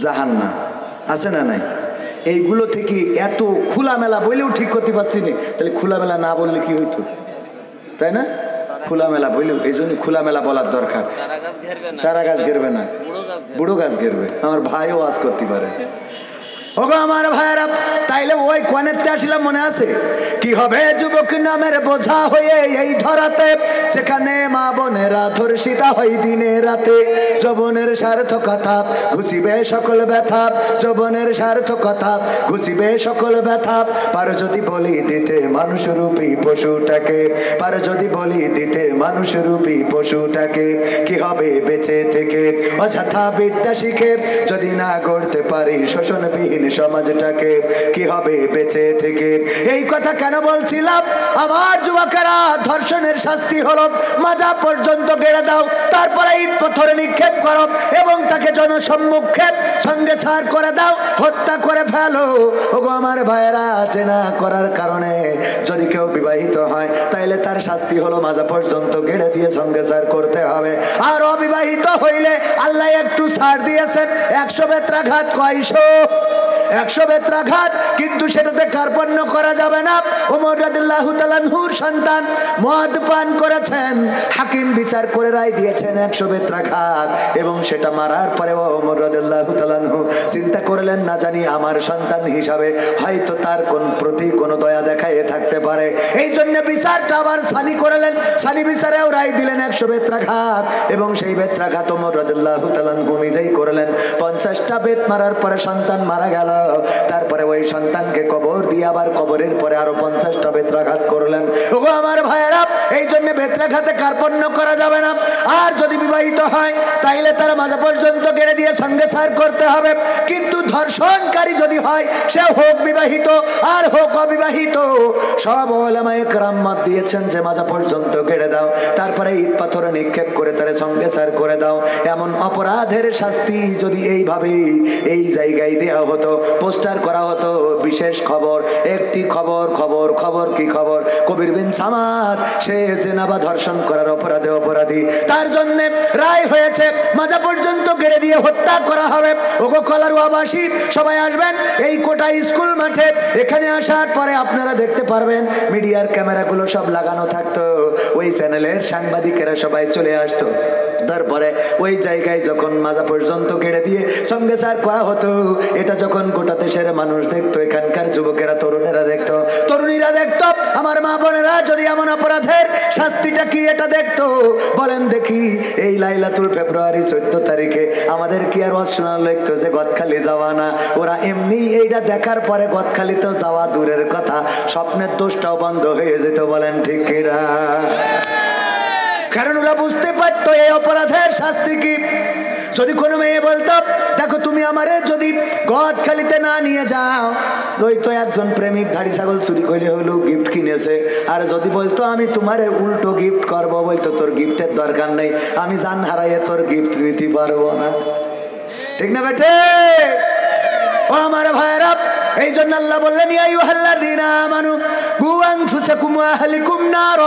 জাহান্নাম, আছে না নাই? এইগুলো থেকে এত খোলামেলা বলেও ঠিক করতে পারছি না, তাহলে খোলামেলা না বললে কি হইতো, তাই না? খোলামেলা বললেও, এই জন্য খোলামেলা বলার দরকার। সারা গাছ ঘেরবে না, বুড়ো গাছ ঘেরবে। আমার ভাইও ওয়াজ করতে পারে। ওগো আমার ভাইয়েরা, তাইলে ওই কোণেতে আসলাম, মনে আছে? কি হবে যুবক নামের বোঝা হয়ে এই ধরাতে, সেখানে মা বোনেরা ধর্ষিতা হয় দিনে রাতে। যৌবনের সার্থকতা ঘুষিবে সকল ব্যথা, যৌবনের সার্থকতা ঘুষিবে সকল ব্যথা। পারো যদি বলি দিতে মানুষরূপী পশুটাকে, পারো যদি বলি দিতে মানুষরূপী পশুটাকে। কি হবে বেঁচে থেকে অযথা বিদ্যা শিখে, যদি না গড়তে পারি শোষণবিহীন সমাজটাকে। কি হবে বেঁচে থেকে? এই কথা কেন বলছিলাম? আমার যুবকেরা, ধর্ষণের শাস্তি হলো মাজা পর্যন্ত গেড়ে দাও, তারপরে ইট পাথরে নিক্ষেপ করো এবং তাকে জনসম্মুখে সঙ্গে সার করে দাও, হত্যা করে ফেলো। ওগো আমার ভাইয়েরা, চেনা করার কারণে যদি কেউ বিবাহিত হয়, তাইলে তার শাস্তি হলো মাজা পর্যন্ত গেড়ে দিয়ে সঙ্গে সার করতে হবে। আর অবিবাহিত হইলে আল্লাহ একটু ছাড় দিয়েছেন, 100 বেত্রাঘাত, কয়শো? 100 বেত্রাঘাত, কিন্তু সেটাতে কার্পণ্য করা যাবে না। ওমর রাদিয়াল্লাহু তাআলা আনহুর সন্তান মদ পান করেছেন, হাকিম বিচার করে রায় দিয়েছেন 100 বেত্রাঘাত, এবং সেটা মারার পরে ওমর রাদিয়াল্লাহু তাআলা আনহু চিন্তা করলেন, না জানি আমার সন্তান হিসাবে হয়তো তার কোন প্রতি কোনো দয়া দেখায় থাকতে পারে। এই জন্য বিচারটা আবার সানি করলেন, সানি বিচারেও রায় দিলেন 100 বেত্রাঘাত, এবং সেই বেত্রাঘাত ওমর রাদিয়াল্লাহু তাআলা আনহু নিজেই করলেন। 50টা বেত মারার পরে সন্তান মারা গেল, তারপরে ওই সন্তানকে কবর দিয়ে আবার কবরের পরে আরো 50টা বেত্রাঘাত করলেন। ওগো আমার ভাইয়েরা, এই জন্য বেত্রাঘাতে কার্পণ্য করা যাবে না। আর যদি বিবাহিত হয়, তাইলে তার মাজা পর্যন্ত গেড়ে দিয়ে সঙ্গে সার করতে হবে। কিন্তু ধর্ষণকারী যদি হয়, সে হোক বিবাহিত আর হোক অবিবাহিত, সব উলামায়ে কেরাম মত দিয়েছেন যে মাজা পর্যন্ত গেড়ে দাও, তারপরে ইট পাথর নিক্ষেপ করে তার সঙ্গে সার করে দাও। এমন অপরাধের শাস্তি যদি এইভাবে এই জায়গায় দেওয়া হতো, পোস্টার করা হতো, বিশেষ খবর, একটি খবর, খবর খবর কি খবর, কবির বিন সামাদ সে জেনা বা ধর্ষণ করার অপরাধে অপরাধী, তার জন্য রায় হয়েছে মাজা পর্যন্ত গেড়ে দিয়ে হত্যা করা হবে। ওগো কলারুয়াবাসী, সবাই আসবেন এই কোটা স্কুল মাঠে। এখানে আসার পরে আপনারা দেখতে পারবেন মিডিয়ার ক্যামেরাগুলো সব লাগানো থাকতো, ওই চ্যানেলের সাংবাদিকেরা সবাই চলে আসতো। তারপরে ওই জায়গায় যখন মাজা পর্যন্ত গেড়ে দিয়ে সঙ্গে সার করা হতো, এটা যখন গোটা দেশের মানুষ দেখতো, এখানকার যুবকেরা, তরুণেরা দেখতো, তরুণীরা দেখতো, আমার মা বোনেরা যদি এমন অপরাধের শাস্তিটা কি এটা দেখতো, বলেন দেখি। এই লাইলাতুল ফেব্রুয়ারি 14 তারিখে আমাদের কি আর শোনা লাগতো যে গদখালি যাওয়া না? ওরা এমনি এইটা দেখার পরে গদখালি তো যাওয়া দূরের কথা, স্বপ্নের দোষটাও বন্ধ হয়ে যেত, বলেন ঠিক কিনা? কারণ ওরা বুঝতে পারতো এই অপরাধের শাস্তি কি। যদি কোনো মেয়ে বলতো, দেখো তুমি আমারে যদি গদখালিতে না নিয়ে যাও, ওই তো একজন প্রেমিক ধাড়ি ছাগল চুরি করে হলো গিফট কিনেছে, আর যদি বলতো আমি তোমারে উল্টো গিফট করবো, বলতো তোর গিফটের দরকার নেই, আমি জান হারাইয়ে তোর গিফট নিতে পারবো না। ঠিক না বেটে? ও আমার ভাইরা, এই জন্য আল্লাহ বললেন, ইয়া আইয়ুহাল্লাযীনা আমানু কু আনফুসাকুম ওয়া আহলিকুম নার,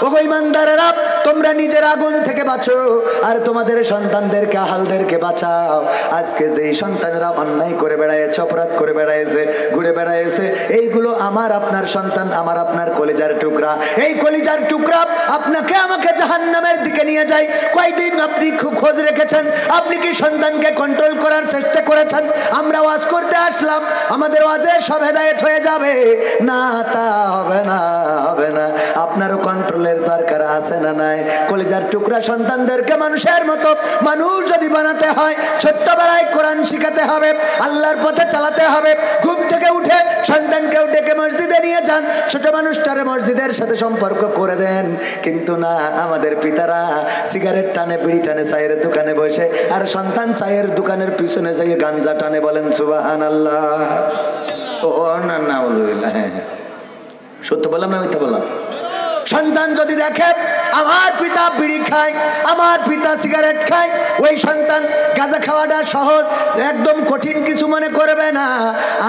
ওগো ঈমানদারেরা, তোমরা নিজের আগুন থেকে বাঁচো আর তোমাদের সন্তানদেরকে, আহালদেরকে বাঁচাও। আজকে যেই সন্তানেরা অন্যায় করে বেড়াইছে, অপরাধ করে বেড়াইছে, ঘুরে বেড়াইছে, এইগুলো আমার আপনার সন্তান, আমার আপনার কলিজার টুকরা। এই কলিজার টুকরা আপনাকে আমাকে জাহান্নামের দিকে নিয়ে যায়। কয়দিন আপনি খোঁজ রেখেছেন? আপনি কি সন্তানকে কন্ট্রোল করার চেষ্টা করেছেন? আমরা ওয়াজ করতে আসলাম, আমাদের ওয়াজে সব হেদায়েত হয়ে যাবে না, তা হবে না, হবে না। আপনারও কন্ট্রোলের দরকার আছে না নাই? কলিজার টুকরা সন্তানদেরকে মানুষের মতো মানুষ যদি বানাতে হয়, ছোট্টবেলায় কোরআন শিখাতে হবে, আল্লাহর পথে চালাতে হবে। ঘুম থেকে উঠে সন্তানকেও ডেকে মসজিদে নিয়ে যান, ছোট মানুষটারে মসজিদের সাথে সম্পর্ক করে দেন। কিন্তু না, আমাদের পিতারা সিগারেট টানে, বিড়ি টানে, চায়ের দোকানে বসে, আর সন্তান চায়ের দোকানের পিছনে যাই গাঞ্জা টানে। বলেন সুবহানাল্লাহ। ও না, নাউযুবিল্লাহ। হ্যাঁ, সত্য বললাম না মিথ্যা বললাম? সন্তান যদি দেখে আমার পিতা বিড়ি খায়, আমার পিতা সিগারেট খায়, ওই সন্তান গাঁজা খাওয়াটা সহজ, একদম কঠিন কিছু মনে করবে না।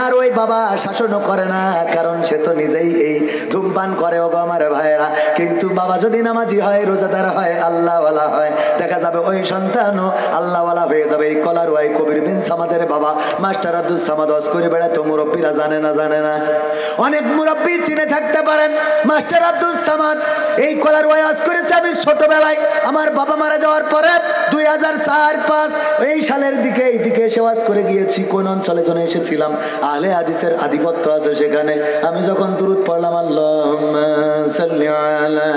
আর ওই বাবা শাসনও করে না, কারণ সে তো নিজেই এই ধূমপান করে। ওগো আমার ভাইয়েরা, কিন্তু বাবা যদি নামাজি হয়, রোজাদার হয়, আল্লাহওয়ালা হয়, দেখা যাবে ওই সন্তানও আল্লাহওয়ালা হয়ে যাবে। এই কলারওয়াই কবির বিন সামাদের বাবা মাস্টার আব্দুল সামাদ ওয়াজ করে বেড়ায়, তো মুরব্বীরা জানে না? জানে না? অনেক মুরব্বী চিনে থাকতে পারেন মাস্টার আব্দুল সামাদ এই কলারওয়াই ওয়াজ করেছে। আমি ছোটবেলায় আমার বাবা মারা যাওয়ার পরে 2004-5 এই সালের দিকে এইদিকে এসে ওয়াজ করে গিয়েছি। কোন অঞ্চলে যেন এসেছিলাম, আহলে হাদিসের আধিপত্য আছে সেখানে। আমি যখন দুরূদ পড়লাম, আল্লাহুম্মা সাল্লি আলা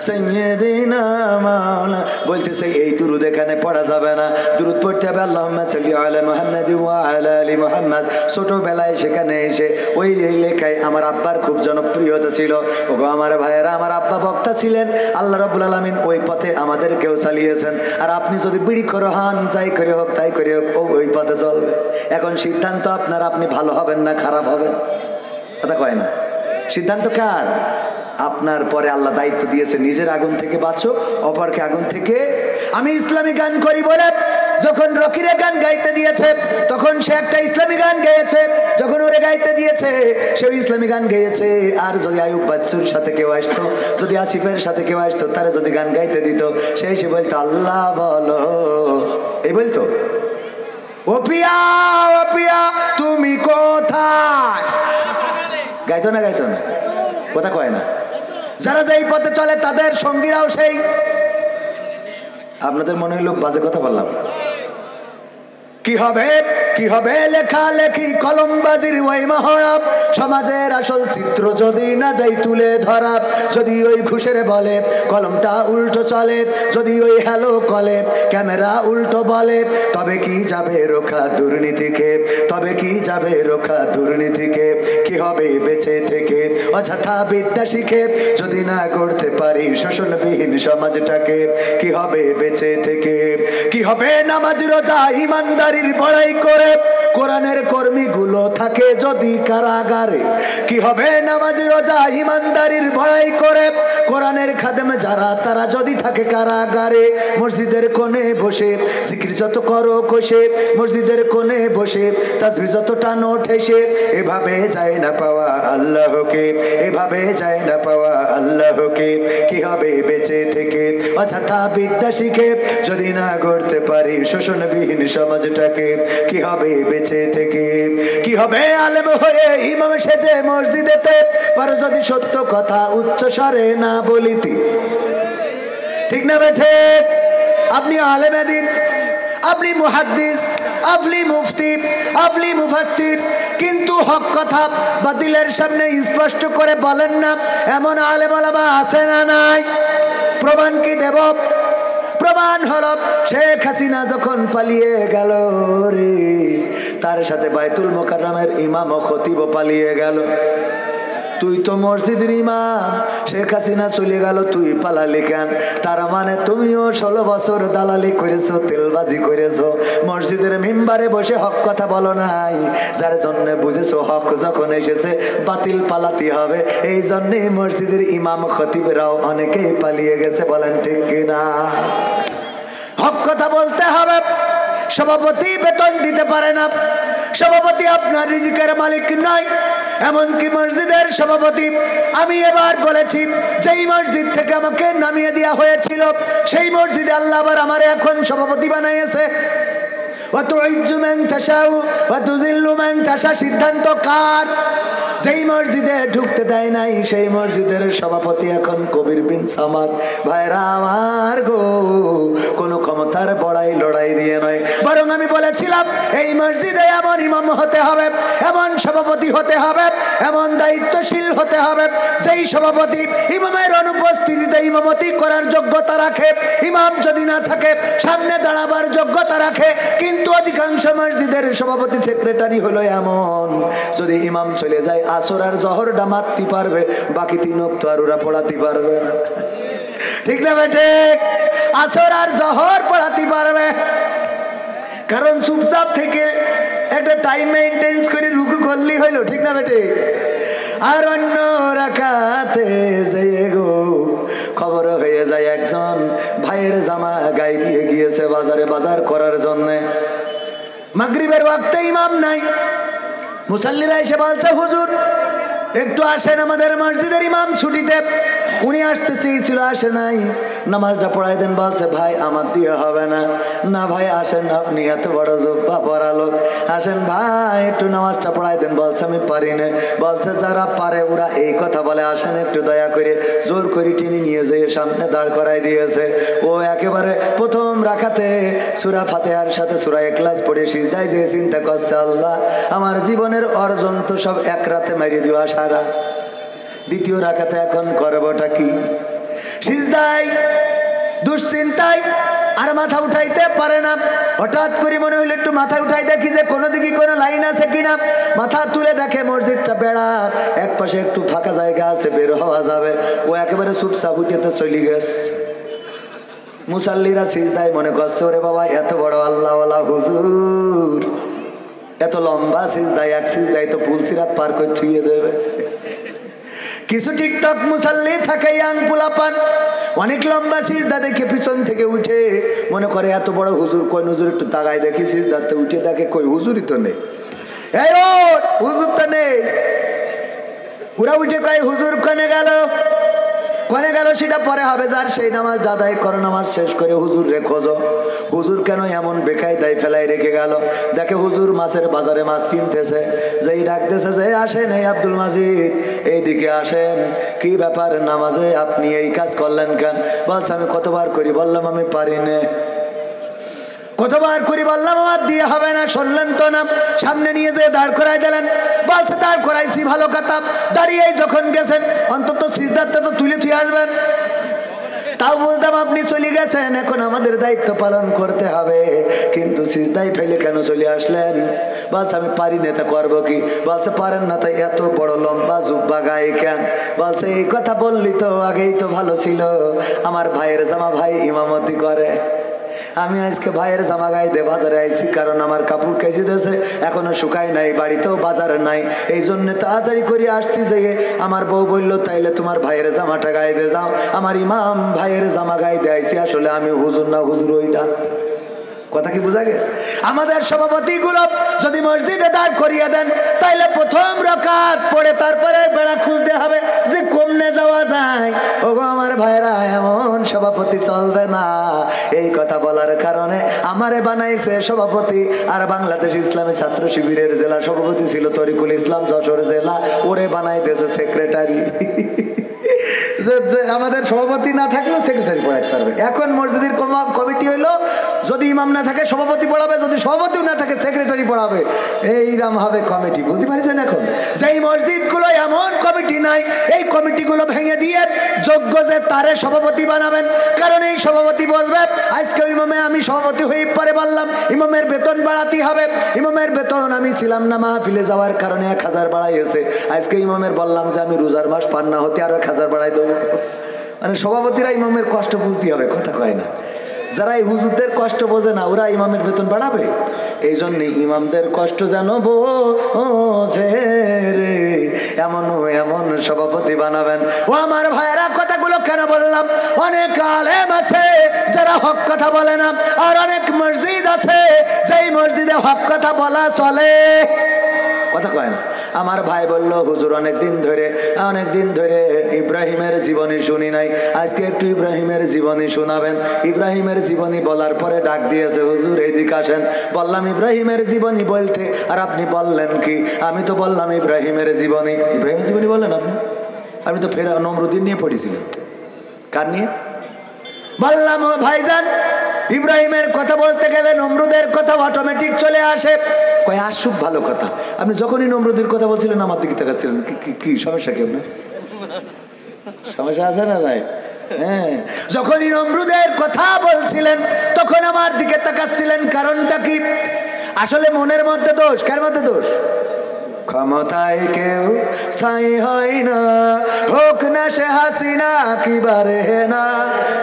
সাইয়্যিদিনা মাওলানা, বলতেছে এই দুরূদ এখানে পড়া যাবে না, দুরূদ পড়তে হবে আল্লাহুম্মা সাল্লি আলা মুহাম্মাদি ওয়া আলা আলি মুহাম্মাদ। ছোটবেলায় সেখানে এসে ওই এই লেখায় আমার আব্বার খুব জনপ্রিয়তা ছিল। ওগো আমার ভাইয়েরা, আমার আব্বা বক্তা ছিলেন, আল্লাহ রাব্বুল আলামিন ওই পথে আমাদেরকেও চালিয়েছেন। আর আপনি যদি বিড়ি করে হন, যাই করে হোক তাই করে হোক, ওই পথে চলবে। এখন সিদ্ধান্ত আপনার, আপনি ভালো হবেন না খারাপ হবেন, কথা কয় না? সিদ্ধান্ত কার? আপনার। পরে আল্লাহ দায়িত্ব দিয়েছে, নিজের আগুন থেকে বাঁচো, অপরকে আগুন থেকে। আমি ইসলামী গান করি বলে যখন রকিরে গান গাইতে দিয়েছে, তখন সে একটা ইসলামী গান গেয়েছে। যখন ওরে গাইতে দিয়েছে, সেও ইসলামী গান গেয়েছে। আর যদি আয়ুব বাচ্চুর সাথে কেউ আসতো, যদি আসিফের সাথে কেউ আসতো, তারা যদি গান গাইতে দিত, সে এসে বলতো আল্লাহ বলো, এই বলতো ও পিয়া, ও পিয়া তুমি কোথায়, গাইতো না? গাইতো না? কথা কয় না? যারা যেই পথে চলে তাদের সঙ্গীরাও সেই। আপনাদের মনে হইল বাজে কথা বললাম? কি হবে, কি হবে লেখালেখি কলমবাজির ওই মহড়াপ, সমাজের আসল চিত্র যদি না যাই তুলে ধরা। যদি ওই ঘুষের বলে কলমটা উল্টো চলে, যদি ওই হ্যালো কলে ক্যামেরা উল্টো বলে, তবে কি যাবে রোখা দুর্নীতিকে, তবে কি যাবে রোখা দুর্নীতিকে। কি হবে বেঁচে থেকে অযথা বিদ্যা শিখে, যদি না গড়তে পারি শোষণবিহীন সমাজটাকে। কি হবে বেঁচে থেকে, কি হবে নামাজ রোজা ইমানদারি বড়াই করে, কোরআনের কর্মীগুলো থাকে যদি কারাগারে। কি হবে নামাজ রোজা ইমানদারির বড়াই করে, কোরআনের খাদেম যারা তারা যদি থাকে কারাগারে। মসজিদের কোণে বসে জিকির যত করো কষে, মসজিদের কোণে বসে তাসবিহ যত টানো ঠেসে, এভাবে যায় না পাওয়া আল্লাহকে, এভাবে যায় না পাওয়া আল্লাহকে। কি হবে বেঁচে থেকে অযথা বিদ্যা শিখে, যদি না গড়তে পারি শোষণবিহীন সমাজটাকে। কি হবে বেঁচে থেকে, কি হবে আলেম হয়ে ইমাম সেজে মসজিদেতে, পার যদি সত্য কথা উচ্চ স্বরে না বলিতি। ঠিক না বেঠে? আপনি আলেমে দিন, আপনি মুহাদ্দিস, আপনি মুফতি, আপনি মুফাসসির, কিন্তু হক কথা বাতিলের সামনে স্পষ্ট করে বলেন না, এমন আলেম ওলামা আছে না নাই? প্রমাণ কি দেব? প্রমাণ হলো শেখ হাসিনা যখন পালিয়ে গেল রে, তার সাথে বাইতুল মোকাররমের ইমাম ও খতিব পালিয়ে গেল। তুই তো মসজিদের ইমাম, শেখ হাসিনা চলে গেল, তুই পালালি কেন? তার মানে তুমিও 16 বছর দালালি করেছো, তেলবাজি করেছো, মসজিদের মিম্বারে বসে হক কথা বলো নাই, যার জন্য বুঝেছো হক যখন এসেছে বাতিল পালাতে হবে। এই জন্যে মসজিদের ইমাম খতিবরাও অনেকেই পালিয়ে গেছে, বলেন ঠিক কিনা? হক কথা বলতে হবে। সভাপতি বেতন দিতে পারে না, সভাপতি আপনার রিজিকের মালিক নয়। এমনকি মসজিদের সভাপতি, আমি এবার বলেছি, যেই মসজিদ থেকে আমাকে নামিয়ে দেওয়া হয়েছিল, সেই মসজিদে আল্লাহ আবার আমার এখন সভাপতি বানাইছে। সিদ্ধান্ত কার? যেই মসজিদে ঢুকতে দেয় নাই সেই মসজিদের সভাপতি এখন কবির বিন সামাদ। ভাইরা আমার গো, কোন ক্ষমতার বড়াই লড়াই দিয়ে নয়, বরং আমি বলেছিলাম এই মসজিদে এমন ইমাম হতে হবে, এমন সভাপতি হতে হবে, এমন দায়িত্বশীল হতে হবে, যেই সভাপতি ইমামের অনুপস্থিতিতে ইমামতি করার যোগ্যতা রাখে, ইমাম যদি না থাকে সামনে দাঁড়াবার যোগ্যতা রাখে। কিন্তু অধিকাংশ মসজিদের সভাপতি সেক্রেটারি হলো এমন, যদি ইমাম চলে যায় আসর আর জহরটা মারতে পারবে, বাকি 3 ওয়াক্ত আর ওরা পড়াতে পারবে না। ঠিক না বেটে? আসর আর জহর পড়াতে পারবে, কারণ চুপচাপ থেকে একটা টাইম মেইনটেন্স করে রুকু করলি হইলো। ঠিক না বেটে? আর অন্য রাখাতে যেয়ে গো খবর হয়ে যায় একজন ভাইয়ের জামা গায়ে দিয়ে গিয়েছে বাজারে বাজার করার জন্য। মাগরিবের ওয়াক্তে ইমাম নাই, মুসাল্লিরা এসে বলছে হুজুর একটু আসেন, আমাদের মসজিদের ইমাম ছুটিতে, উনি আসতে চেয়েছিল আসে নাই, নামাজটা পড়াই দেন। বলছে ভাই আমার দিয়ে হবে না। না ভাই আসেন, আপনি এত বড় জুব্বা পরা লোক, আসেন ভাই একটু নামাজটা পড়াই দেন। বলছে আমি পারি না। বলছে যারা পারে ওরা এই কথা বলে, আসেন একটু দয়া করে। জোর করে টেনে নিয়ে যেয়ে সামনে দাঁড় করাই দিয়েছে। ও একেবারে প্রথম রাকাতে সূরা ফাতিহার সাথে সূরা ইখলাস পড়ে সিজদায় যে চিন্তা করছে আল্লাহ আমার জীবনের অর্জন তো সব এক রাতে মারিয়ে দেওয়া সারা। দ্বিতীয় রাকাতে এখন করবটা কি? সিজদায় দুশ্চিন্তায় আর মাথা উঠাইতে পারে না। হঠাৎ করে মনে হইল একটু মাথা উঠাই দেখি যে কোনো দিকে কোনো লাইন আছে কিনা। মাথা তুলে দেখে মসজিদটা বেড়ার এক পাশে একটু ফাঁকা জায়গা আছে, বের হওয়া যাবে। ও একেবারে চুপচাপ উঠেতে চলে গেছে। মুসাল্লিরা সিজদায় মনে করছে ওরে বাবা এত বড় আল্লাহওয়ালা হুজুর, এত লম্বা সিজদায়, এক সিজদায় তো পুলসিরাত পার করে ছুঁয়ে দেবে। কিছু টিকটক মুসাল্লি থাকে ইয়াং পোলাপান, অনেক লম্বা সিজদা দেখে পিছন থেকে উঠে মনে করে এত বড় হুজুর, কই হুজুর একটু তাকায় দেখি সিজদাতে উঠে দেখে কই হুজুরই তো নেই। এই ও হুজুর তো নেই। ওরা উঠে কয় হুজুর কনে গেল, কনে গেল সেটা পরে হবে, যার সেই নামাজ দাদাই করো। নামাজ শেষ করে হুজুর রে খোঁজো, হুজুর কেন এমন বেকায়দায় ফেলাই রেখে গেল। দেখে হুজুর মাছের বাজারে মাছ কিনতেছে, যেই ডাকতেছে যে আসেন এই আব্দুল মাজিদ এইদিকে আসেন, কি ব্যাপার নামাজে আপনি এই কাজ করলেন কেন? বলছে আমি কতবার করি, বললাম আমি পারি না। কতবার করি বললাম আমার দিয়ে হবে না, শুনলেন তো না। সামনে নিয়ে যেয়ে দাঁড় করাই দিলেন। বলছে দাঁড় করাইছি ভালো কথা, দাঁড়িয়েই যখন গেছেন অন্তত সিজদাতে তো তুলে তুই আসবেন। তাও বুঝতাম আপনি চলে গেছেন, এখন আমাদের দায়িত্ব পালন করতে হবে, কিন্তু সিজদায় ফেলে কেন চলে আসলেন? বলছে আমি পারি না, তা করবো কি? বলছে পারেন না তাই এত বড় লম্বা জুব্বা গায়ে কেন? বলছে এই কথা বললি তো আগেই তো ভালো ছিল, আমার ভাইয়ের জামা ভাই ইমামতি করে, আমি আজকে ভাইয়ের জামা গাইতে বাজারে আইছি, কারণ আমার কাপড় কেচে দিয়েছে এখনো শুকায় নাই, বাড়িতেও বাজার নাই, এই জন্য তাড়াতাড়ি করে আসতে যেয়ে আমার বউ বলল তাইলে তোমার ভাইয়ের জামাটা গাইতে যাও। আমার ইমাম ভাইয়ের জামা গাইতে আইছি, আসলে আমি হুজুর না, হুজুর ওইটা। কথা কি বোঝা গেছে? আমাদের সভাপতিগুলো যদি মসজিদে দাঁড় করিয়ে দেন তাইলে প্রথম রাকাত পড়ে তারপরে বেড়া খুঁজতে হবে যে কমনে যাওয়া যায়। ওগো আমার ভাইরা, এমন সভাপতি চলবে না। এই কথা বলার কারণে আমারে বানাইছে সভাপতি, আর বাংলাদেশ ইসলামী ছাত্র শিবিরের জেলা সভাপতি ছিল তরিকুল ইসলাম যশোর জেলা, ওরে বানাইতেছে সেক্রেটারি। আমাদের সভাপতি না থাকলেও সেক্রেটারি পড়াইতে পারবে। এখন মসজিদের কমিটি হইলো যদি ইমাম না থাকে সভাপতি পড়াবে, যদি সভাপতিও না থাকে সেক্রেটারি পড়াবে, এইরকম হবে কমিটি। বুঝতে পারছেন? এখন সেই মসজিদগুলো এমন কমিটি নাই, এই কমিটিগুলো ভেঙে দিয়ে যোগ্য যে তারে সভাপতি বানাবেন, কারণ এই সভাপতি বলবে আজকে ইমামে আমি সভাপতি হয়ে পরে বললাম ইমামের বেতন বাড়াতে হবে, ইমামের বেতন আমি ছিলাম না মাহফিলে যাওয়ার কারণে 1000 বাড়াইছে, আজকে ইমামের বললাম যে আমি রোজার মাস পার না হতে আরো 1000 বাড়াই দেবো। মানে সভাপতিরা ইমামের কষ্ট বুঝতে হবে, কথা কয় না। যারা এই হুজুরদের কষ্ট বোঝে না ওরা ইমামের বেতন বাড়াবে? এই জন্য ইমামদের কষ্ট যেন বোঝে রে, এমন এমন সভাপতি বানাবেন। ও আমার ভাইয়েরা, কথাগুলো কেন বললাম? অনেক আলেম আছে যারা হক কথা বলে না, আর অনেক মসজিদ আছে সেই মসজিদে হক কথা বলা চলে, কথা কয় না। আমার ভাই বলল হুজুর অনেকদিন ধরে ইব্রাহিমের জীবনী শুনি নাই, আজকে একটু ইব্রাহিমের জীবনী শোনাবেন। ইব্রাহিমের জীবনী বলার পরে ডাক দিয়েছে হুজুর এদিকে আসেন। বললাম ইব্রাহিমের জীবনী বলতে, আর আপনি বললেন কি? আমি তো বললাম ইব্রাহিমের জীবনী। ইব্রাহিমের জীবনী বললেন আপনি? আপনি তো ফের নমরুদ্দিন নিয়ে পড়েছিলেন। কার নিয়ে? বললাম ও ভাইজান ইব্রাহিমের কথা বলতে গেলে নমরুদের কথা অটোমেটিক চলে আসে। কয় আসুক, ভালো কথা। আপনি যখনই নমরুদের কথা বলছিলেন আমার দিকে তাকাচ্ছিলেন, কি সমস্যা? কি আপনার সমস্যা আছে না? নাই। হ্যাঁ, যখনই নমরুদের কথা বলছিলেন তখন আমার দিকে তাকাচ্ছিলেন, কারণটা কি? আসলে মনের মধ্যে দোষ। কার মধ্যে দোষ? ক্ষমতায় কেউ স্থায়ী হয় না, হোক না সে হাসিনা কি বারে না,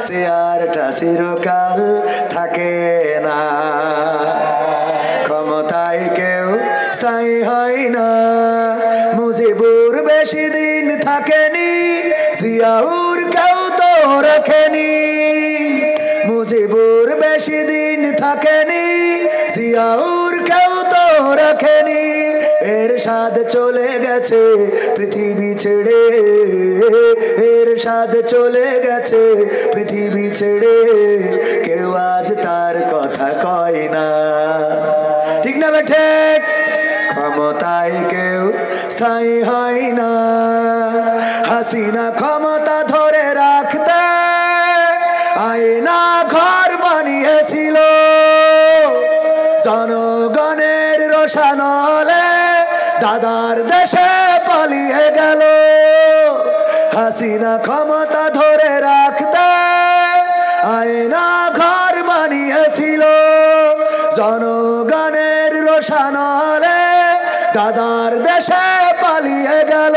সে আরটা চিরকাল থাকে না। ক্ষমতায় কেউ স্থায়ী হয় না, মুজিবুর বেশি দিন থাকেনি, জিয়াউর কেউ তো রাখেনি, মুজিবুর বেশি দিন থাকেনি, জিয়াউর কেউ তো রাখেনি। এরশাদ চলে গেছে পৃথিবী ছেড়ে, এরশাদ চলে গেছে পৃথিবী ছেড়ে, কেউ আজ তার কথা কয় না। ঠিক না বেঠে? ক্ষমতায় কেউ স্থায়ী হয় না। হাসিনা ক্ষমতা ধরে রাখতে আয়না ঘর বানিয়েছিল, জনগণের রোশানলে দাদার দেশে পালিয়ে গেল। হাসিনা ক্ষমতা ধরে রাখতে আয়না ঘর বানিয়েছিল, জনগণের রোশানলে দাদার দেশে পালিয়ে গেল।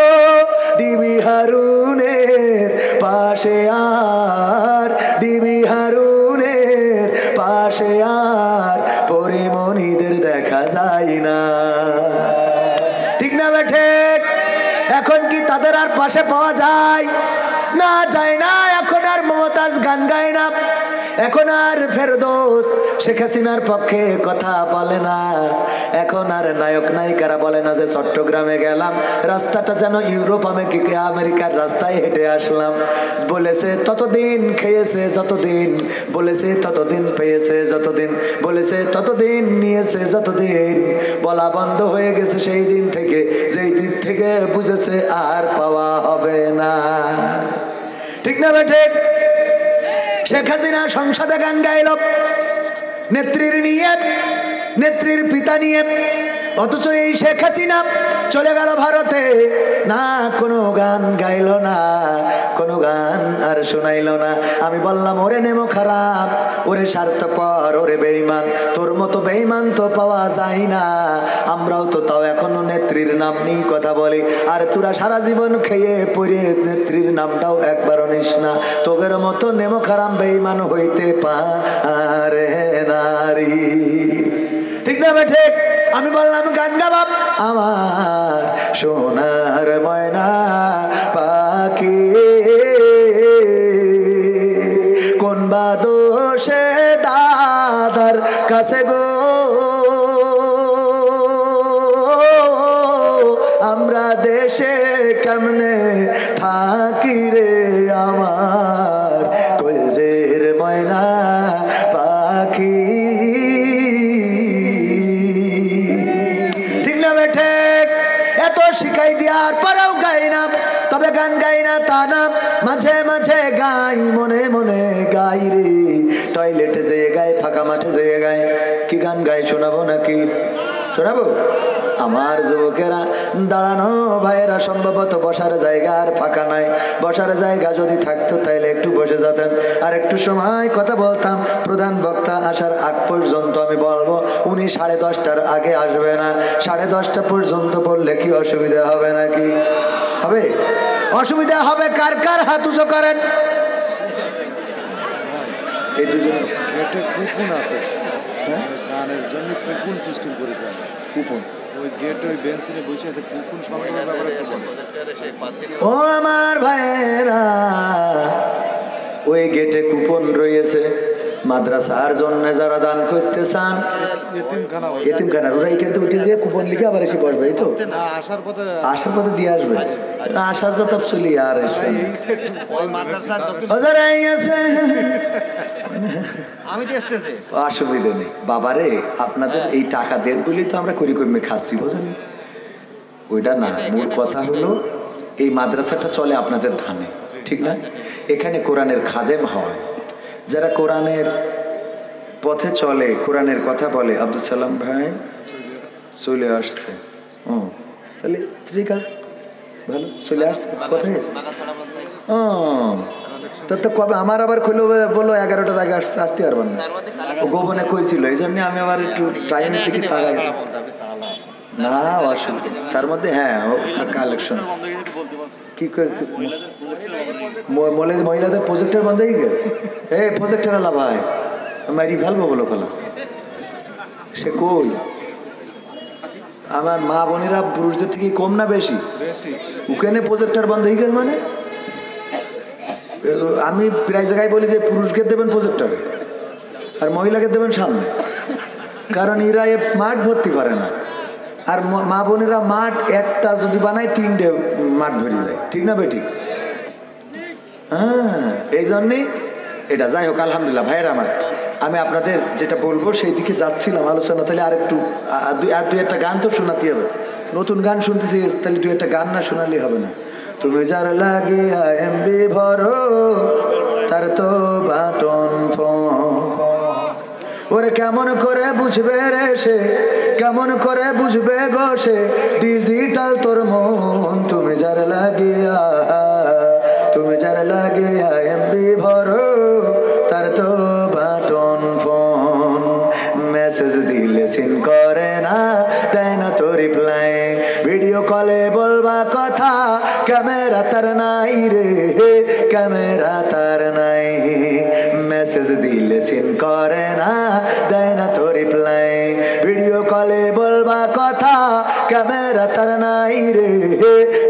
ডিবি হারুনের পাশে আর, ডিবি হারুনের পাশে আর পরিমণিদের দেখা যায় না। ঠিক না বেঠে? এখন কি তাদের আর পাশে পাওয়া যায়? না, যায় না। এখন আর মমতাজ গান গায় না, এখন আর ফেরদৌস শেখ হাসিনার পক্ষে কথা বলে না, এখন আর নায়ক নায়িকারা বলে না যে চট্টগ্রামে গেলাম, রাস্তাটা যেন ইউরোপ আমেরিকার রাস্তায় হেঁটে আসলাম। বলেছে ততদিন খেয়েছে যতদিন, বলেছে ততদিন পেয়েছে যতদিন, বলেছে ততদিন নিয়েছে যতদিন। বলা বন্ধ হয়ে গেছে সেই দিন থেকে, যেই দিন থেকে বুঝেছে আর পাওয়া হবে না। ঠিক না বেঠে? শেখ হাসিনা সংসদে গান গাইল নেত্রীর নিয়ে, নেত্রীর পিতা নিয়ে, অথচ এই শেখ হাসিনা চলে গেল ভারতে, না কোনো গান গাইল না, কোনো গান আর শোনাইল না। আমি বললাম ওরে নেমো খারাপ, ওরে স্বার্থপর, ওরে বেঈমান, তোর মতো বেঈমান তো পাওয়া যায় না। আমরাও তো তাও এখনো নেত্রীর নাম নিয়ে কথা বলি, আর তোরা সারা জীবন খেয়ে পড়ে নেত্রীর নামটাও একবারও নিস না। তোদের মতো নেমো খারাপ বেঈমান হইতে পারে নারী। ঠিক না বেঠে? আমি বললাম গান গাবাব, আমার সোনার ময়না পাখি, কোন বা দোষে দাদার কাছে গো আমরা দেশে কেমনে থাকি রে, আমার কলজের ময়না পাখি। এত শিখাই দেওয়ার পরেও গাই না, তবে গান গাই না তা না, মাঝে মাঝে গাই, মনে মনে গাই রে। টয়লেটে যেয়ে গাই, ফাঁকা মাঠে যেয়ে গাই। কি গান গাই শোনাবো নাকি? শোনাবো? আমার যুবকেরা, দাঁড়ানো ভাইয়েরা, সম্ভবত বসার জায়গা আর ফাঁকা নাই। বসার জায়গা যদি থাকতো তাইলে একটু বসে যেতেন, আর একটু সময় কথা বলতাম। প্রধান বক্তা আসার আগ পর্যন্ত আমি বলবো, উনি 10:30টার আগে আসবে না। 10:30টা পর্যন্ত বললে কি অসুবিধা হবে নাকি? হবে? অসুবিধা হবে কার কার? হাত উঁচু করেন। এই দুজন গেটে কুপন আছে, গানের জন্য কুপন সিস্টেম করেছে। কুপন ওই গেট, ওই বেঞ্চিনে বসে আছে, কুপন সংগ্রহের ব্যাপারে ও আমার ভাইয়েরা, ওই গেটে কুপন রয়েছে। মাদ্রাসার জন্য যারা দান করতে চান, এতিমখানার ওরা এখান থেকে উঠে যেয়ে কুপন লিখে আবার এসে বসবে, এই তো আসার পথে দিয়ে আসবে। আসার যত চলি আর অসুবিধা নেই বাবারে। আপনাদের এই টাকা দেন বলেই তো আমরা করি কমে খাচ্ছি, বোঝেন? ওইটা না, মূল কথা হলো এই মাদ্রাসাটা চলে আপনাদের ধানে, ঠিক না? এখানে কোরআনের খাদেম হয়, যারা কোরআনের পথে চলে, কোরআনের কথা বলে। আব্দুল সালাম ভাই চলে আসছে, তাহলে ঠিক আছে, ভালো চলে আসছে। কোথায় আছে? তো কবে আমার আবার খুললো বললো 11টার আগে আসতে পারবেন না, ও গোপনে কইছিল, এই জন্য আমি আবার একটু টাইমের দিকে তাকাই না, অসুবিধা। তার মধ্যে হ্যাঁ কালেকশন কি মহিলাদের প্রজেক্টের বন্ধ হয়ে গেল। এই প্রজেক্টের আলা ভাই মারি ফেলবো বলো খেলা, সে কই? আমার মা বোনেরা পুরুষদের থেকে কম না বেশি? ওখানে প্রজেক্টর বন্ধ হয়ে গেল মানে আমি প্রায় জায়গায় বলি যে পুরুষকে দেবেন প্রজেক্টরে আর মহিলাকে দেবেন সামনে, কারণ এরা মাঠ ভর্তি করে না। আর মা বোনেরা মাঠ একটা যদি বানায় 3টে মাঠ ভরে যায়, ঠিক না বেঠিক? হ্যাঁ, এই জন্যেই এটা। যাই হোক, আলহামদুলিল্লাহ ভাইয়ের আমার, আমি আপনাদের যেটা বলবো সেই দিকে যাচ্ছিলাম আলোচনা। তাহলে আর একটু দুই একটা গান তো শোনাতে হবে, নতুন গান শুনতেছি, তাহলে দুই একটা গান না শোনালে হবে না। তুমি যার লাগে এমবি ভরো তার তো বাটন ফোন, ওরে কেমন করে বুঝবে রে সে, কেমন করে বুঝবে গো সে ডিজিটাল তোর মন। তুমি যার লাগিয়া, তুমি যার লাগিয়া এমবি ভরো তার তো বাটন ফোন। মেসেজ দিলে সিন করে না, দেয় না তো রিপ্লাই, ভিডিও কলে বলবা কথা ক্যামেরা তার নাই রে, ক্যামেরা তার নাই। মেসেজ দিলে সিন করে না, দেয় না তো রিপ্লাই, ভিডিও কলে বলবা কথা ক্যামেরা তার নাই রে,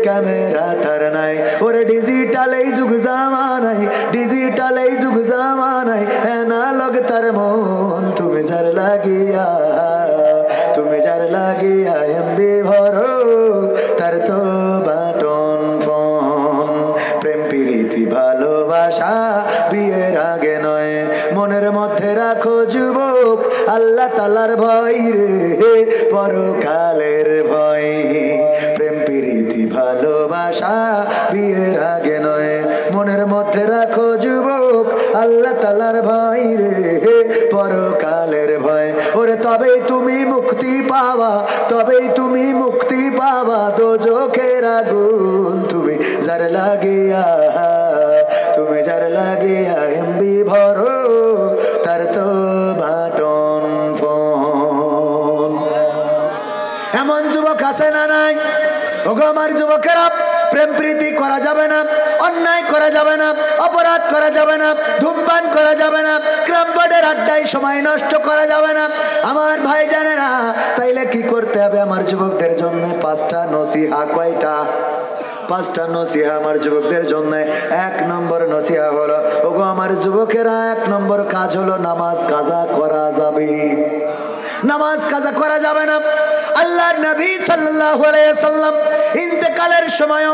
ক্যামেরা তার নাই। ওরে ডিজিটাল এই যুগ জামানাই, ডিজিটাল এই যুগ জামানাই, অ্যানালগ তার মন। তুমি যার লাগিয়া, তুমি যার লাগিয়া এমবি ভরো তার তো বাটন ফোন। প্রেম প্রীতি ভালোবাসা বিয়ের আগে নয়, মনের মধ্যে রাখো যুবক আল্লাহ তাআলার ভয় রে, পরকালের ভয়। প্রেম প্রীতি ভালোবাসা বিয়ের আগে নয়, মনের মধ্যে রাখো যুবক আল্লাহ তাআলার ভয় রে, পরকালের ভয়। ওরে তবেই তুমি মুক্তি পাওয়া, তবেই তুমি মুক্তি পাওয়া দোজখের আগুন। তুমি যার লাগিয়া, তুমি যার লাগিয়া এমবি ভরো তার তো বাটন ফোন। এমন যুবক আছে না নাই? ওগো আমার যুবকেরা, প্রেম প্রীতি করা যাবে না, অন্যায় করা যাবে না, অপরাধ করা যাবে না, ধূমপান করা যাবে না, ক্রাম বোর্ডের আড্ডায় সময় নষ্ট করা যাবে না। আমার ভাই জানে না, তাইলে কি করতে হবে আমার যুবকদের জন্য? 5টা নসিহা। কয়টা? 5টা নসিহা আমার যুবকদের জন্য। 1 নম্বর নসিহা হলো, ওগো আমার যুবকেরা, 1 নম্বর কাজ হলো নামাজ কাজা করা যাবে, নামাজ কাজা করা যাবে না। আল্লাহর নবী সাল্লাল্লাহু আলাইহি ওয়াসাল্লাম ইন্তেকালের সময়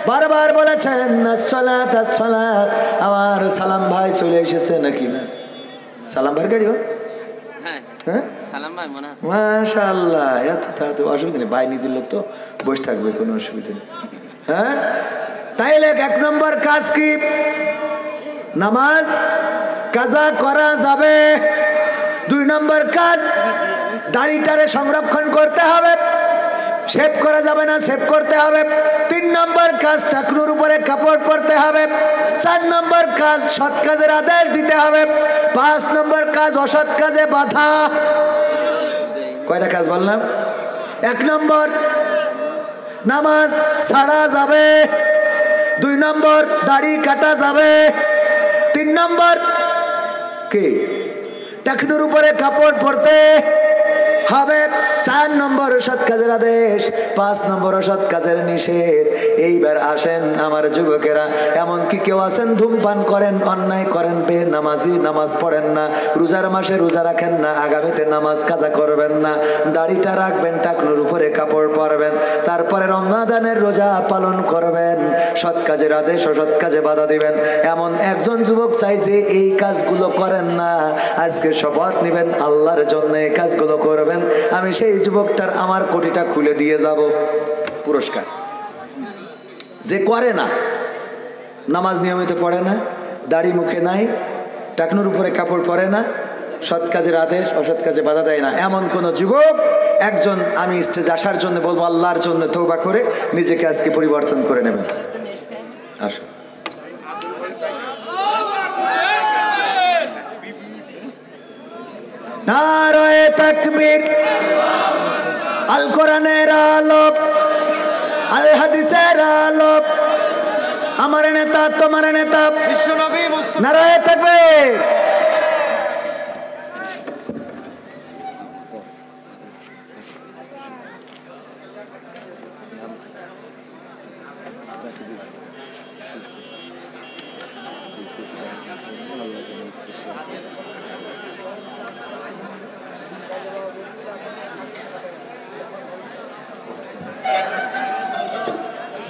বারবার বলেছেন আসসালাত আসসালাত। আমার সালাম ভাই চলে এসেছে নাকি না? সালাম ভাইয়ের গাড়ি? হ্যাঁ, সালাম ভাই মনে আছে। মাশাআল্লাহ, এত তাড়াতাড়ি অসুবিধা নেই, ভাই নিজের লোক তো বসে থাকবে, কোনো অসুবিধা নেই। হ্যাঁ, তাইলে 1 নম্বর কাজ কি? নামাজ কাজা করা যাবে। 2 নম্বর কাজ, দাড়িটারে সংরক্ষণ করতে হবে, শেভ করা যাবে না, শেভ করতে হবে। 3 নম্বর কাজ, টাকনুর উপরে কাপড় পরতে হবে। 4 নম্বর কাজ, সৎ কাজের আদেশ দিতে হবে। 5 নম্বর কাজ, অসৎ কাজে বাধা। কয়টা কাজ বললাম? 1 নম্বর নামাজ ছাড়া যাবে, 2 নম্বর দাড়ি কাটা যাবে, 3 নম্বর কি টাকনুর উপরে কাপড় পরতে হবে, 4 নম্বর সৎ কাজের আদেশ, 5 নম্বর অসৎ কাজের নিষেধ। এইবার আসেন আমার যুবকেরা, এমন কি কেউ আছেন ধূমপান করেন, অন্যায় করেন, বেনামাজি, নামাজ পড়েন না, রোজার মাসে রোজা রাখেন না, আগামীতে নামাজ কাজা করবেন না, দাড়িটা রাখবেন, টাকনুর উপরে কাপড় পরবেন, তারপরে রমজানের রোজা পালন করবেন, সৎ কাজের আদেশ অসৎ কাজে বাধা দিবেন। এমন একজন যুবক চাইছে এই কাজগুলো করেন না, আজকে শপথ নেবেন আল্লাহর জন্য এই কাজগুলো করবেন, আমি সেই যুবকটার আমার কোটিটা খুলে দিয়ে যাব পুরস্কার। যে করে না, নামাজ নিয়মিত পড়ে না, দাড়ি মুখে নাই, টাকনুর উপরে কাপড় পরে না, সৎ কাজের আদেশ অসৎ কাজে বাধা দেয় না, এমন কোন যুবক একজন, আমি স্টেজে আসার জন্য বলবো আল্লাহর জন্য তওবা করে নিজেকে আজকে পরিবর্তন করে নেবেন। আসো, নারায়ে তাকবীর। আল কোরআনের আলো, আল হাদিসের আলো, আমার নেতা তোমার নেতা বিশ্বনবী। নারায়ে তাকবীর।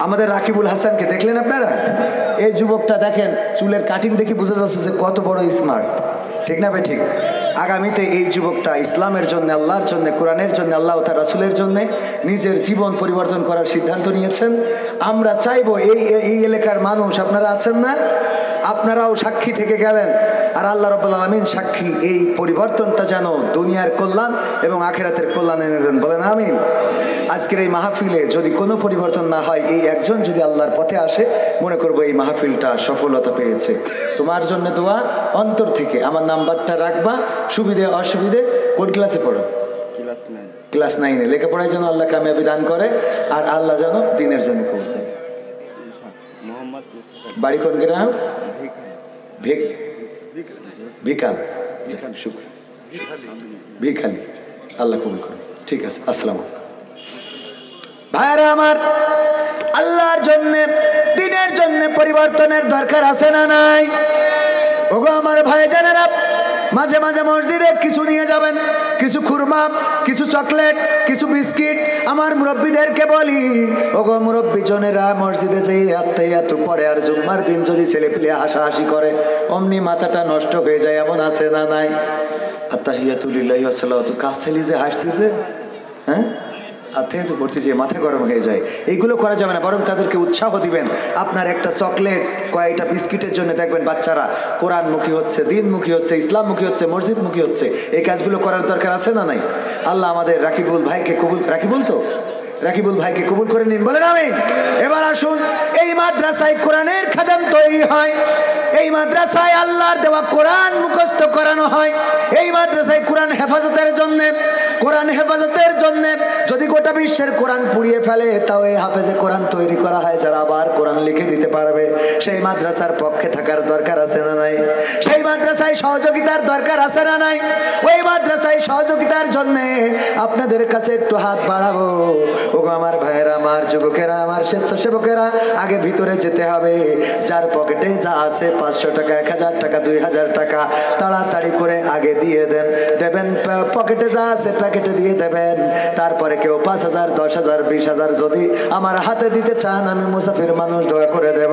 আমাদের রাকিবুল হাসানকে দেখলেন আপনারা? এই যুবকটা দেখেন, চুলের কাটিং দেখে বোঝা যাচ্ছে যে কত বড় স্মার্ট, ঠিক না ভাই? ঠিক। আগামীতে এই যুবকটা ইসলামের জন্য, আল্লাহর জন্য, কোরআনের জন্য, আল্লাহ ও তার রাসূলের জন্য নিজের জীবন পরিবর্তন করার সিদ্ধান্ত নিয়েছেন। আমরা চাইবো এই এলাকার মানুষ, আপনারা আছেন না, আপনারাও সাক্ষী থেকে গেলেন, আর আল্লাহ রাব্বুল আলামিন সাক্ষী, এই পরিবর্তনটা যেন দুনিয়ার কল্যাণ এবং আখিরাতের কল্যাণ এনে দেন। বলেন আমিন। আজকের এই মাহফিলে যদি কোনো পরিবর্তন না হয়, এই একজন যদি আল্লাহর পথে আসে, মনে করবো এই মাহফিলটা সফলতা পেয়েছে। তোমার জন্য দোয়া অন্তর থেকে। আমার নাম্বারটা রাখবা, সুবিধে অসুবিধে। কোন ক্লাসে পড়ো? ক্লাস 9-এ। লেখাপড়ার জন্য আল্লাহ কামিয়াবি দান করে, আর আল্লাহ যেন দিনের জন্য কবুল করে। বাড়ি কোন গ্রাম? বিকাল। ভিখালি। আল্লাহ কবুল করে। ঠিক আছে, আসসালামু আলাইকুম। ভাইরা আমার, আল্লাহর জন্য, দিনের জন্য পরিবর্তনের দরকার আছে না নাই? ওগো আমার ভাইজানেরা, মাঝে মাঝে মসজিদে কিছু নিয়ে যাবেন, কিছু খুরমা, কিছু চকলেট, কিছু বিস্কিট। আমার মুরব্বীদেরকে বলি, ওগো মুরব্বী জনেরা, মসজিদে যেই আত্মাইয়াতু পড়ে আর জুম্মার দিন যদি ছেলে পেলে হাসাহাসি করে, অমনি মাথাটা নষ্ট হয়ে যায়, এমন আছে না নাই? আত্তাহিয়াতু লিল্লাহি ওয়া সালাওয়াতু, কাজ ছেলে যে হাসতেছে, হ্যাঁ, আত্মাহিয়াতু পড়তে যেয়ে মাথা গরম হয়ে যায়। এইগুলো করা যাবে না, বরং তাদেরকে উৎসাহ দিবেন। আপনার একটা চকলেট, কয়েকটা বিস্কিটের জন্য দেখবেন বাচ্চারা কোরআনমুখী হচ্ছে, দিনমুখী হচ্ছে, ইসলামমুখী হচ্ছে, মসজিদমুখী হচ্ছে। এই কাজগুলো করার দরকার আছে না নাই? আল্লাহ আমাদের রাকিবুল ভাইকে কবুল, রাকিবুল ভাইকে কবুল করে নিন। বলেন আমিন। এবার আসুন, এই মাদ্রাসায় কোরআনের খাদেম তৈরি হয়, এই মাদ্রাসায় আল্লাহর দেওয়া কোরআন মুখস্থ করানো হয়, এই মাদ্রাসায় কোরআন হেফাজতের জন্য যদি গোটা বিশ্বের কোরআন পুড়িয়ে ফেলে, তাও এই হাফেজে কোরআন তৈরি করা হয়, যারা আবার কোরআন লিখে দিতে পারবে। সেই মাদ্রাসার পক্ষে থাকার দরকার আছে না নাই? সেই মাদ্রাসায় সহযোগিতার দরকার আছে না নাই? ওই মাদ্রাসায় সহযোগিতার জন্য আপনাদের কাছে একটু হাত বাড়াবো। ওগো আমার ভাইয়েরা, আমার যুবকেরা, আমার স্বেচ্ছাসেবকেরা, আগে ভিতরে যেতে হবে। যার পকেটে যা আছে, 500 টাকা, 1000 টাকা, 2000 টাকা, তাড়াতাড়ি করে আগে দিয়ে দেবেন। পকেটে যা আছে প্যাকেটে দিয়ে দেবেন। তারপরে কেউ 5000, 10000, 20000 যদি আমার হাতে দিতে চান, আমি মুসাফির মানুষ, দোয়া করে দেব।